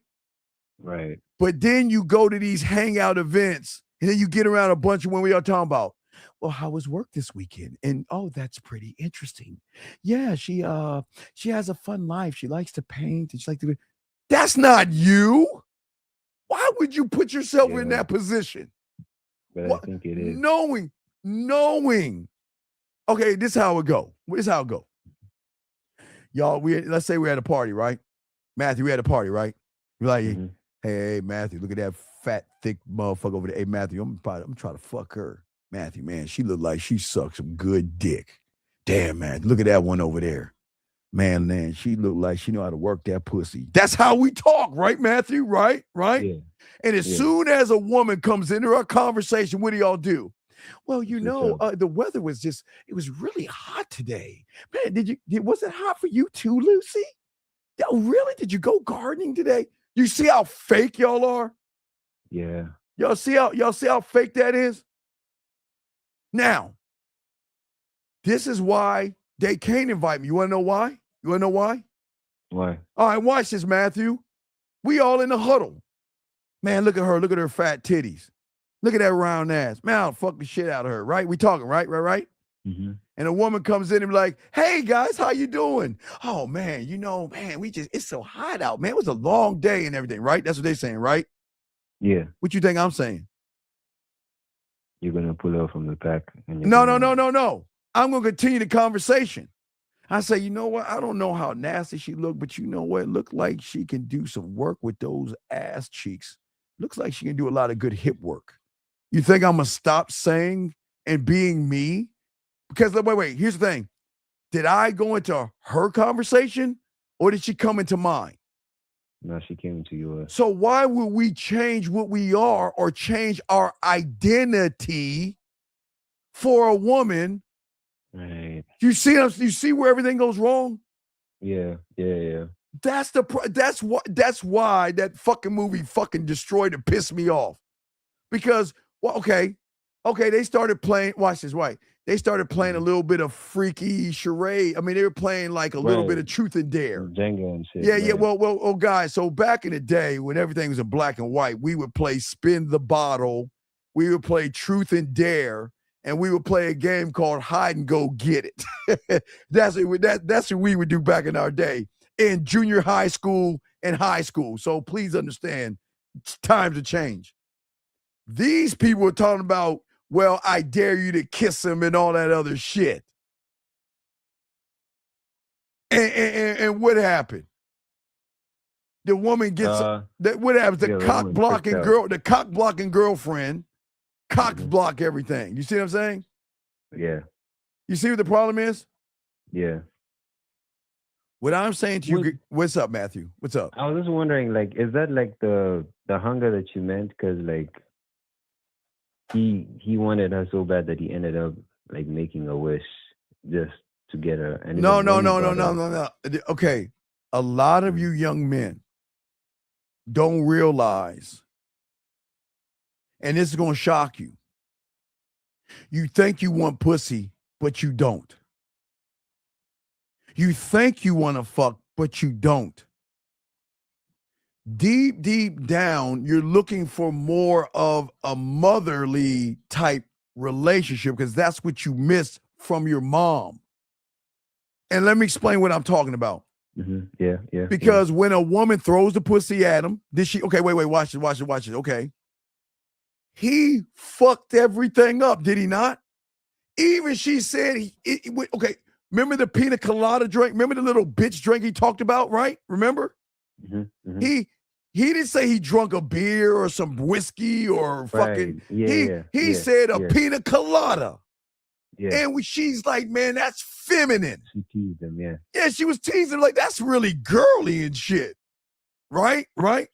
Right. But then you go to these hangout events and then you get around a bunch of when we are talking about, well, how was work this weekend? And oh, that's pretty interesting. Yeah, she has a fun life. She likes to paint. And she likes to. That's not you. Why would you put yourself in that position? But I think it is. Knowing. Okay, this is how it go. Y'all, let's say we're at a party, right? Matthew, we had a party, right? You're like, hey, Matthew, look at that fat, thick motherfucker over there. Hey, Matthew, I'm trying to fuck her. Matthew, man, she look like she sucks some good dick. Damn, man, look at that one over there. Man, she look like she know how to work that pussy. That's how we talk, right, Matthew? Right? Yeah. And as soon as a woman comes into our conversation, what do y'all do? Well, the weather was it was really hot today. Man, was it hot for you too, Lucy? Oh, really? Did you go gardening today? You see how fake y'all are? Yeah. Y'all see how fake that is? Now, this is why they can't invite me. You want to know why? Why? All right, watch this, Matthew. We all in the huddle. Man, look at her. Look at her fat titties. Look at that round ass. Man, I'll fuck the shit out of her, right? We talking, right? Mm-hmm. And a woman comes in and be like, hey, guys, how you doing? Oh, man, it's so hot out, man. It was a long day and everything, right? That's what they're saying, right? Yeah. What you think I'm saying? You're going to pull out from the pack. No. I'm going to continue the conversation. I say, you know what? I don't know how nasty she looked, but you know what? Look like she can do some work with those ass cheeks. Looks like she can do a lot of good hip work. You think I'm going to stop saying and being me? Because wait, here's the thing. Did I go into her conversation or did she come into mine? No, she came into yours. So why would we change what we are or change our identity for a woman? Right. You see where everything goes wrong? Yeah. That's why that fucking movie fucking destroyed and pissed me off. Because, well, okay, they started playing, watch this, right? They started playing a little bit of freaky charade. I mean, they were playing like a little bit of truth and dare. Jenga and shit. Yeah. Well, guys, so back in the day when everything was in black and white, we would play spin the bottle, we would play truth and dare, and we would play a game called hide and go get it. That's what we would do back in our day in junior high school and high school. So please understand, times have changed. These people are talking about, well, I dare you to kiss him and all that other shit. And what happened? The woman gets what happens? The cock blocking girlfriend, cocks block everything. You see what I'm saying? Yeah. You see what the problem is? Yeah. What I'm saying to you, what's up, Matthew? What's up? I was just wondering, like, is that like the hunger that you meant? Because like he wanted her so bad that he ended up like making a wish just to get her. And No. Okay, a lot of you young men don't realize, and this is gonna shock you. You think you want pussy, but you don't. You think you want to fuck, but you don't. Deep, deep down, you're looking for more of a motherly type relationship because that's what you missed from your mom. And let me explain what I'm talking about. Yeah. Because when a woman throws the pussy at him, okay, wait, watch it. Okay. He fucked everything up, did he not? Even she said, okay, remember the pina colada drink? Remember the little bitch drink he talked about, right? Remember? He didn't say he drunk a beer or some whiskey or fucking. He said a pina colada. Yeah. And she's like, man, that's feminine. She teased him, yeah. Yeah, she was teasing like that's really girly and shit. Right? Right.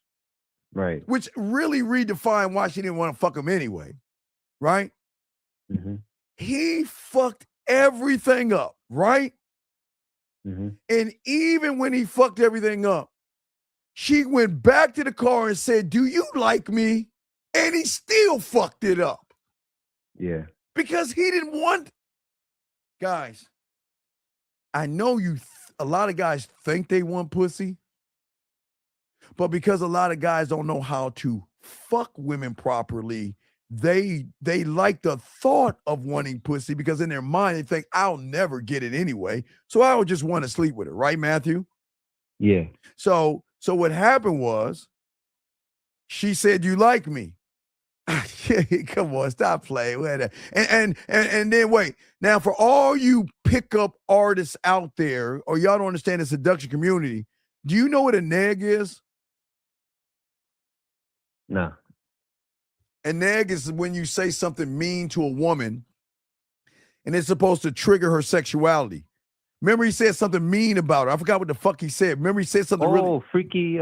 Which really redefined why she didn't want to fuck him anyway. Right? He fucked everything up, right? And even when he fucked everything up, she went back to the car and said, do you like me? And he still fucked it up. Yeah. Because he didn't want. Guys, I know a lot of guys think they want pussy, but because a lot of guys don't know how to fuck women properly, they like the thought of wanting pussy because in their mind they think I'll never get it anyway, so I would just want to sleep with her, right, Matthew? Yeah. So what happened was, she said, "You like me?" Come on, stop playing. And then wait. Now, for all you pickup artists out there, or y'all don't understand the seduction community, do you know what a neg is? No. A neg is when you say something mean to a woman, and it's supposed to trigger her sexuality. Remember, he said something mean about her. I forgot what the fuck he said. Remember, he said something really freaky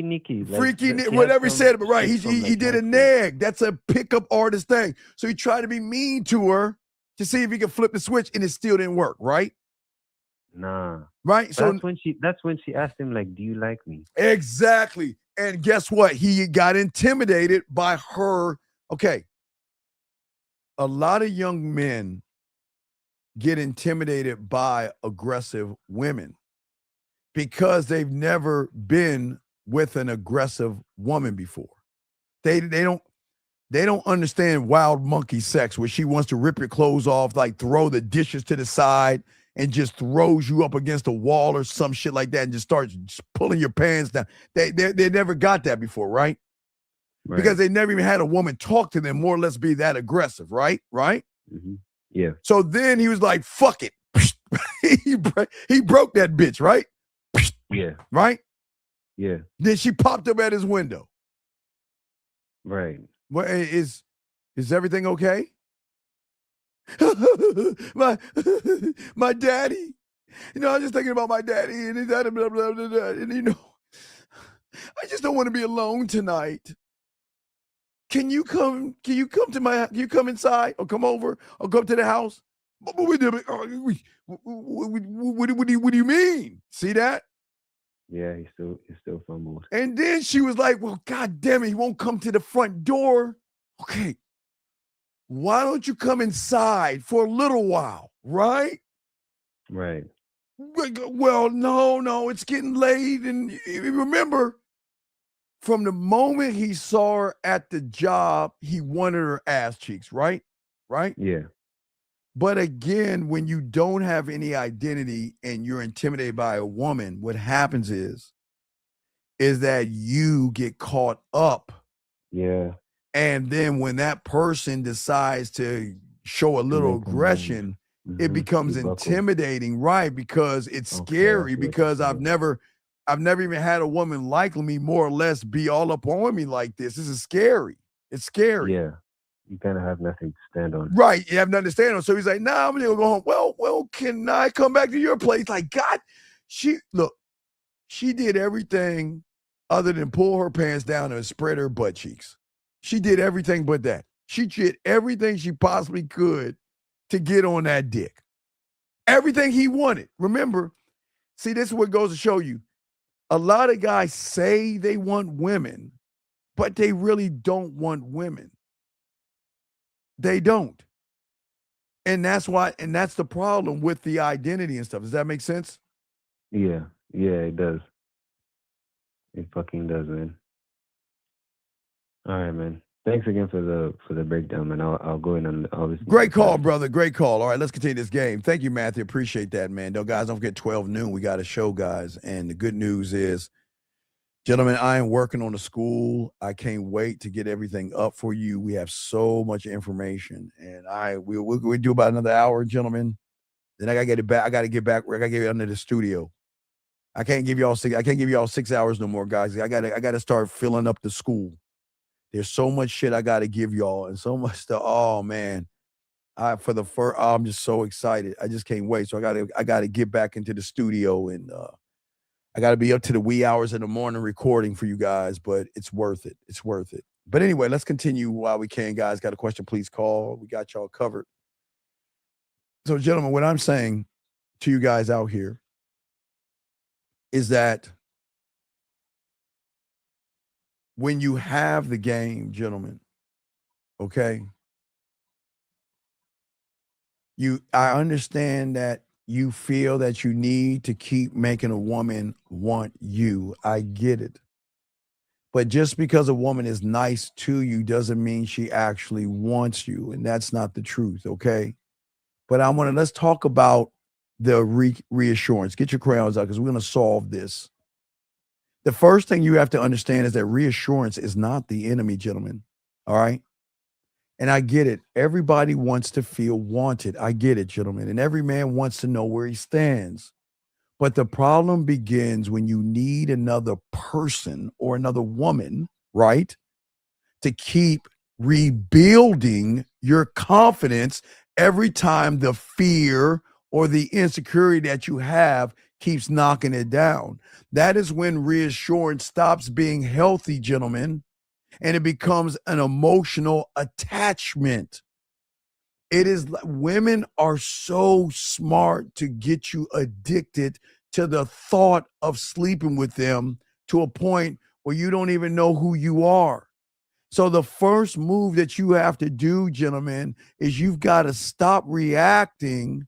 Nikki. Whatever he said, but right, he did a neg. That's a pickup artist thing. So he tried to be mean to her to see if he could flip the switch, and it still didn't work, right? Nah. Right? So that's when she asked him, like, do you like me? Exactly. And guess what? He got intimidated by her. Okay. A lot of young men get intimidated by aggressive women because they've never been with an aggressive woman before. They don't understand wild monkey sex where she wants to rip your clothes off, like throw the dishes to the side and just throws you up against a wall or some shit like that and just starts pulling your pants down. They never got that before, right? Because they never even had a woman talk to them more or less be that aggressive, right? Yeah. So then he was like, fuck it. he broke that bitch, right? Yeah. Right? Yeah. Then she popped up at his window. Right. Well, is everything okay? my daddy. You know, I'm just thinking about my daddy and his blah, blah, blah, blah, blah, and you know, I just don't want to be alone tonight. Can you come inside or come over or come to the house? What do you mean? See that? Yeah, he still fumbled. And then she was like, well, God damn it, he won't come to the front door. Okay. Why don't you come inside for a little while, right? Right. Well, no, it's getting late. And remember, from the moment he saw her at the job, he wanted her ass cheeks, right? Right? Yeah. But again, when you don't have any identity and you're intimidated by a woman, what happens is that you get caught up. Yeah. And then when that person decides to show a little aggression, it becomes intimidating, right? Because it's scary, because I've never even had a woman like me more or less be all up on me like this. This is scary. It's scary. Yeah. You kind of have nothing to stand on. Right. You have nothing to stand on. So he's like, nah, I'm gonna go home. Well, can I come back to your place? Like, God, she did everything other than pull her pants down and spread her butt cheeks. She did everything but that. She did everything she possibly could to get on that dick. Everything he wanted. Remember, see, this is what goes to show you. A lot of guys say they want women, but they really don't want women. They don't. And that's the problem with the identity and stuff. Does that make sense? Yeah. Yeah, it does. It fucking does, man. All right, man. Thanks again for the breakdown, man. I'll go in and obviously. Great call, brother. Great call. All right, let's continue this game. Thank you, Matthew. Appreciate that, man. Though, guys, don't forget 12 noon. We got a show, guys. And the good news is, gentlemen, I am working on the school. I can't wait to get everything up for you. We have so much information, and we'll do about another hour, gentlemen. Then I gotta get it back. I gotta get back. I gotta get it under the studio. I can't give y'all 6 hours no more, guys. I gotta start filling up the school. There's so much shit I gotta give y'all, and so much stuff. Oh man, I'm just so excited. I just can't wait. So I gotta get back into the studio, and I gotta be up to the wee hours in the morning recording for you guys. But it's worth it. It's worth it. But anyway, let's continue while we can, guys. Got a question? Please call. We got y'all covered. So, gentlemen, what I'm saying to you guys out here is that when you have the game, gentlemen, okay, I understand that you feel that you need to keep making a woman want you. I get it. But just because a woman is nice to you doesn't mean she actually wants you. And that's not the truth, okay? But let's talk about the reassurance. Get your crayons out because we're going to solve this. The first thing you have to understand is that reassurance is not the enemy, gentlemen. All right? And I get it. Everybody wants to feel wanted. I get it, gentlemen. And every man wants to know where he stands. But the problem begins when you need another person or another woman, right, to keep rebuilding your confidence every time the fear or the insecurity that you have keeps knocking it down. That is when reassurance stops being healthy, gentlemen, and it becomes an emotional attachment. It is women are so smart to get you addicted to the thought of sleeping with them to a point where you don't even know who you are. So the first move that you have to do, gentlemen, is you've got to stop reacting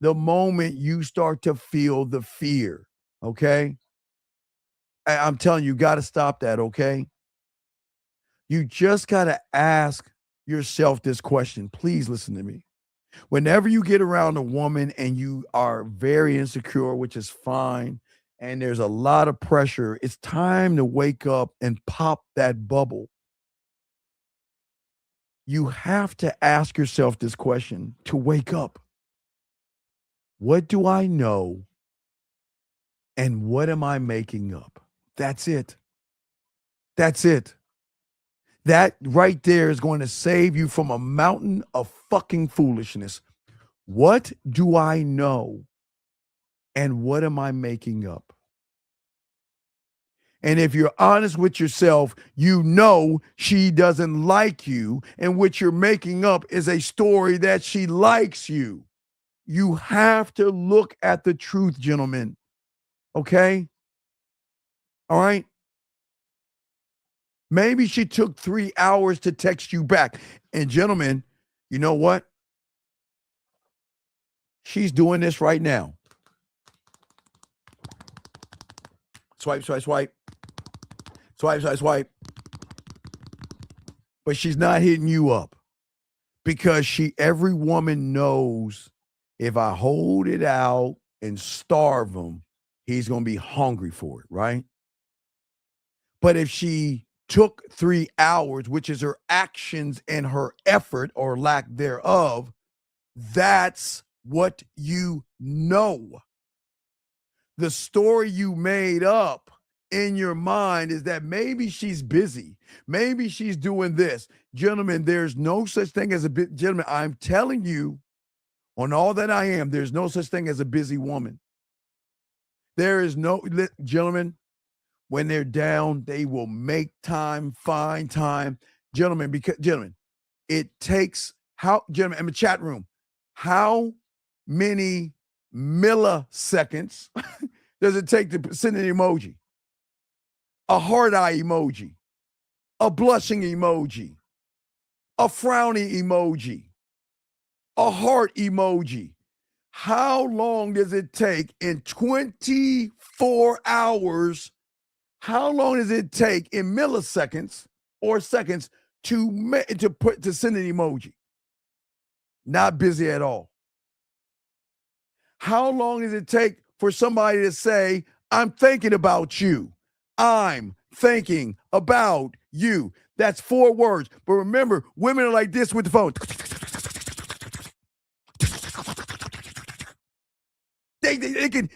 the moment you start to feel the fear, okay? I'm telling you, got to stop that, okay? You just got to ask yourself this question. Please listen to me. Whenever you get around a woman and you are very insecure, which is fine, and there's a lot of pressure, it's time to wake up and pop that bubble. You have to ask yourself this question to wake up. What do I know? And what am I making up? That's it. That's it. That right there is going to save you from a mountain of fucking foolishness. What do I know? And what am I making up? And if you're honest with yourself, you know she doesn't like you, and what you're making up is a story that she likes you. You have to look at the truth, gentlemen. Okay? All right? Maybe she took 3 hours to text you back. And gentlemen, you know what? She's doing this right now. Swipe, swipe, swipe. Swipe, swipe, swipe. But she's not hitting you up because every woman knows if I hold it out and starve him, he's going to be hungry for it, right? But if she took 3 hours, which is her actions and her effort or lack thereof, that's what you know. The story you made up in your mind is that maybe she's busy. Maybe she's doing this. Gentlemen, there's no such thing as a bit. Gentlemen, I'm telling you on all that I am, there's no such thing as a busy woman. There is no, gentlemen, when they're down, they will make time, find time. Gentlemen, it takes gentlemen, in the chat room, how many milliseconds does it take to send an emoji? A heart eye emoji, a blushing emoji, a frowny emoji, a heart emoji. How long does it take in 24 hours? How long does it take in milliseconds or seconds to send an emoji? Not busy at all. How long does it take for somebody to say, I'm thinking about you? I'm thinking about you. That's 4 words. But remember, women are like this with the phone. They can.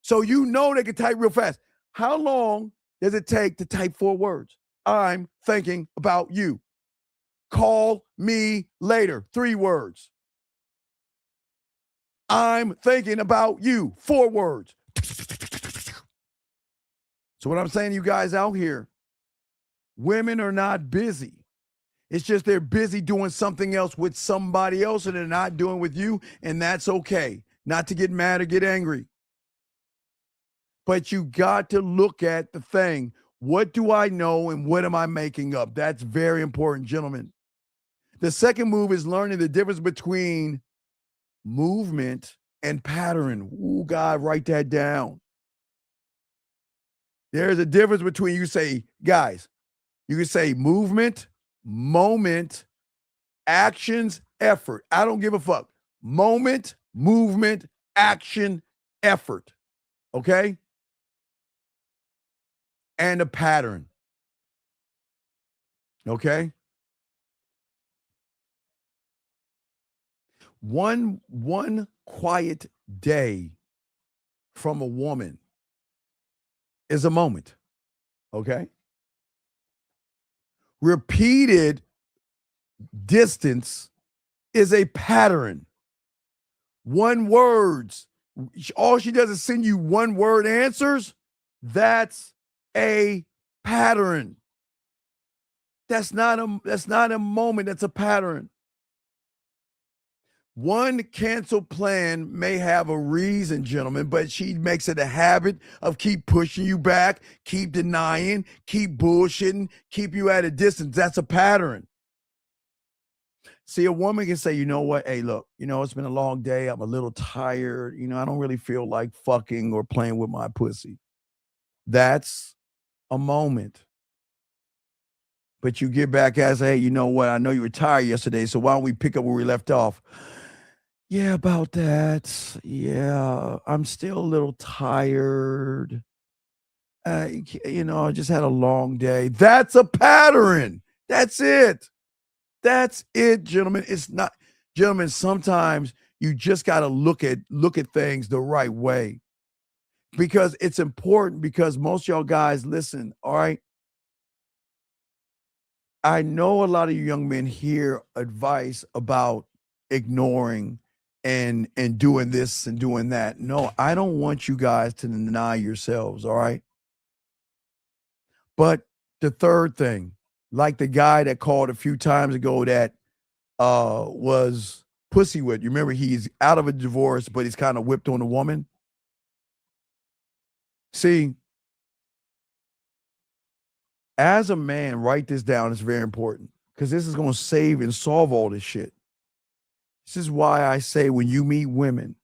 So you know they can type real fast. How long does it take to type 4 words? I'm thinking about you. Call me later. 3 words. I'm thinking about you. 4 words. So what I'm saying to you guys out here, women are not busy. It's just they're busy doing something else with somebody else and they're not doing with you, and that's okay. Not to get mad or get angry. But you got to look at the thing. What do I know and what am I making up? That's very important, gentlemen. The second move is learning the difference between movement and pattern. Ooh, God, write that down. There's a difference between, you say, guys, you can say movement, moment, actions, effort. I don't give a fuck. Moment, movement, action, effort. Okay? And a pattern. Okay? One quiet day from a woman is a moment. Okay? Repeated distance is a pattern. One words. All she does is send you one word answers. That's a pattern. That's not a moment. That's a pattern. One canceled plan may have a reason, gentlemen, but she makes it a habit of keep pushing you back, keep denying, keep bullshitting, keep you at a distance. That's a pattern. See, a woman can say, you know what? Hey, look, it's been a long day. I'm a little tired. I don't really feel like fucking or playing with my pussy. That's a moment. But you get back as, hey, you know what? I know you were tired yesterday, so why don't we pick up where we left off? Yeah, about that. Yeah, I'm still a little tired. I just had a long day. That's a pattern. That's it. That's it, gentlemen. It's not, gentlemen, sometimes you just got to look at things the right way. Because it's important, because most y'all guys, listen, all right? I know a lot of you young men hear advice about ignoring and doing this and doing that. No, I don't want you guys to deny yourselves, all right? But the third thing, like the guy that called a few times ago that was pussy whipped. You remember, he's out of a divorce, but he's kind of whipped on a woman. See, as a man, write this down. It's very important because this is going to save and solve all this shit. This is why I say when you meet women,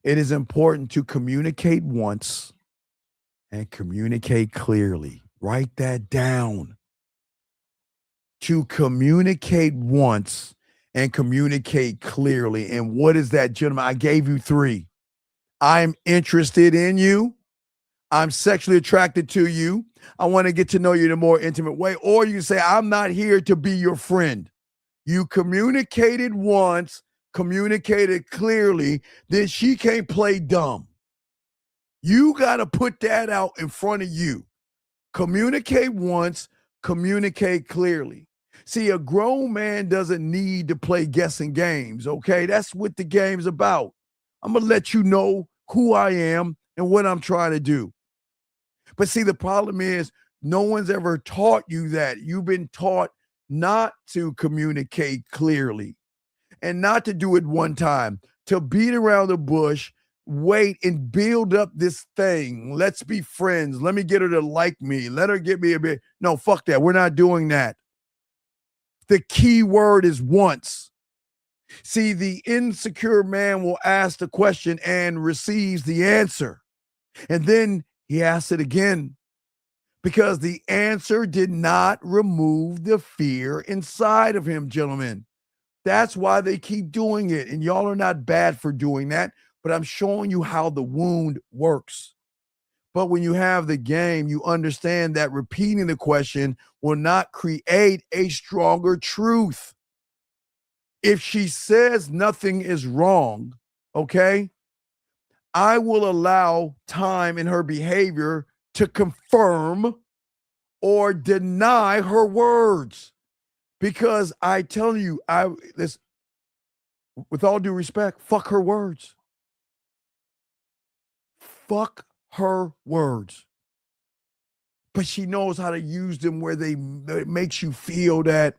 it is important to communicate once and communicate clearly. Write that down. To communicate once and communicate clearly. And what is that, gentlemen? I gave you 3. I'm interested in you. I'm sexually attracted to you. I want to get to know you in a more intimate way. Or you can say, I'm not here to be your friend. You communicated once, communicated clearly, then she can't play dumb. You got to put that out in front of you. Communicate once, communicate clearly. See, a grown man doesn't need to play guessing games, okay? That's what the game's about. I'm going to let you know who I am and what I'm trying to do. But see, the problem is no one's ever taught you that. You've been taught not to communicate clearly and not to do it one time, to beat around the bush, wait and build up this thing. Let's be friends. Let me get her to like me. Let her get me a bit. No, fuck that. We're not doing that. The key word is once. See, the insecure man will ask the question and receives the answer. And then he asks it again because the answer did not remove the fear inside of him, gentlemen. That's why they keep doing it. And y'all are not bad for doing that, but I'm showing you how the wound works. But when you have the game, you understand that repeating the question will not create a stronger truth. If she says nothing is wrong, okay, I will allow time in her behavior to confirm or deny her words. Because I tell you, with all due respect, fuck her words. Fuck her words. But she knows how to use them where it makes you feel that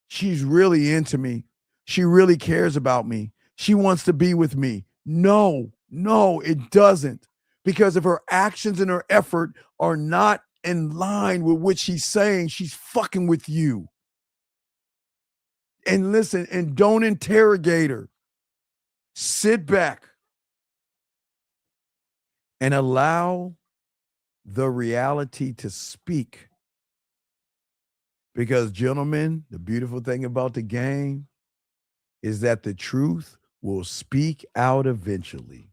she's really into me. She really cares about me. She wants to be with me. No, it doesn't. Because if her actions and her effort are not in line with what she's saying, she's fucking with you. And listen, and don't interrogate her. Sit back and allow the reality to speak. Because, gentlemen, the beautiful thing about the game is that the truth will speak out eventually.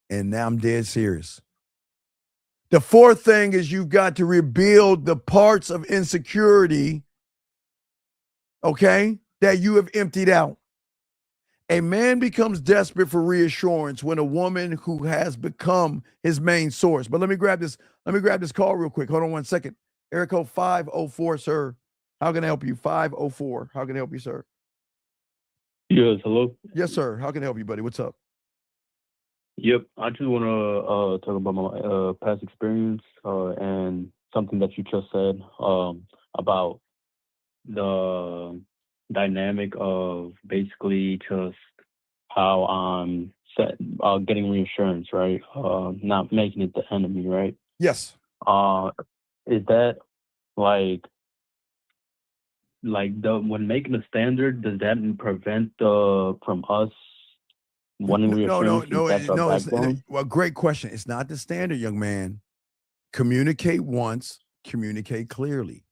And now I'm dead serious. The fourth thing is you've got to rebuild the parts of insecurity, okay, that you have emptied out. A man becomes desperate for reassurance when a woman who has become his main source. But let me grab this call real quick. Hold on 1 second. Area code 504, sir. How can I help you? 504. How can I help you, sir? Yes, hello? Yes, sir. How can I help you, buddy? What's up? Yep, I just want to talk about my past experience and something that you just said about the dynamic of basically just how I'm getting reassurance, right? Not making it the enemy, right? Yes. Is that like when making a standard, does that prevent from us wanting reassurance? Well, great question. It's not the standard, young man. Communicate once, communicate clearly.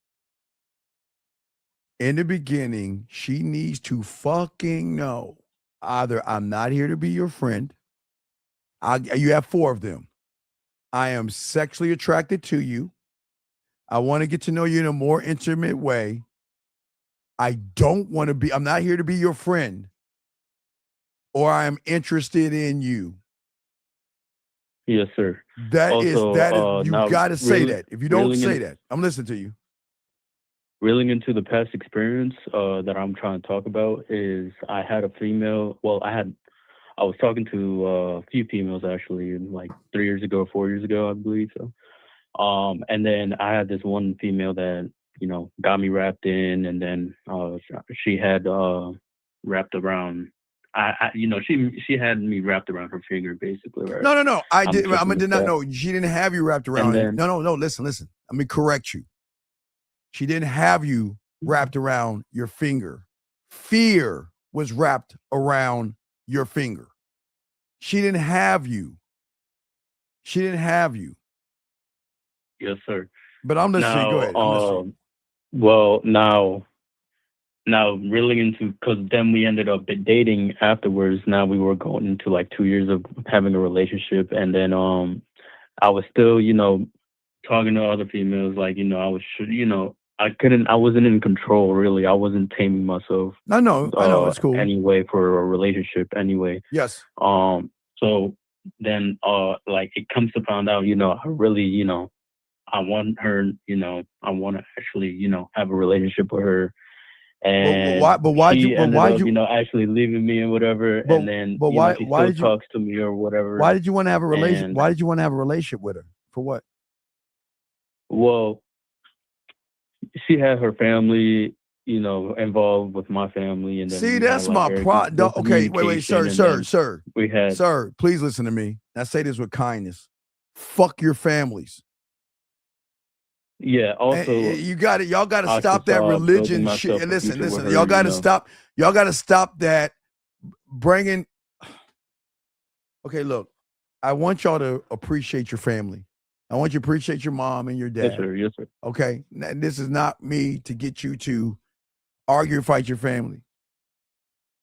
In the beginning, she needs to fucking know either I'm not here to be your friend. You have 4 of them. I am sexually attracted to you. I want to get to know you in a more intimate way. I'm not here to be your friend, or I am interested in you. Yes, sir. That is, you got to say that. If you don't say that, I'm listening to you. Reeling into the past experience that I'm trying to talk about is I had a female. Well, I was talking to a few females actually, like 3 years ago, 4 years ago, I believe so. And then I had this one female that got me wrapped in, and then she had wrapped around. She had me wrapped around her finger, basically. Right? No. I did not know. She didn't have you wrapped around. No. Listen. Let me correct you. She didn't have you wrapped around your finger. Fear was wrapped around your finger. She didn't have you. Yes, sir. But I'm listening. Go ahead. I'm listening. Well, now reeling into, because then we ended up dating afterwards. Now we were going into like 2 years of having a relationship, and then I was still, talking to other females. Like, I was, I wasn't in control really. I wasn't taming myself. I know, it's cool. Anyway, for a relationship anyway. Yes. So then, like it comes to find out, I really, I want her, I want to actually, have a relationship with her. And she ended up, actually leaving me and whatever. And then, she still talks to me or whatever. Why did you want to have a relationship? Why did you want to have a relationship with her? For what? Well, she had her family, involved with my family, and then see, that's my problem. Okay, wait, sir. We had, sir, please listen to me. I say this with kindness. Fuck your families. Yeah. Also, you got it. Y'all got to stop that religion shit. And listen. Y'all got to stop. Y'all got to stop that bringing. Okay, look. I want y'all to appreciate your family. I want you to appreciate your mom and your dad. Yes, sir. Yes, sir. Okay. Now, this is not me to get you to argue or fight your family.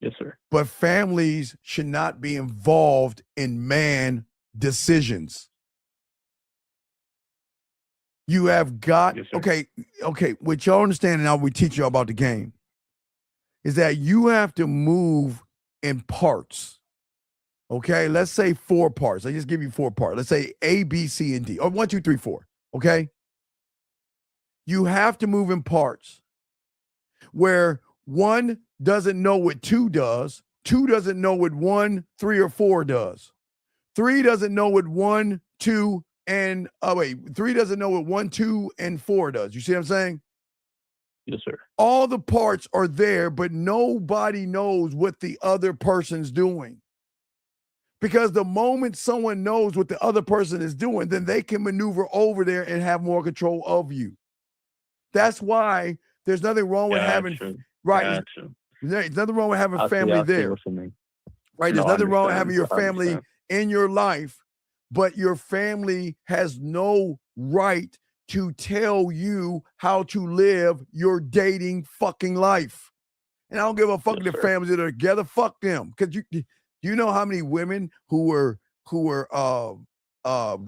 Yes, sir. But families should not be involved in man decisions. You have got, yes, okay, what y'all understand now, we teach y'all about the game, is that you have to move in parts. Okay, let's say 4 parts. I just give you 4 parts. Let's say A, B, C, and D, or 1, 2, 3, 4. Okay, you have to move in parts where 1 doesn't know what 2 does, 2 doesn't know what 1, 3, or 4 does, 3 doesn't know what 1, 2, and 3 doesn't know what 1, 2, and 4 does. You see what I'm saying? Yes, sir. All the parts are there, but nobody knows what the other person's doing. Because the moment someone knows what the other person is doing, then they can maneuver over there and have more control of you. That's why there's nothing wrong with having right. There's nothing wrong with having family there. Right? There's nothing wrong with having your family in your life, but your family has no right to tell you how to live your dating fucking life. And I don't give a fuck if the families that are together. Fuck them. Because you know how many women who were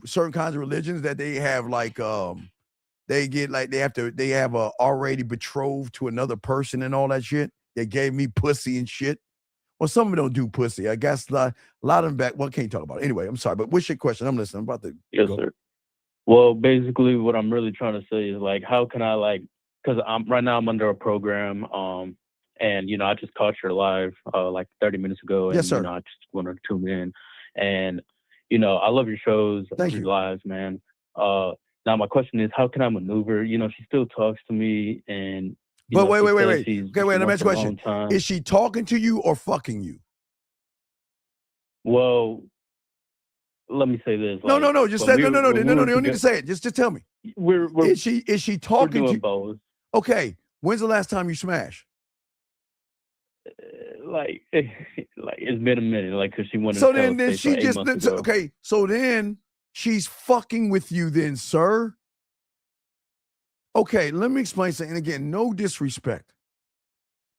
certain kinds of religions that they have they have already betrothed to another person and all that shit. They gave me pussy and shit. Well, some of them don't do pussy. I guess a lot of them back. Well, can't talk about it. Anyway, I'm sorry, but what's your question? I'm listening. I'm about to Yes, go. sir. Well, basically what I'm really trying to say is like, how can I because right now I'm under a program, and I just caught your live like 30 minutes ago, and yes, sir. I just want to tune in, and I love your shows, your lives, man. Now my question is, how can I maneuver? She still talks to me, and but wait. Okay, wait. Let me ask you a question. Is she talking to you or fucking you? Well, let me say this. No. Just say no. You don't need to say it. Just tell me. Is she talking to you? Both. Okay. When's the last time you smashed? Like it's been a minute. Because she wanted. So then she just okay. So then she's fucking with you, then, sir. Okay, let me explain something. Again, no disrespect,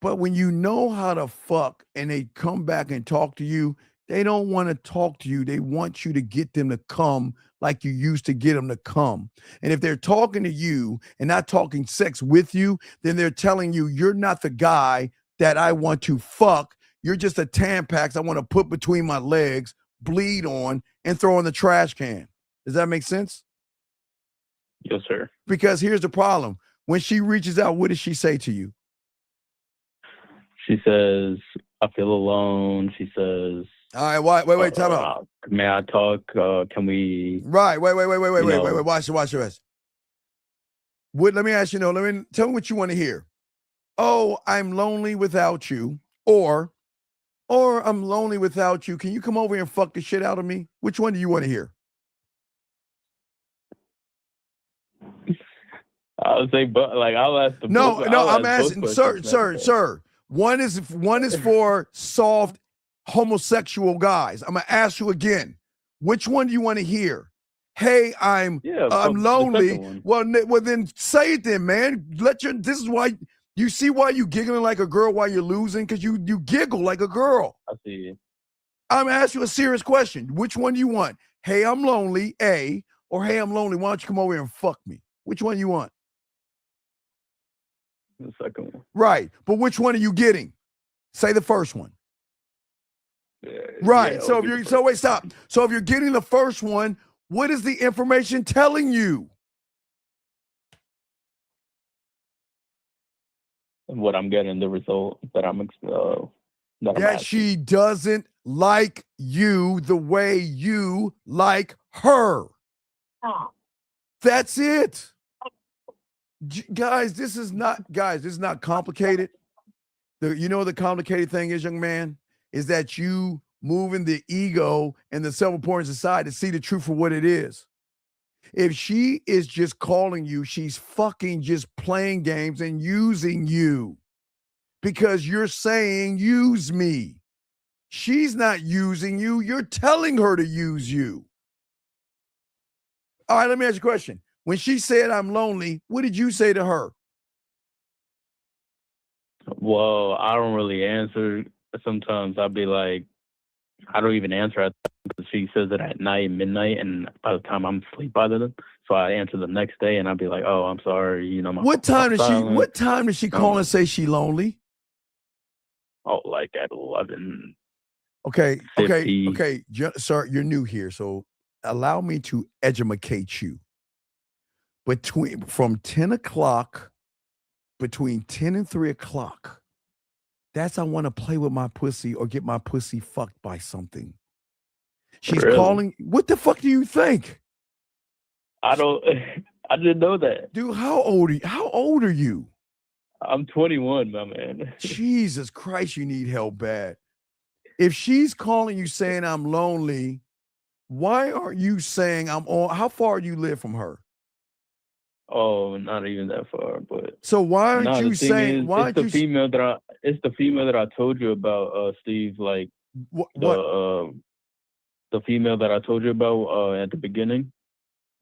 but when you know how to fuck and they come back and talk to you, they don't want to talk to you. They want you to get them to come like you used to get them to come. And if they're talking to you and not talking sex with you, then they're telling you you're not the guy that I want to fuck. You're just a Tampax I want to put between my legs, bleed on, and throw in the trash can. Does that make sense? Yes, sir. Because here's the problem. When she reaches out, what does she say to you? She says, I feel alone. She says, all right, wait, time out. May I talk? Can we? Right, wait. Watch the rest. Let me ask you, tell me what you want to hear. Oh, I'm lonely without you. Or I'm lonely without you. Can you come over here and fuck the shit out of me? Which one do you want to hear? I would say, but I'll ask the. No, I'm asking, sir. One is for soft homosexual guys. I'm gonna ask you again. Which one do you want to hear? Hey, I'm lonely. Well, then say it then, man. This is why you see why you giggling like a girl while you're losing, because you giggle like a girl. I see you. I'm asking you a serious question. Which one do you want? Hey, I'm lonely, A, or hey, I'm lonely, why don't you come over here and fuck me? Which one you want? The second one. Right. But which one are you getting? Say the first one. Right. Yeah, So if you're wait, stop. So if you're getting the first one, what is the information telling you? What I'm getting, the result that I'm that she doesn't like you the way you like her. That's it. Guys, this is not complicated. The complicated thing is, young man, is that you moving the ego and the self-importance aside to see the truth for what it is. If she is just calling you, she's fucking just playing games and using you because you're saying, use me. She's not using you. You're telling her to use you. All right, let me ask you a question. When she said, I'm lonely, what did you say to her? Well, I don't really answer. Sometimes I'll be like, I don't even answer at because she says it at night, midnight, and by the time I'm asleep by then, so I answer the next day, and I'll be like, "Oh, I'm sorry, you know." What time does she call and say she lonely? Oh, like at 11. Okay, 50. sir, you're new here, so allow me to educate you. From 10 o'clock, between 10 and 3 o'clock, that's I want to play with my pussy or get my pussy fucked by something. She's calling. What the fuck do you think? I didn't know that. Dude, how old are you? I'm 21, my man. Jesus Christ, you need help bad. If she's calling you saying I'm lonely, why aren't you saying I'm on? How far do you live from her? Oh, not even that far, but so why aren't you saying? It's the female that I told you about, Steve. Like the female that I told you about at the beginning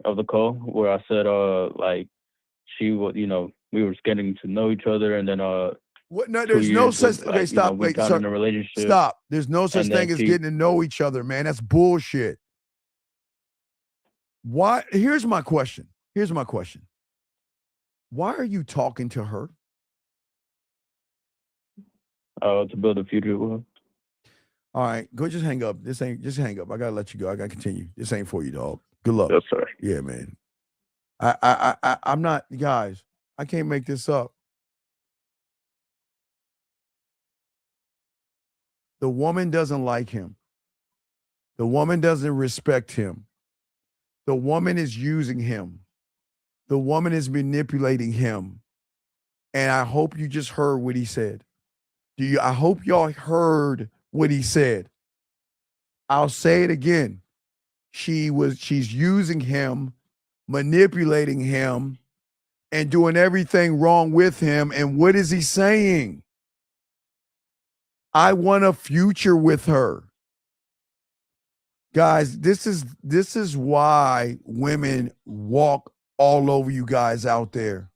of the call, where I said like she was, we were getting to know each other, and then what? No, there's no such. Okay, stop. We got in a relationship. Stop. There's no such thing as getting to know each other, man. That's bullshit. Why? Here's my question. Why are you talking to her? To build a future with her. All right, go just hang up. Just hang up. I gotta let you go. I gotta continue. This ain't for you, dog. Good luck. Yes, sir. Yeah, man. I'm not, guys. I can't make this up. The woman doesn't like him. The woman doesn't respect him. The woman is using him. The woman is manipulating him. And I hope you just heard what he said. I hope y'all heard what he said. I'll say it again. She's using him, manipulating him, and doing everything wrong with him. And what is he saying? I want a future with her. Guys, this is why women walk all over you guys out there.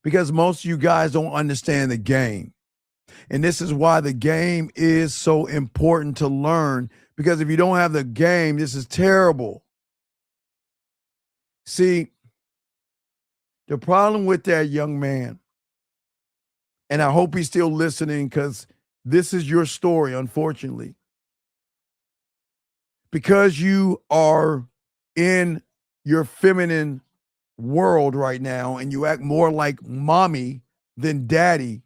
Because most of you guys don't understand the game. And this is why the game is so important to learn. Because if you don't have the game, this is terrible. See, the problem with that young man, and I hope he's still listening because this is your story, unfortunately. Because you are in your feminine world right now and you act more like mommy than daddy,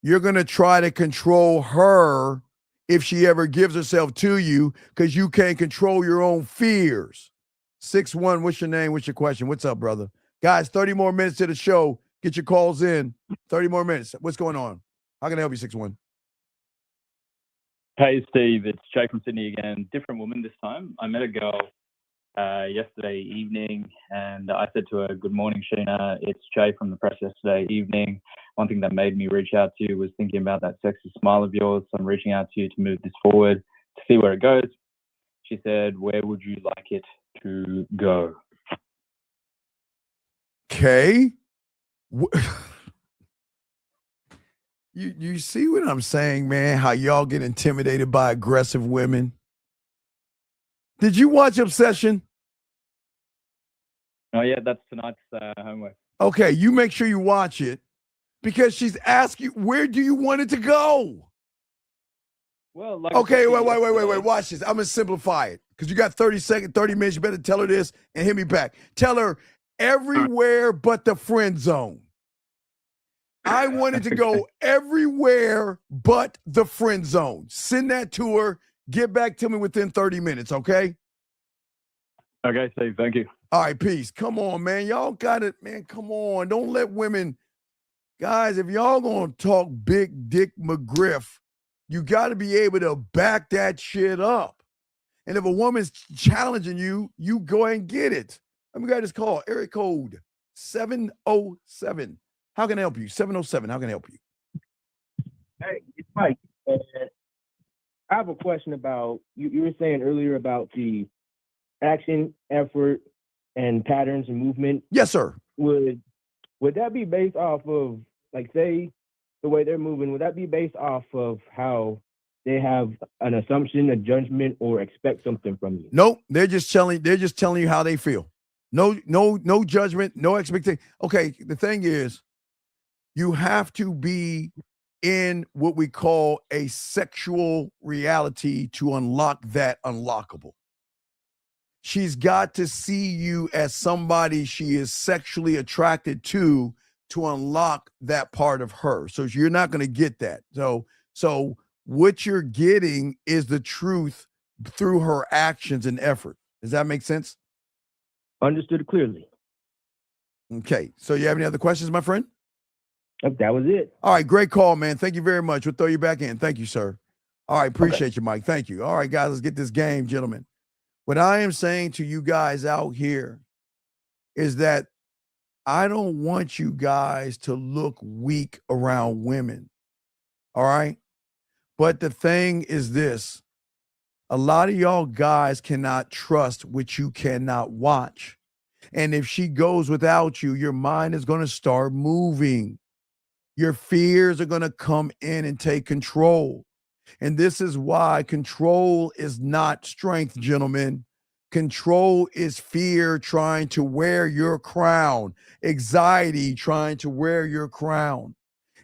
you're going to try to control her if she ever gives herself to you because you can't control your own fears. 6-1, what's your name? What's your question? What's up, brother? Guys, 30 more minutes to the show. Get your calls in. 30 more minutes. What's going on? How can I help you, 6-1? Hey, Steve. It's Jay from Sydney again. Different woman this time. I met a girl yesterday evening, and I said to her, "Good morning, Sheena. It's Jay from the press yesterday evening. One thing that made me reach out to you was thinking about that sexy smile of yours. So I'm reaching out to you to move this forward to see where it goes." She said, "Where would you like it to go?" Okay. You see what I'm saying, man? How y'all get intimidated by aggressive women? Did you watch Obsession? Oh yeah, that's tonight's homework. Okay, you make sure you watch it because she's asking, where do you want it to go? Well, like Okay, wait. Watch this. I'm going to simplify it because you got 30 minutes. You better tell her this and hit me back. Tell her everywhere but the friend zone. I want it to go everywhere but the friend zone. Send that to her. Get back to me within 30 minutes, okay? Okay, Steve, thank you. All right, peace. Come on, man. Y'all got it, man. Come on. Don't let women, guys, if y'all going to talk big dick McGriff, you got to be able to back that shit up. And if a woman's challenging you, you go ahead and get it. Let me get this call. Area code 707. How can I help you? 707. How can I help you? Hey, it's Mike. I have a question about, you were saying earlier about the action, effort, and patterns and movement. Yes, sir. Would that be based off of, like, say, the way they're moving, would that be based off of how they have an assumption, a judgment, or expect something from you? Nope. They're just telling you how they feel. No judgment, no expectation. Okay, the thing is, you have to be in what we call a sexual reality to unlock that unlockable. She's got to see you as somebody she is sexually attracted to unlock that part of her. So you're not going to get that. So what you're getting is the truth through her actions and effort. Does that make sense? Understood clearly. Okay. So you have any other questions, my friend? That was it. All right. Great call, man. Thank you very much. We'll throw you back in. Thank you, sir. All right. Appreciate you, Mike. Thank you. All right, guys, let's get this game, gentlemen. What I am saying to you guys out here is that I don't want you guys to look weak around women. All right. But the thing is this, a lot of y'all guys cannot trust what you cannot watch. And if she goes without you, your mind is going to start moving. Your fears are going to come in and take control. And this is why control is not strength, gentlemen. Control is fear trying to wear your crown, anxiety trying to wear your crown.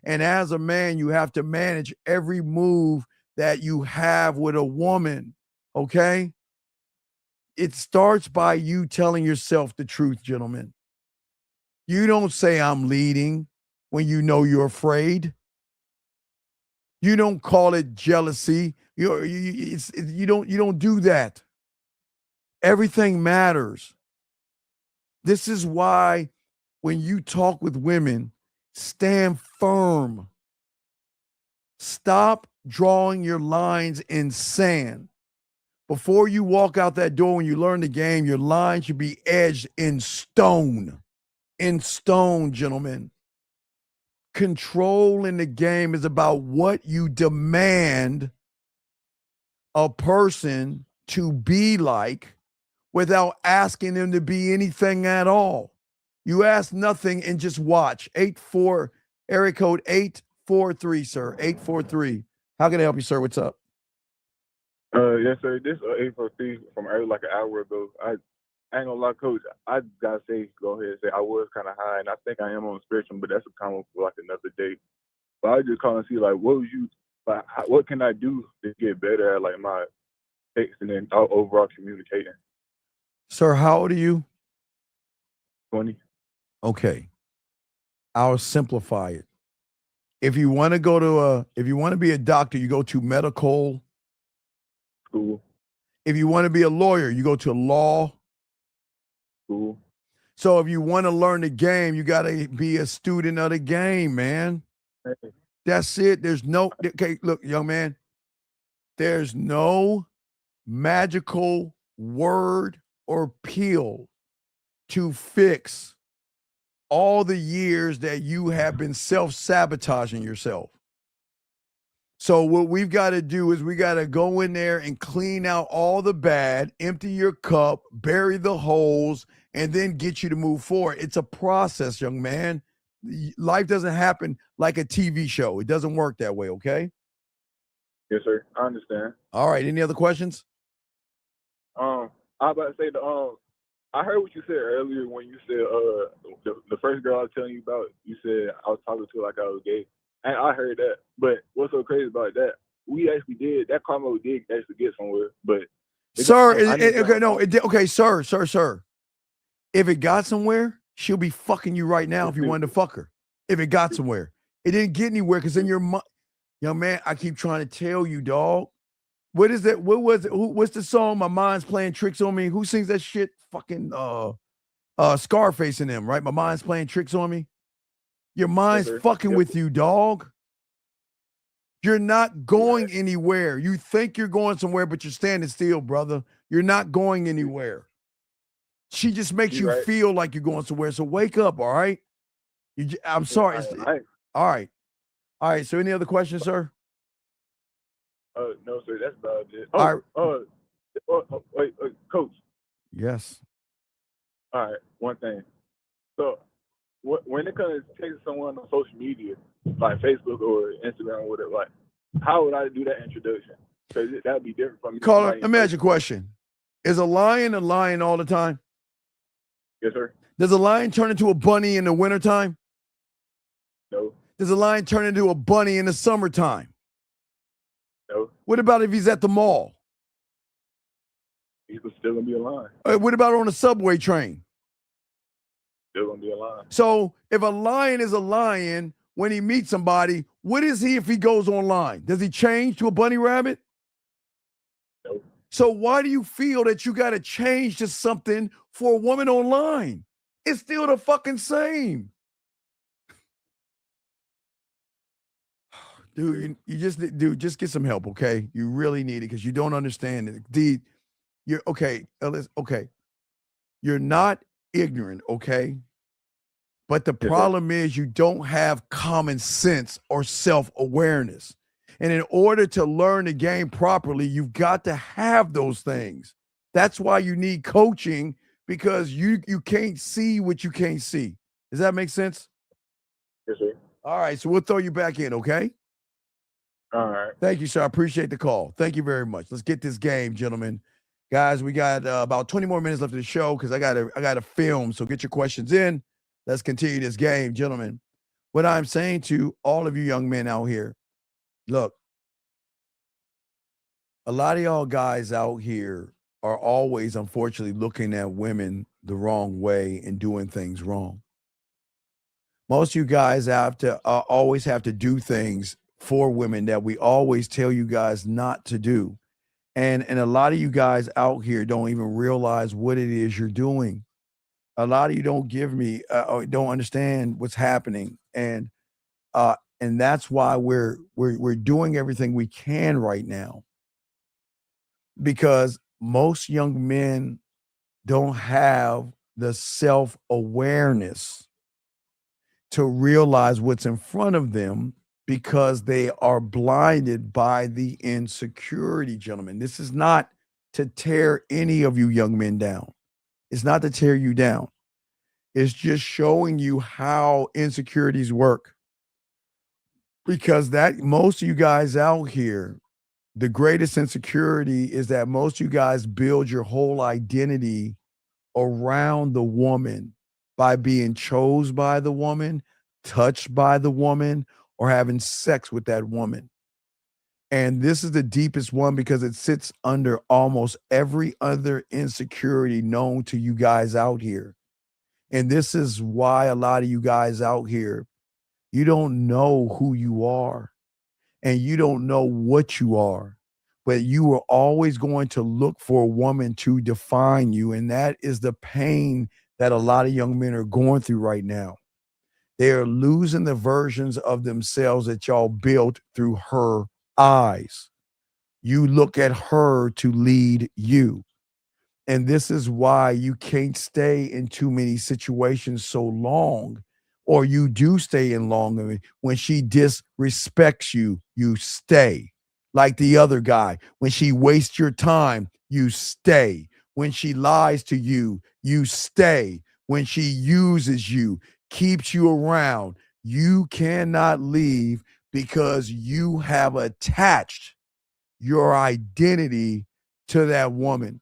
And as a man, you have to manage every move that you have with a woman, okay? It starts by you telling yourself the truth, gentlemen. You don't say I'm leading when you know you're afraid. You don't call it jealousy. You don't do that. Everything matters. This is why when you talk with women, stand firm. Stop drawing your lines in sand. Before you walk out that door, when you learn the game, your line should be edged in stone. In stone, gentlemen. Control in the game is about what you demand a person to be like without asking them to be anything at all. You ask nothing and just watch. Area code 843, sir. 843. How can I help you, sir? What's up? Yes, sir. This 843 from earlier, like an hour ago. I ain't gonna lie, Coach. I gotta say, go ahead and say I was kind of high, and I think I am on the spectrum, but that's a comment for like another day. But I just kind of see like, what can I do to get better at like my texting and overall communicating? Sir, how old are you? 20. Okay. I'll simplify it. If you want to be a doctor, you go to medical school. If you want to be a lawyer, you go to law school. So if you want to learn the game, you got to be a student of the game, man. That's it. Okay, look, young man, there's no magical word or pill to fix all the years that you have been self-sabotaging yourself. So what we've got to do is we got to go in there and clean out all the bad, empty your cup, bury the holes, and then get you to move forward. It's a process, young man. Life doesn't happen like a TV show. It doesn't work that way, okay? Yes, sir. I understand. All right. Any other questions? I was about to say I heard what you said earlier when you said the first girl I was telling you about. You said I was talking to her like I was gay, and I heard that. But what's so crazy about that? We actually did that. Carmelo did actually get somewhere, but Sir, okay, no, okay, sir. If it got somewhere, she'll be fucking you right now if you wanted to fuck her. If it got somewhere, it didn't get anywhere because in your mind, young man, I keep trying to tell you, dog. What is that? What was it? What's the song? My mind's playing tricks on me. Who sings that shit? Fucking Scarface and them, right? My mind's playing tricks on me. Your mind's fucking with you, dog. You're not going anywhere. You think you're going somewhere, but you're standing still, brother. You're not going anywhere. She just makes you feel like you're going somewhere. So wake up, all right? I'm sorry. All right. All right. So any other questions, sir? No, sir. That's about it. Wait, Coach. Yes. All right. One thing. So when it comes to taking someone on social media, like Facebook or Instagram or whatever, like, how would I do that introduction? Because that would be different from me. Caller, let me ask you a question. Is a lion all the time? Yes, sir. Does a lion turn into a bunny in the wintertime? No. Does a lion turn into a bunny in the summertime? No. What about if he's at the mall? He's still going to be a lion. What about on a subway train? Still going to be a lion. So if a lion is a lion, when he meets somebody, what is he if he goes online? Does he change to a bunny rabbit? No. So why do you feel that you got to change to something for a woman online? It's still the fucking same. Dude, you just get some help, okay? You really need it because you don't understand it. You're okay, Ellis, okay. You're not ignorant, okay? But the problem is you don't have common sense or self-awareness. And in order to learn the game properly, you've got to have those things. That's why you need coaching, because you can't see what you can't see. Does that make sense? Yes, sir. All right, so we'll throw you back in, okay? All right. Thank you, sir. I appreciate the call. Thank you very much. Let's get this game, gentlemen. Guys, we got about 20 more minutes left of the show because I got to film. So get your questions in. Let's continue this game, gentlemen. What I'm saying to all of you young men out here, look, a lot of y'all guys out here are always, unfortunately, looking at women the wrong way and doing things wrong. Most of you guys have to always have to do things for women that we always tell you guys not to do. And a lot of you guys out here don't even realize what it is you're doing. A lot of you don't don't understand what's happening. And that's why we're doing everything we can right now. Because most young men don't have the self-awareness to realize what's in front of them, because they are blinded by the insecurity, gentlemen. This is not to tear any of you young men down. It's not to tear you down. It's just showing you how insecurities work. Because that most of you guys out here, the greatest insecurity is that most of you guys build your whole identity around the woman by being chose by the woman, touched by the woman, or having sex with that woman. And this is the deepest one because it sits under almost every other insecurity known to you guys out here. And this is why a lot of you guys out here, you don't know who you are and you don't know what you are, but you are always going to look for a woman to define you. And that is the pain that a lot of young men are going through right now. They are losing the versions of themselves that y'all built through her eyes. You look at her to lead you. And this is why you can't stay in too many situations so long, or you do stay in long. When she disrespects you, you stay. Like the other guy, when she wastes your time, you stay. When she lies to you, you stay. When she uses you, keeps you around, you cannot leave because you have attached your identity to that woman.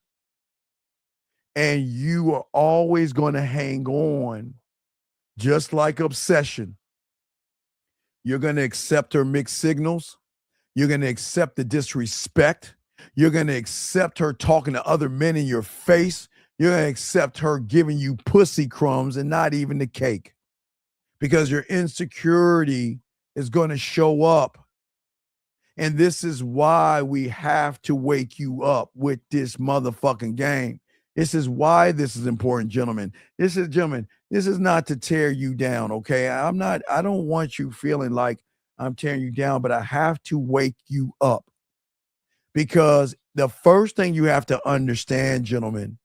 and you are always going to hang on, just like obsession. You're going to accept her mixed signals. You're going to accept the disrespect. You're going to accept her talking to other men in your face. You're going to accept her giving you pussy crumbs and not even the cake, because your insecurity is going to show up. And this is why we have to wake you up with this motherfucking game. This is why this is important, gentlemen. This is not to tear you down, okay? I don't want you feeling like I'm tearing you down, but I have to wake you up, because the first thing you have to understand, gentlemen,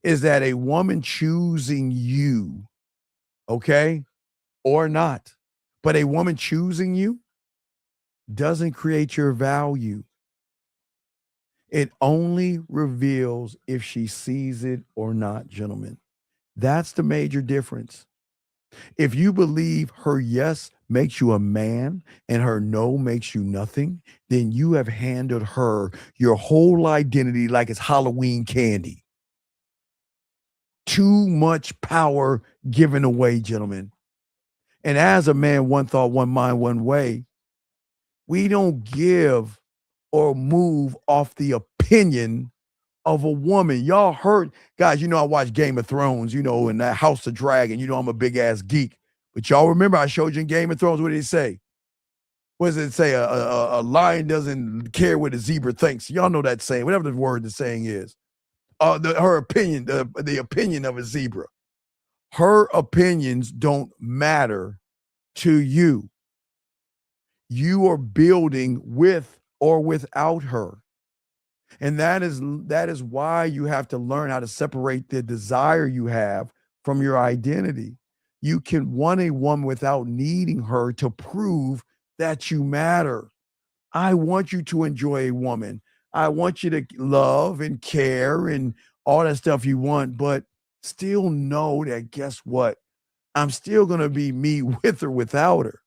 is that a woman choosing you, okay, or not, but a woman choosing you doesn't create your value. It only reveals if she sees it or not, gentlemen. That's the major difference. If you believe her yes makes you a man and her no makes you nothing, then you have handed her your whole identity like it's Halloween candy. Too much power given away, gentlemen. And as a man, one thought, one mind, one way, we don't give or move off the opinion of a woman. Y'all heard, guys, I watch Game of Thrones, and that House of Dragon. I'm a big ass geek. But y'all remember I showed you in Game of Thrones, what did it say? What does it say? A lion doesn't care what a zebra thinks. Y'all know that saying, whatever the word the saying is. Her opinion, the opinion of a zebra. Her opinions don't matter to you. You are building with or without her. And that is why you have to learn how to separate the desire you have from your identity. You can want a woman without needing her to prove that you matter. I want you to enjoy a woman. I want you to love and care and all that stuff you want, but still know that, guess what? I'm still going to be me with or without her.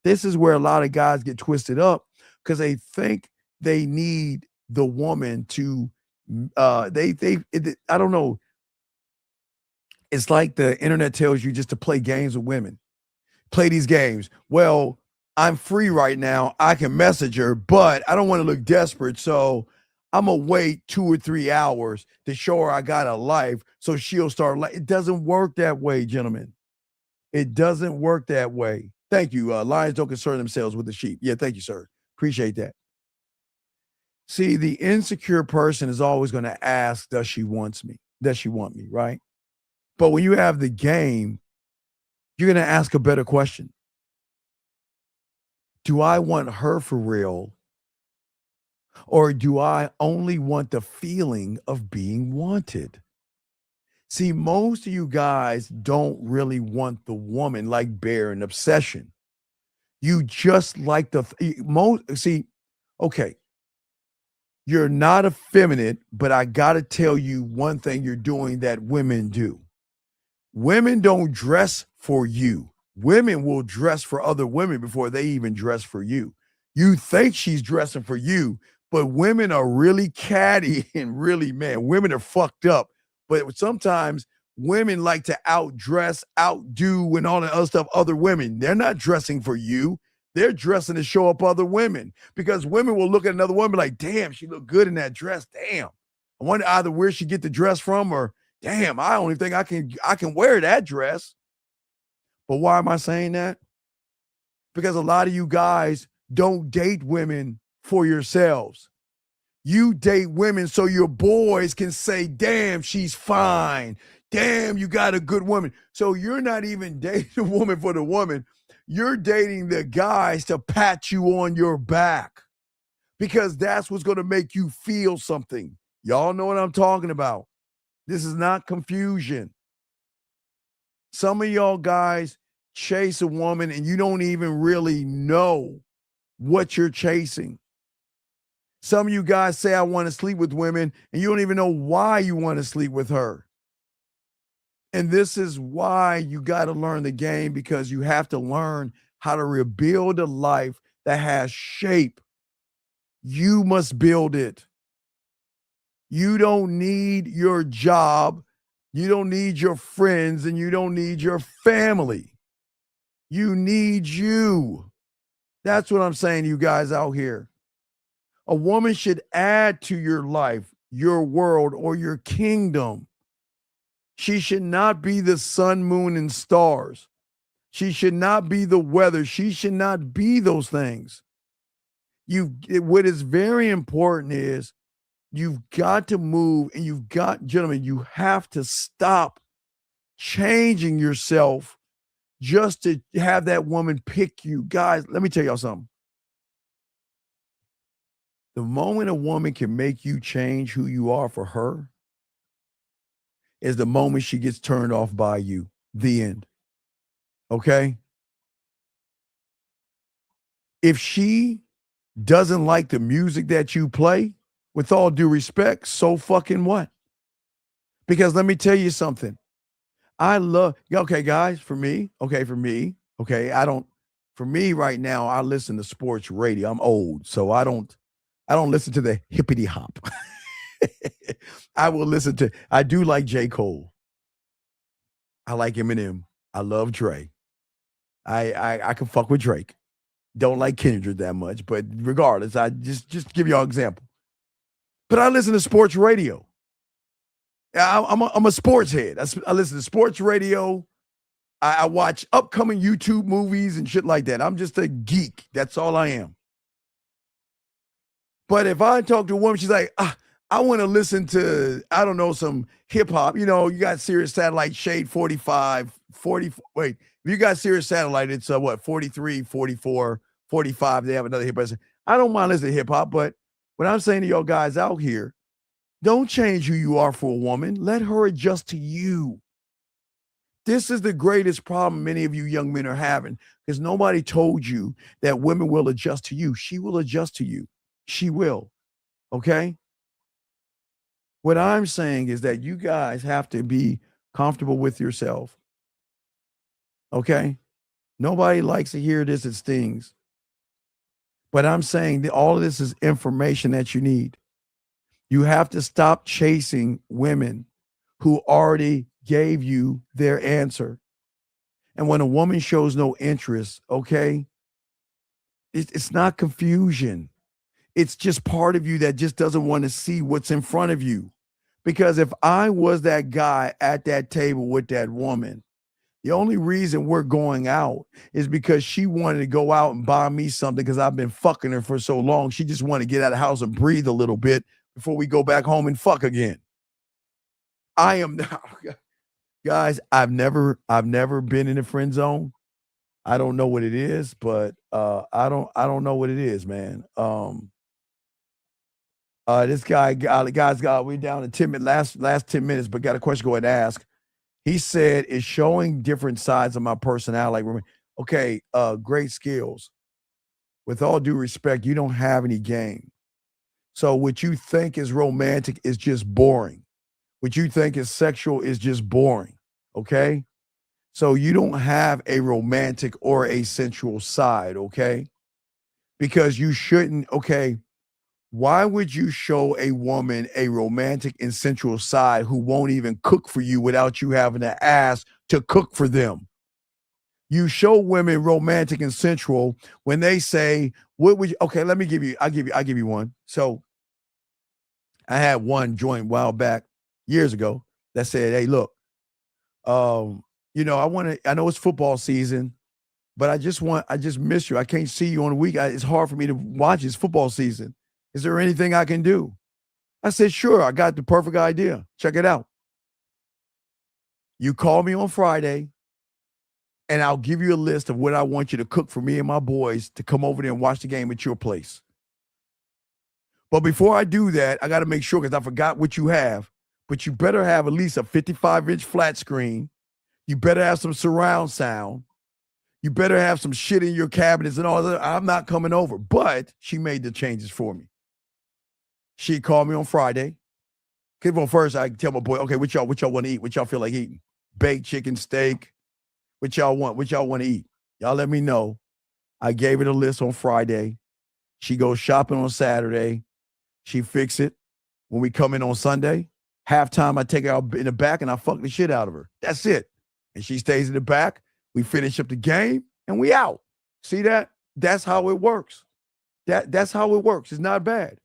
This is where a lot of guys get twisted up, because they think they need the woman to I don't know. It's like the internet tells you just to play games with women. Play these games. Well, I'm free right now. I can message her, but I don't want to look desperate. So I'm going to wait 2 or 3 hours to show her I got a life, so she'll start. It doesn't work that way, gentlemen. It doesn't work that way. Thank you. Lions don't concern themselves with the sheep. Yeah, thank you, sir. Appreciate that. See, the insecure person is always going to ask, does she want me? Does she want me, right? But when you have the game, you're going to ask a better question. Do I want her for real? Or do I only want the feeling of being wanted? See, most of you guys don't really want the woman like Bear and Obsession. You just like okay, you're not effeminate, but I got to tell you one thing you're doing that women do. Women don't dress for you. Women will dress for other women before they even dress for you. You think she's dressing for you, but women are really catty and really, man, women are fucked up. But sometimes women like to outdress, outdo, and all that other stuff other women. They're not dressing for you. They're dressing to show up other women, because women will look at another woman like, damn, she looked good in that dress. Damn. I wonder either where she get the dress from, or damn, I don't even think I can wear that dress. But why am I saying that? Because a lot of you guys don't date women for yourselves. You date women so your boys can say, damn, she's fine. Damn, you got a good woman. So you're not even dating a woman for the woman. You're dating the guys to pat you on your back, because that's what's going to make you feel something. Y'all know what I'm talking about. This is not confusion. Some of y'all guys chase a woman and you don't even really know what you're chasing. Some of you guys say, I want to sleep with women, and you don't even know why you want to sleep with her. And this is why you got to learn the game, because you have to learn how to rebuild a life that has shape. You must build it. You don't need your job. You don't need your friends, and you don't need your family. You need you. That's what I'm saying to you guys out here. A woman should add to your life, your world, or your kingdom. She should not be the sun, moon, and stars. She should not be the weather. She should not be those things. What is very important is you've got to move, and gentlemen, you have to stop changing yourself just to have that woman pick you. Guys, let me tell y'all something. The moment a woman can make you change who you are for her is the moment she gets turned off by you. The end. Okay? If she doesn't like the music that you play, with all due respect, so fucking what? Because let me tell you something. Okay, guys, for me, for me right now, I listen to sports radio. I'm old, so I don't listen to the hippity hop. I do like J. Cole. I like Eminem. I love Dre. I can fuck with Drake. Don't like Kendrick that much, but regardless, I just give y'all an example. But I listen to sports radio. I'm a sports head. I listen to sports radio. I watch upcoming YouTube movies and shit like that. I'm just a geek. That's all I am. But if I talk to a woman, she's like, I want to listen to, I don't know, some hip hop. You know, you got Sirius Satellite Shade 45, 40. Wait, if you got Sirius Satellite, it's 43, 44, 45. They have another hip hop. I don't mind listening to hip hop, but what I'm saying to y'all guys out here, don't change who you are for a woman. Let her adjust to you. This is the greatest problem many of you young men are having, because nobody told you that women will adjust to you. She will adjust to you. She will. Okay? What I'm saying is that you guys have to be comfortable with yourself. Okay? Nobody likes to hear this. It stings. But I'm saying that all of this is information that you need. You have to stop chasing women who already gave you their answer. And when a woman shows no interest, okay, it's not confusion. It's just part of you that just doesn't want to see what's in front of you. Because if I was that guy at that table with that woman, the only reason we're going out is because she wanted to go out and buy me something because I've been fucking her for so long. She just wanted to get out of the house and breathe a little bit before we go back home and fuck again. I am now, guys, I've never been in a friend zone. I don't know what it is, but I don't know what it is, man. This guy's got, we're down to 10 minutes, last 10 minutes, but got a question, go ahead and ask. He said, it's showing different sides of my personality. Like, okay, great skills. With all due respect, you don't have any game. So what you think is romantic is just boring. What you think is sexual is just boring. Okay? So you don't have a romantic or a sensual side, okay? Because you shouldn't, okay? Why would you show a woman a romantic and sensual side who won't even cook for you without you having to ask to cook for them? You show women romantic and sensual when they say, what would you, okay, I'll give you one. So I had one joint a while back, years ago, that said, hey, look, you know, I know it's football season, but I just miss you. I can't see you on the week. It's hard for me to watch. It's football season. Is there anything I can do? I said, sure. I got the perfect idea. Check it out. You call me on Friday, and I'll give you a list of what I want you to cook for me and my boys to come over there and watch the game at your place. But before I do that, I got to make sure, because I forgot what you have, but you better have at least a 55-inch flat screen. You better have some surround sound. You better have some shit in your cabinets and all that. I'm not coming over. But she made the changes for me. She called me on Friday. Well, first I tell my boy, okay, what y'all want to eat? What y'all feel like eating? Baked chicken, steak. What y'all want? What y'all want to eat? Y'all let me know. I gave her the list on Friday. She goes shopping on Saturday. She fix it. when we come in on Sunday. Halftime, I take her out in the back and I fuck the shit out of her. That's it. And she stays in the back. We finish up the game and we out. See that? That's how it works. That's how it works. It's not bad.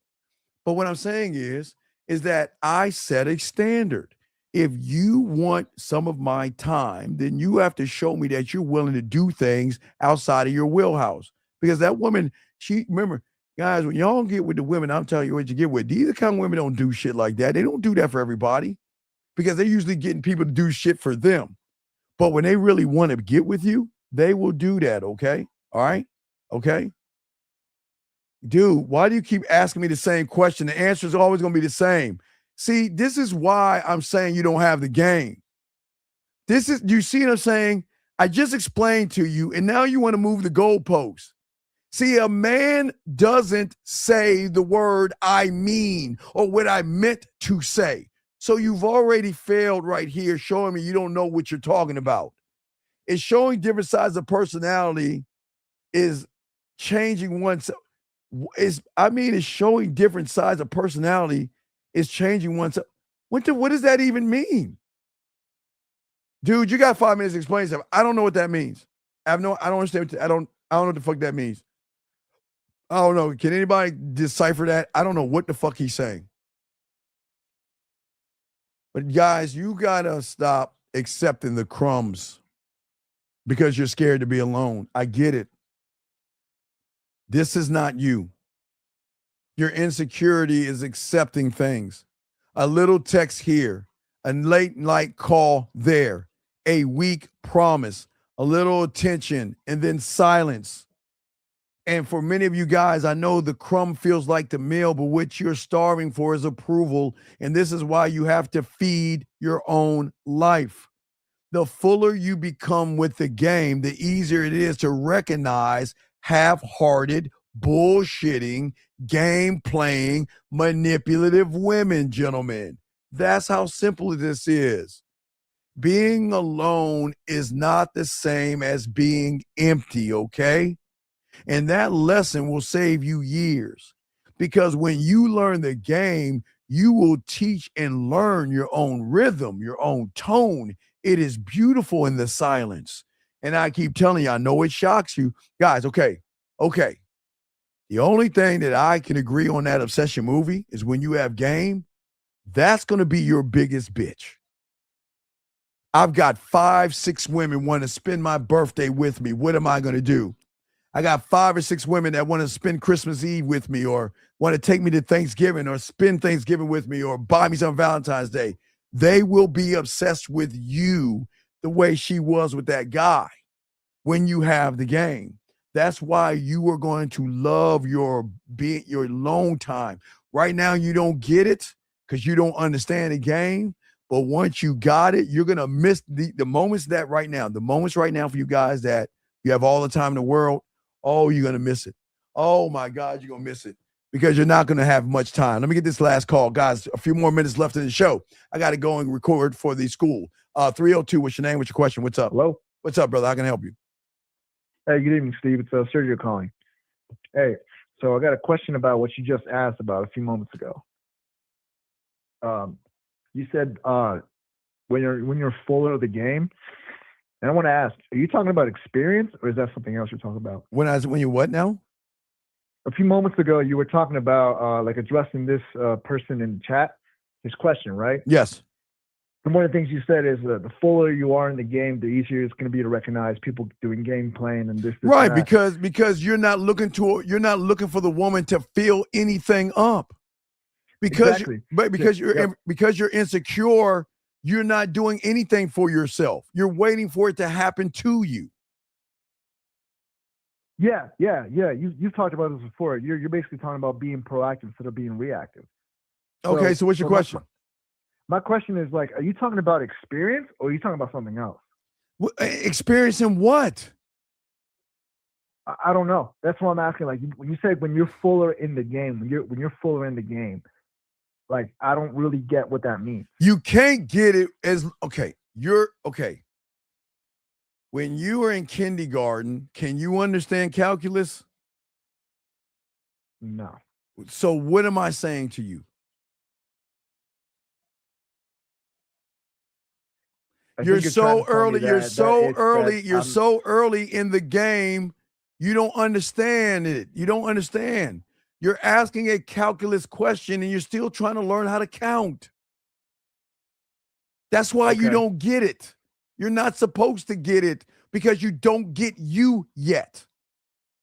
But what I'm saying is that I set a standard. If you want some of my time, then you have to show me that you're willing to do things outside of your wheelhouse. Because that woman, remember, guys, when y'all get with the women, I'm telling you what you get with. These are the kind of women don't do shit like that. They don't do that for everybody because they're usually getting people to do shit for them. But when they really want to get with you, they will do that, okay? All right? Okay? Dude, why do you keep asking me the same question? The answer is always going to be the same. See, this is why I'm saying you don't have the game. You see what I'm saying? I just explained to you, and now you want to move the goalposts. See, a man doesn't say the word I mean or what I meant to say. So you've already failed right here, showing me you don't know what you're talking about. It's showing different sides of personality is changing oneself. It's showing different sides of personality is changing oneself. What does that even mean? Dude, you got 5 minutes to explain stuff. I don't know what that means. I don't understand. I don't know what the fuck that means. I don't know. Can anybody decipher that? I don't know what the fuck he's saying. But guys, you gotta stop accepting the crumbs because you're scared to be alone. I get it. This is not you. Your insecurity is accepting things. A little text here, a late night call there, a weak promise, a little attention, and then silence. And for many of you guys, I know the crumb feels like the meal, but what you're starving for is approval. And this is why you have to feed your own life. The fuller you become with the game, the easier it is to recognize half-hearted, bullshitting, game-playing, manipulative women, gentlemen. That's how simple this is. Being alone is not the same as being empty, okay? And that lesson will save you years. Because when you learn the game, you will teach and learn your own rhythm, your own tone. It is beautiful in the silence. And I keep telling you, I know it shocks you. Guys, okay. The only thing that I can agree on that obsession movie is when you have game, that's going to be your biggest bitch. I've got 5, 6 women want to spend my birthday with me. What am I going to do? I got 5 or 6 women that want to spend Christmas Eve with me or want to take me to Thanksgiving or spend Thanksgiving with me or buy me some Valentine's Day. They will be obsessed with you the way she was with that guy when you have the game. That's why you are going to love your alone time. Right now, you don't get it because you don't understand the game. But once you got it, you're going to miss the moments the moments right now for you guys that you have all the time in the world. Oh, you're going to miss it. Oh, my God, you're going to miss it because you're not going to have much time. Let me get this last call. Guys, a few more minutes left in the show. I got to go and record for the school. 302, what's your name? What's your question? What's up? Hello? What's up, brother? How can I help you? Hey, good evening, Steve. It's Sergio calling. Hey, so I got a question about what you just asked about a few moments ago. You said when you're full of the game, and I want to ask, are you talking about experience or is that something else you're talking about? When you what now? A few moments ago, you were talking about like addressing this person in chat, his question, right? Yes. And one of the things you said is the fuller you are in the game, the easier it's going to be to recognize people doing game playing and this Right, and that. because you're not looking for the woman to fill anything up. Because because you're insecure, you're not doing anything for yourself. You're waiting for it to happen to you. Yeah. You've talked about this before. You're basically talking about being proactive instead of being reactive. Okay, so what's your question? My question is like, are you talking about experience or are you talking about something else? Experience in what? I don't know. That's what I'm asking. Like when you say when you're fuller in the game, when you're fuller in the game, like I don't really get what that means. You can't get it as okay. You're okay. When you were in kindergarten, can you understand calculus? No. So what am I saying to you? you're so early. You're so early in the game. You don't understand it. You don't understand. You're asking a calculus question and you're still trying to learn how to count. That's why you don't get it. You're not supposed to get it because you don't get you yet.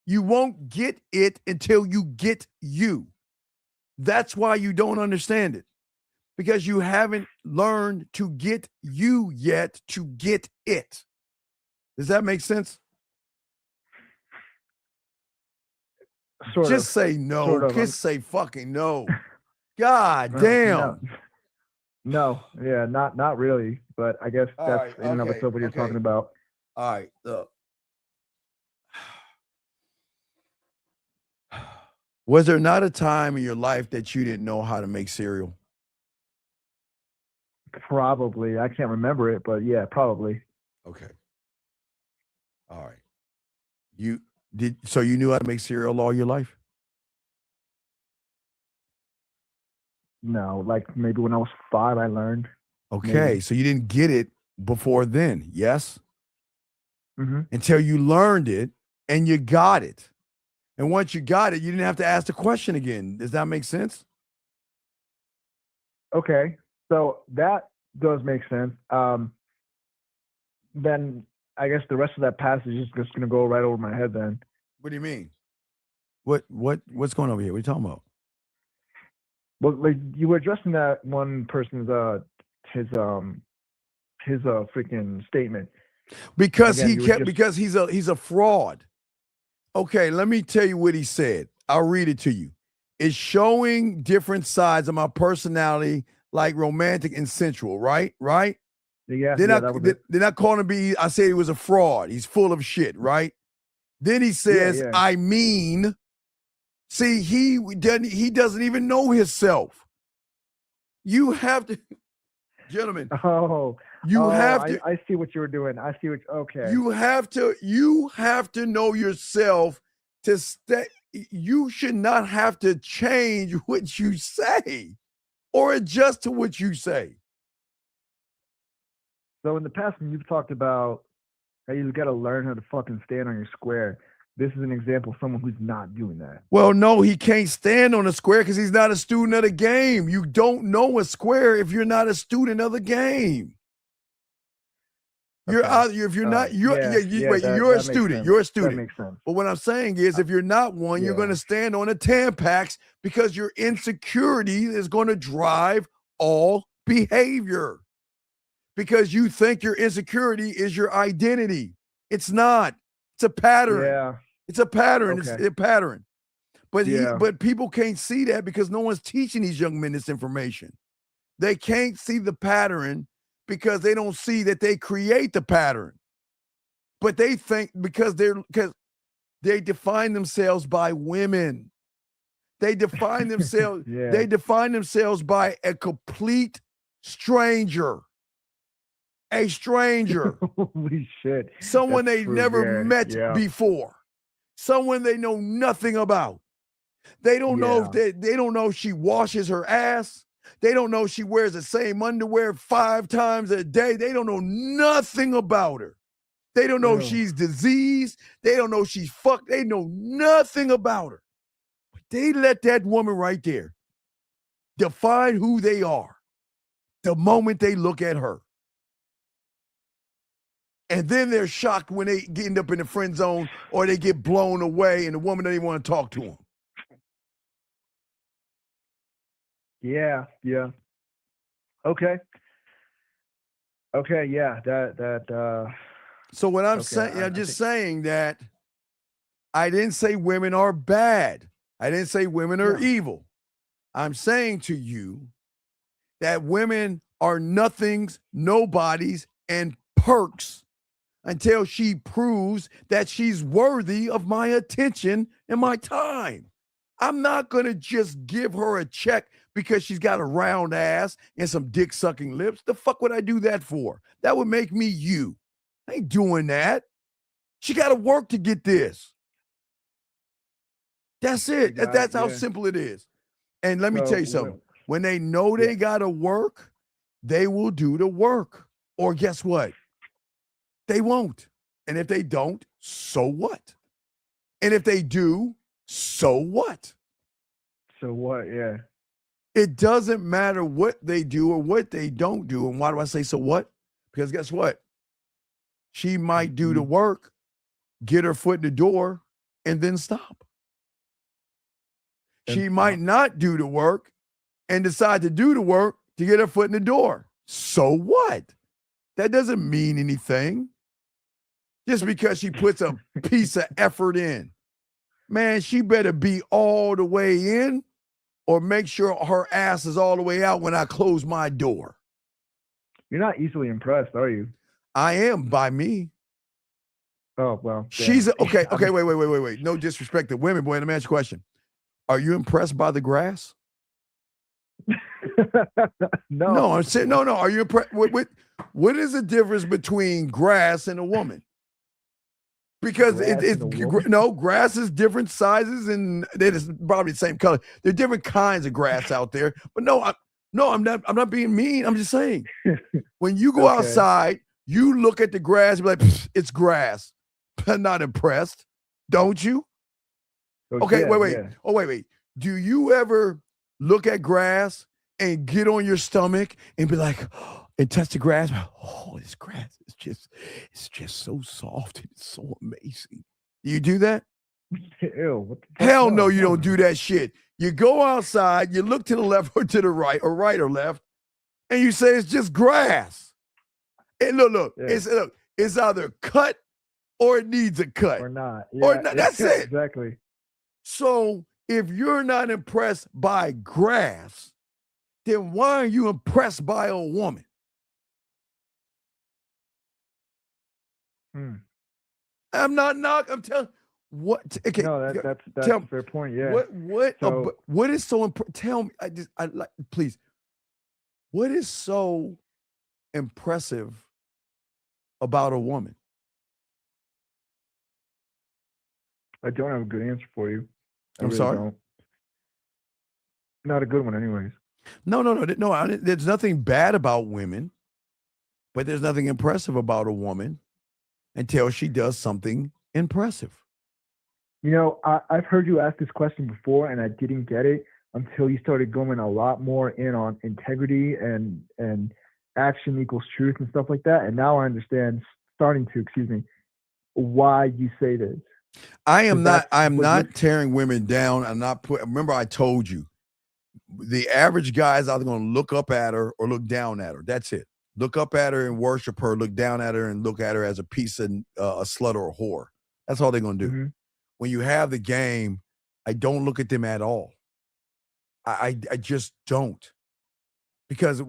You won't get it until you get you. That's why you don't understand it. Because you haven't learned to get you yet to get it. Does that make sense? Just say no. Just say fucking no. God damn. No, yeah, not really. But I guess that's in and of itself what you're talking about. All right, look. Was there not a time in your life that you didn't know how to make cereal? Probably. I can't remember it, but yeah, probably. Okay. All right. So you knew how to make cereal all your life? No, like maybe when I was 5, I learned. Okay, maybe. So you didn't get it before then, yes? Mm-hmm. Until you learned it and you got it. And once you got it, you didn't have to ask the question again. Does that make sense? Okay, so that does make sense. Then I guess the rest of that passage is just going to go right over my head then. What do you mean? What's going over here? What are you talking about? Well, like you were addressing that one person's his freaking statement. Because again, because he's a fraud. Okay, let me tell you what he said. I'll read it to you. It's showing different sides of my personality, like romantic and sensual, right? Right? Yeah. They're not calling him I said he was a fraud. He's full of shit, right? Then he says, I mean, see, he doesn't even know himself. You have to, gentlemen. I see what you were doing. Okay. You have to know yourself to stay. You should not have to change what you say or adjust to what you say. So in the past, when you've talked about how you got to learn how to fucking stand on your square, this is an example of someone who's not doing that. Well, no, he can't stand on a square because he's not a student of the game. You don't know a square if you're not a student of the game. You're out. If you're not, you're a student. You're a student. That makes sense. But what I'm saying is, if you're not one, you're going to stand on a Tampax because your insecurity is going to drive all behavior. Because you think your insecurity is your identity. It's not. It's a pattern. Yeah. It's a pattern. Okay. It's a pattern. But people can't see that because no one's teaching these young men this information. They can't see the pattern because they don't see that they create the pattern. But they think because they define themselves by women. They define themselves, They define themselves by a complete stranger. A stranger. Holy shit. Someone they've never met before. Someone they know nothing about. They don't know if they don't know if she washes her ass. They don't know she wears the same underwear 5 times a day. They don't know nothing about her. They don't know if she's diseased. They don't know she's fucked. They know nothing about her. But they let that woman right there define who they are the moment they look at her. And then they're shocked when they end up in the friend zone or they get blown away and the woman doesn't even want to talk to them. Yeah. Okay, yeah, so what I'm saying, I'm just saying that I didn't say women are bad. I didn't say women are evil. I'm saying to you that women are nothings, nobodies, and perks until she proves that she's worthy of my attention and my time. I'm not going to just give her a check because she's got a round ass and some dick-sucking lips. The fuck would I do that for? That would make me you. I ain't doing that. She got to work to get this. That's it. That's how simple it is. And let me tell you something. When they know they got to work, they will do the work. Or guess what? They won't. And if they don't, so what? And if they do, so what? So what? Yeah. It doesn't matter what they do or what they don't do. And why do I say so what? Because guess what? She might do the work, get her foot in the door, and then stop. She might not do the work and decide to do the work to get her foot in the door. So what? That doesn't mean anything. Just because she puts a piece of effort in. Man, she better be all the way in or make sure her ass is all the way out when I close my door. You're not easily impressed, are you? I am by me. Oh, well. She's okay. Wait. No disrespect to women, boy. Let me ask you a question. Are you impressed by the grass? No. I'm saying no. Are you impressed? What is the difference between grass and a woman? Because grass is different sizes and it's probably the same color. There are different kinds of grass out there. But I'm not being mean. I'm just saying. When you go outside, you look at the grass and be like, it's grass. I'm not impressed. Don't you? Okay, wait. Yeah. Oh, wait. Do you ever look at grass and get on your stomach and be like, and touch the grass? Oh, this grass it's just so soft and it's so amazing. Do you do that? Ew, Hell no, you don't do that shit. You go outside, you look to the left or to the right or left, and you say it's just grass. And look, it's either cut or it needs a cut. Or not. That's it. Exactly. So if you're not impressed by grass, then why are you impressed by a woman? I'm not knocking. I'm telling what. Okay, no, that's a fair point. Yeah. What is so important? Tell me. Please. What is so impressive about a woman? I don't have a good answer for you. I'm sorry. Don't. Not a good one, anyways. No. There's nothing bad about women, but there's nothing impressive about a woman until she does something impressive. You know, I've heard you ask this question before, and I didn't get it until you started going a lot more in on integrity and action equals truth and stuff like that. And now I understand, why you say this. I am not tearing women down. Remember I told you, the average guy is either going to look up at her or look down at her. That's it. Look up at her and worship her, look down at her and look at her as a piece of a slut or a whore. That's all they're going to do. Mm-hmm. When you have the game, I don't look at them at all. I just don't. Because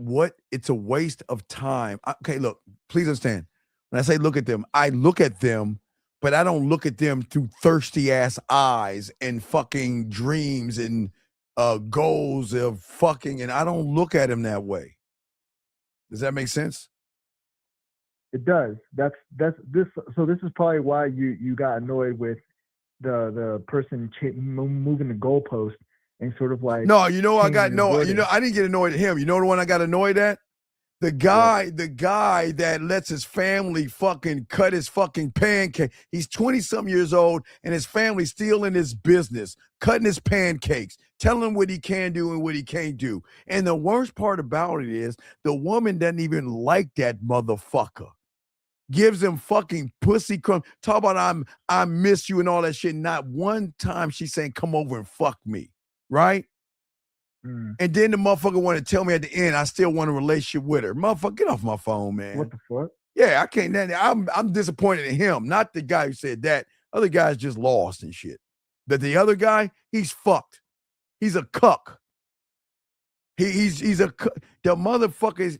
it's a waste of time. Okay, look, please understand. When I say look at them, I look at them, but I don't look at them through thirsty ass eyes and fucking dreams and goals of fucking, and I don't look at them that way. Does that make sense? It does. That's this. So this is probably why you got annoyed with the person moving the goalpost and sort of like. No, I didn't get annoyed at him. You know the one I got annoyed at? The guy that lets his family fucking cut his fucking pancake. He's 20-something years old and his family's still in his business, cutting his pancakes, telling him what he can do and what he can't do. And the worst part about it is the woman doesn't even like that motherfucker. Gives him fucking pussy crumb. Talk about I miss you and all that shit. Not one time she's saying, come over and fuck me. Right? And then the motherfucker want to tell me at the end, I still want a relationship with her. Motherfucker, get off my phone, man. What the fuck? Yeah, I can't. I'm disappointed in him, not the guy who said that. Other guy's just lost and shit. But the other guy, he's fucked. He's a cuck. He's a cuck. The motherfucker.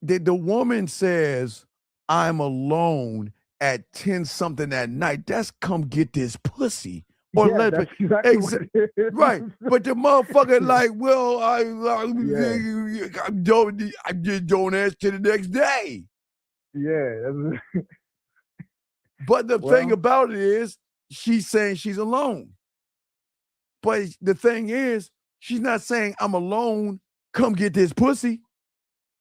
The woman says, I'm alone at 10-something at night. That's come get this pussy. Or yeah, that's exactly what it is. Right. But the motherfucker like, well, I just don't ask till the next day. Yeah. But the thing about it is, she's saying she's alone. But the thing is, she's not saying I'm alone, come get this pussy.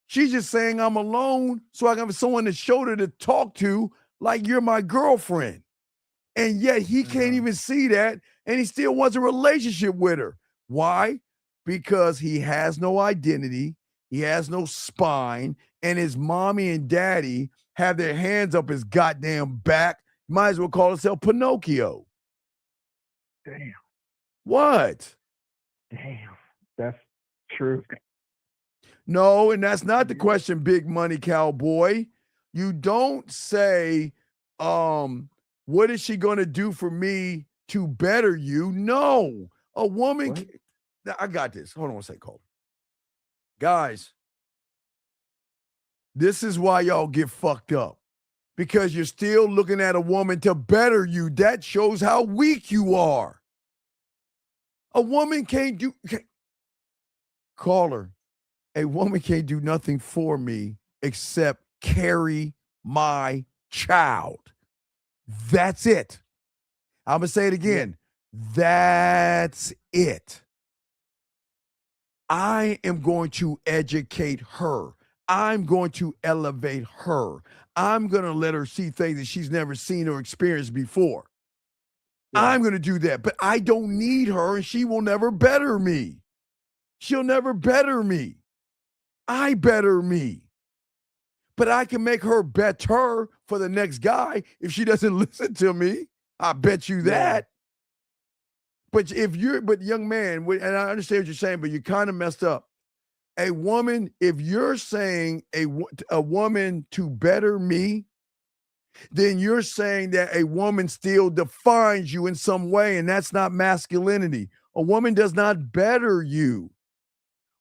She's just saying I'm alone so I can have someone to shoulder to talk to, like you're my girlfriend. And yet he can't even see that, and he still wants a relationship with her. Why? Because he has no identity, he has no spine, and his mommy and daddy have their hands up his goddamn back. Might as well call himself Pinocchio. Damn. What? Damn. That's true. No, and that's not the question, big money cowboy. You don't say, what is she going to do for me to better you? No, a woman. I got this. Hold on a second, Cole. Guys, this is why y'all get fucked up, because you're still looking at a woman to better you. That shows how weak you are. A woman can't do. Caller, a woman can't do nothing for me except carry my child. That's it. I'm going to say it again. That's it. I am going to educate her. I'm going to elevate her. I'm going to let her see things that she's never seen or experienced before. I'm going to do that, but I don't need her, and she will never better me. She'll never better me. I better me. But I can make her better for the next guy if she doesn't listen to me. I bet you that. But young man, and I understand what you're saying, but you're kind of messed up. A woman, if you're saying a woman to better me, then you're saying that a woman still defines you in some way, and that's not masculinity. A woman does not better you.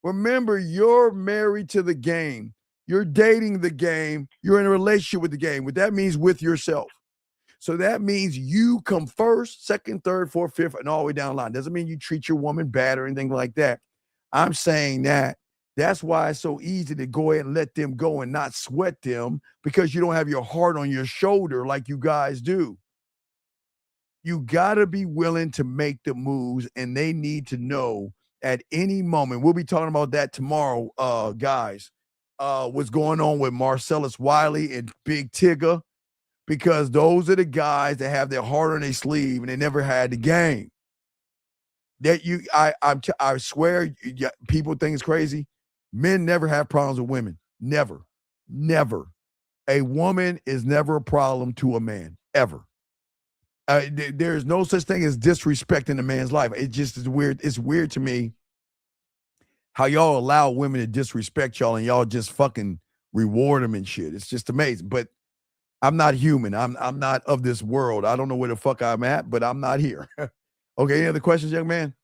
Remember, you're married to the game. You're dating the game. You're in a relationship with the game. What that means, with yourself. So that means you come first, second, third, fourth, fifth, and all the way down the line. Doesn't mean you treat your woman bad or anything like that. I'm saying that's why it's so easy to go ahead and let them go and not sweat them, because you don't have your heart on your shoulder like you guys do. You got to be willing to make the moves, and they need to know at any moment. We'll be talking about that tomorrow, guys. What's going on with Marcellus Wiley and Big Tigger, because those are the guys that have their heart on their sleeve and they never had the game. I swear, people think it's crazy. Men never have problems with women. Never. A woman is never a problem to a man, ever. There's no such thing as disrespect in a man's life. It just is weird. It's weird to me how y'all allow women to disrespect y'all and y'all just fucking reward them and shit. It's just amazing. But I'm not human. I'm not of this world. I don't know where the fuck I'm at, but I'm not here. Okay, any other questions, young man?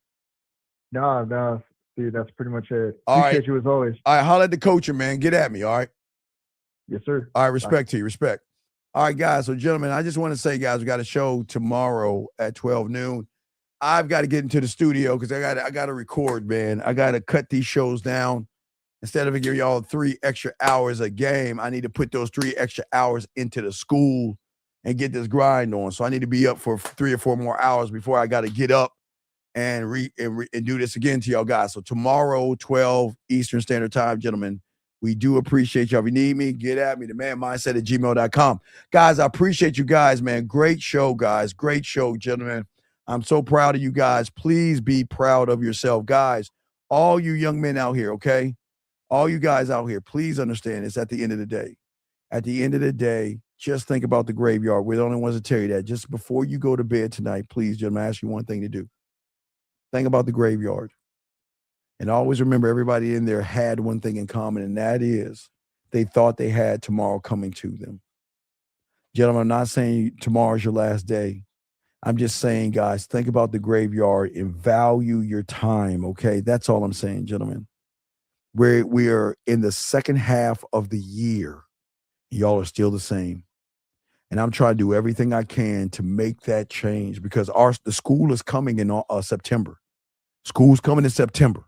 No. Dude, that's pretty much it. All Appreciate right. you as always. All right, holler at the coacher, man. Get at me, all right? Yes, sir. All right, respect to you, respect. All right, guys. So, gentlemen, I just want to say, guys, we got a show tomorrow at 12 noon. I've got to get into the studio because I got to record, man. I got to cut these shows down. Instead of giving y'all 3 extra hours a game, I need to put those 3 extra hours into the school and get this grind on. So I need to be up for 3 or 4 more hours before I got to get up and do this again to y'all guys. So tomorrow, 12 Eastern Standard Time, gentlemen, we do appreciate y'all. If you need me, get at me, themanmindset@gmail.com. Guys, I appreciate you guys, man. Great show, guys. Great show, gentlemen. I'm so proud of you guys. Please be proud of yourself, guys. All you young men out here, okay? All you guys out here, please understand it's at the end of the day. At the end of the day, just think about the graveyard. We're the only ones to tell you that. Just before you go to bed tonight, please, gentlemen, I ask you one thing to do. Think about the graveyard. And always remember, everybody in there had one thing in common, and that is they thought they had tomorrow coming to them. Gentlemen, I'm not saying tomorrow's your last day. I'm just saying, guys, think about the graveyard and value your time, okay? That's all I'm saying, gentlemen. We are in the second half of the year. Y'all are still the same. And I'm trying to do everything I can to make that change, because the school is coming in September. School's coming in September.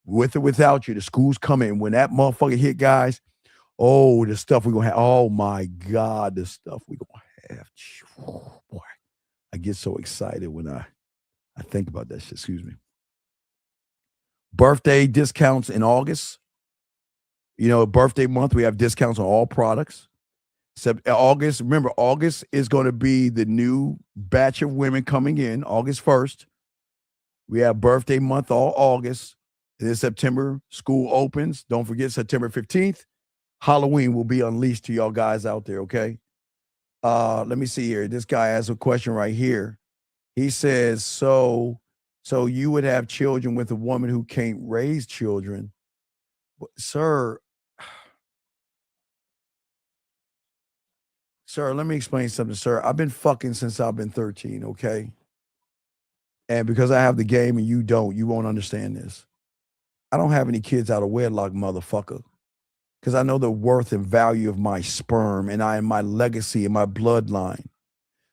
With or without you, the school's coming. When that motherfucker hit, guys, oh, the stuff we're going to have. Oh, my God, the stuff we're going to have. Oh, boy, I get so excited when I think about that shit. Excuse me. Birthday discounts in August. Birthday month, we have discounts on all products. August, remember, August is going to be the new batch of women coming in, August 1st. We have birthday month all August. And then September, school opens. Don't forget September 15th. Halloween will be unleashed to y'all guys out there, okay? Let me see here. This guy has a question right here. He says, so you would have children with a woman who can't raise children. Sir, let me explain something, sir. I've been fucking since I've been 13, okay? And because I have the game and you don't, you won't understand this. I don't have any kids out of wedlock, motherfucker. Because I know the worth and value of my sperm and my legacy and my bloodline.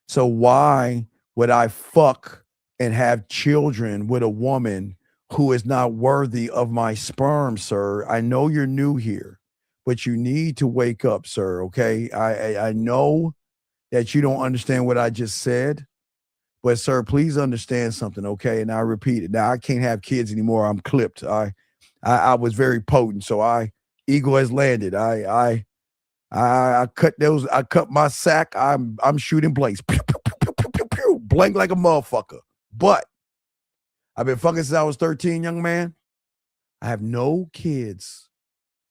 So why would I fuck and have children with a woman who is not worthy of my sperm, sir? I know you're new here, but you need to wake up, sir, okay? I know that you don't understand what I just said, but, sir, please understand something, okay? And I repeat it. Now, I can't have kids anymore. I'm clipped. I was very potent, so ego has landed. I cut those. I cut my sack. I'm shooting blanks. Pew, pew, pew, pew, pew, pew, pew, blank like a motherfucker. But I've been fucking since I was 13, young man. I have no kids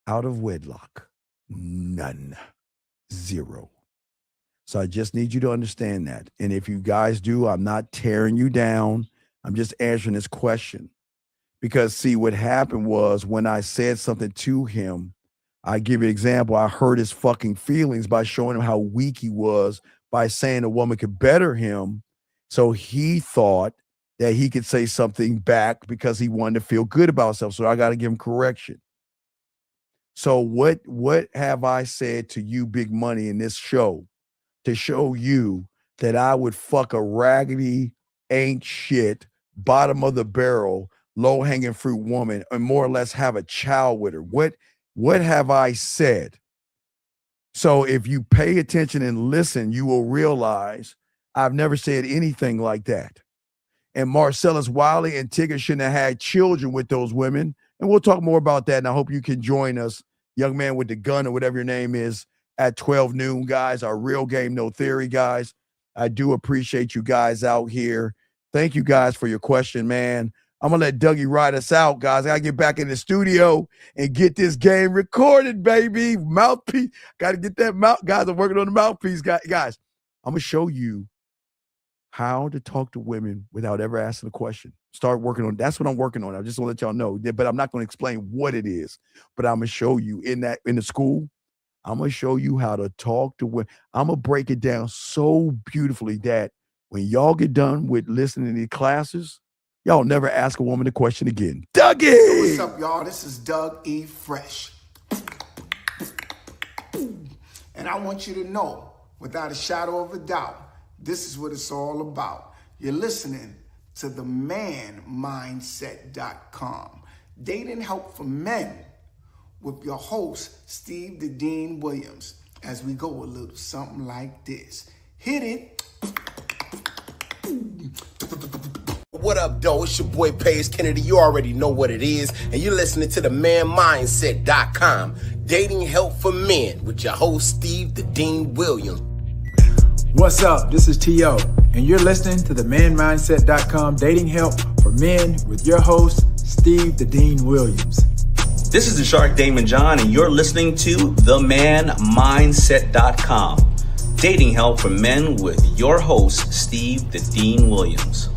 out of wedlock. None. Zero. So I just need you to understand that. And if you guys do, I'm not tearing you down. I'm just answering this question. Because, see, what happened was when I said something to him, I give you an example. I hurt his fucking feelings by showing him how weak he was by saying a woman could better him. So he thought that he could say something back because he wanted to feel good about himself. So I got to give him correction. So what have I said to you, Big Money, in this show to show you that I would fuck a raggedy, ain't shit, bottom of the barrel, low-hanging fruit woman and more or less have a child with her? What have I said? So if you pay attention and listen, you will realize I've never said anything like that. And Marcellus Wiley and Tigger shouldn't have had children with those women. And we'll talk more about that. And I hope you can join us, young man with the gun or whatever your name is, at 12 noon, guys. Our Real Game, No Theory, guys. I do appreciate you guys out here. Thank you guys for your question, man. I'm going to let Dougie ride us out, guys. I got to get back in the studio and get this game recorded, baby. Mouthpiece. Got to get that mouth. Guys, I'm working on the mouthpiece. Guys, I'm going to show you how to talk to women without ever asking a question. Start working on. That's what I'm working on. I just want to let y'all know. But I'm not going to explain what it is. But I'm going to show you in the school. I'm going to show you how to talk to women. I'm going to break it down so beautifully that when y'all get done with listening to these classes, y'all never ask a woman a question again. Dougie! What's up, y'all? This is Doug E. Fresh. And I want you to know, without a shadow of a doubt, this is what it's all about. You're listening to the manmindset.com. Dating help for men with your host, Steve the Dean Williams, as we go a little something like this. Hit it. What up, though? It's your boy, Paige Kennedy. You already know what it is. And you're listening to the manmindset.com. Dating help for men with your host, Steve the Dean Williams. What's up? This is T.O. And you're listening to the manmindset.com dating help for men with your host, Steve the Dean Williams. This is the Shark Damon John, and you're listening to themanmindset.com. Dating help for men with your host, Steve the Dean Williams.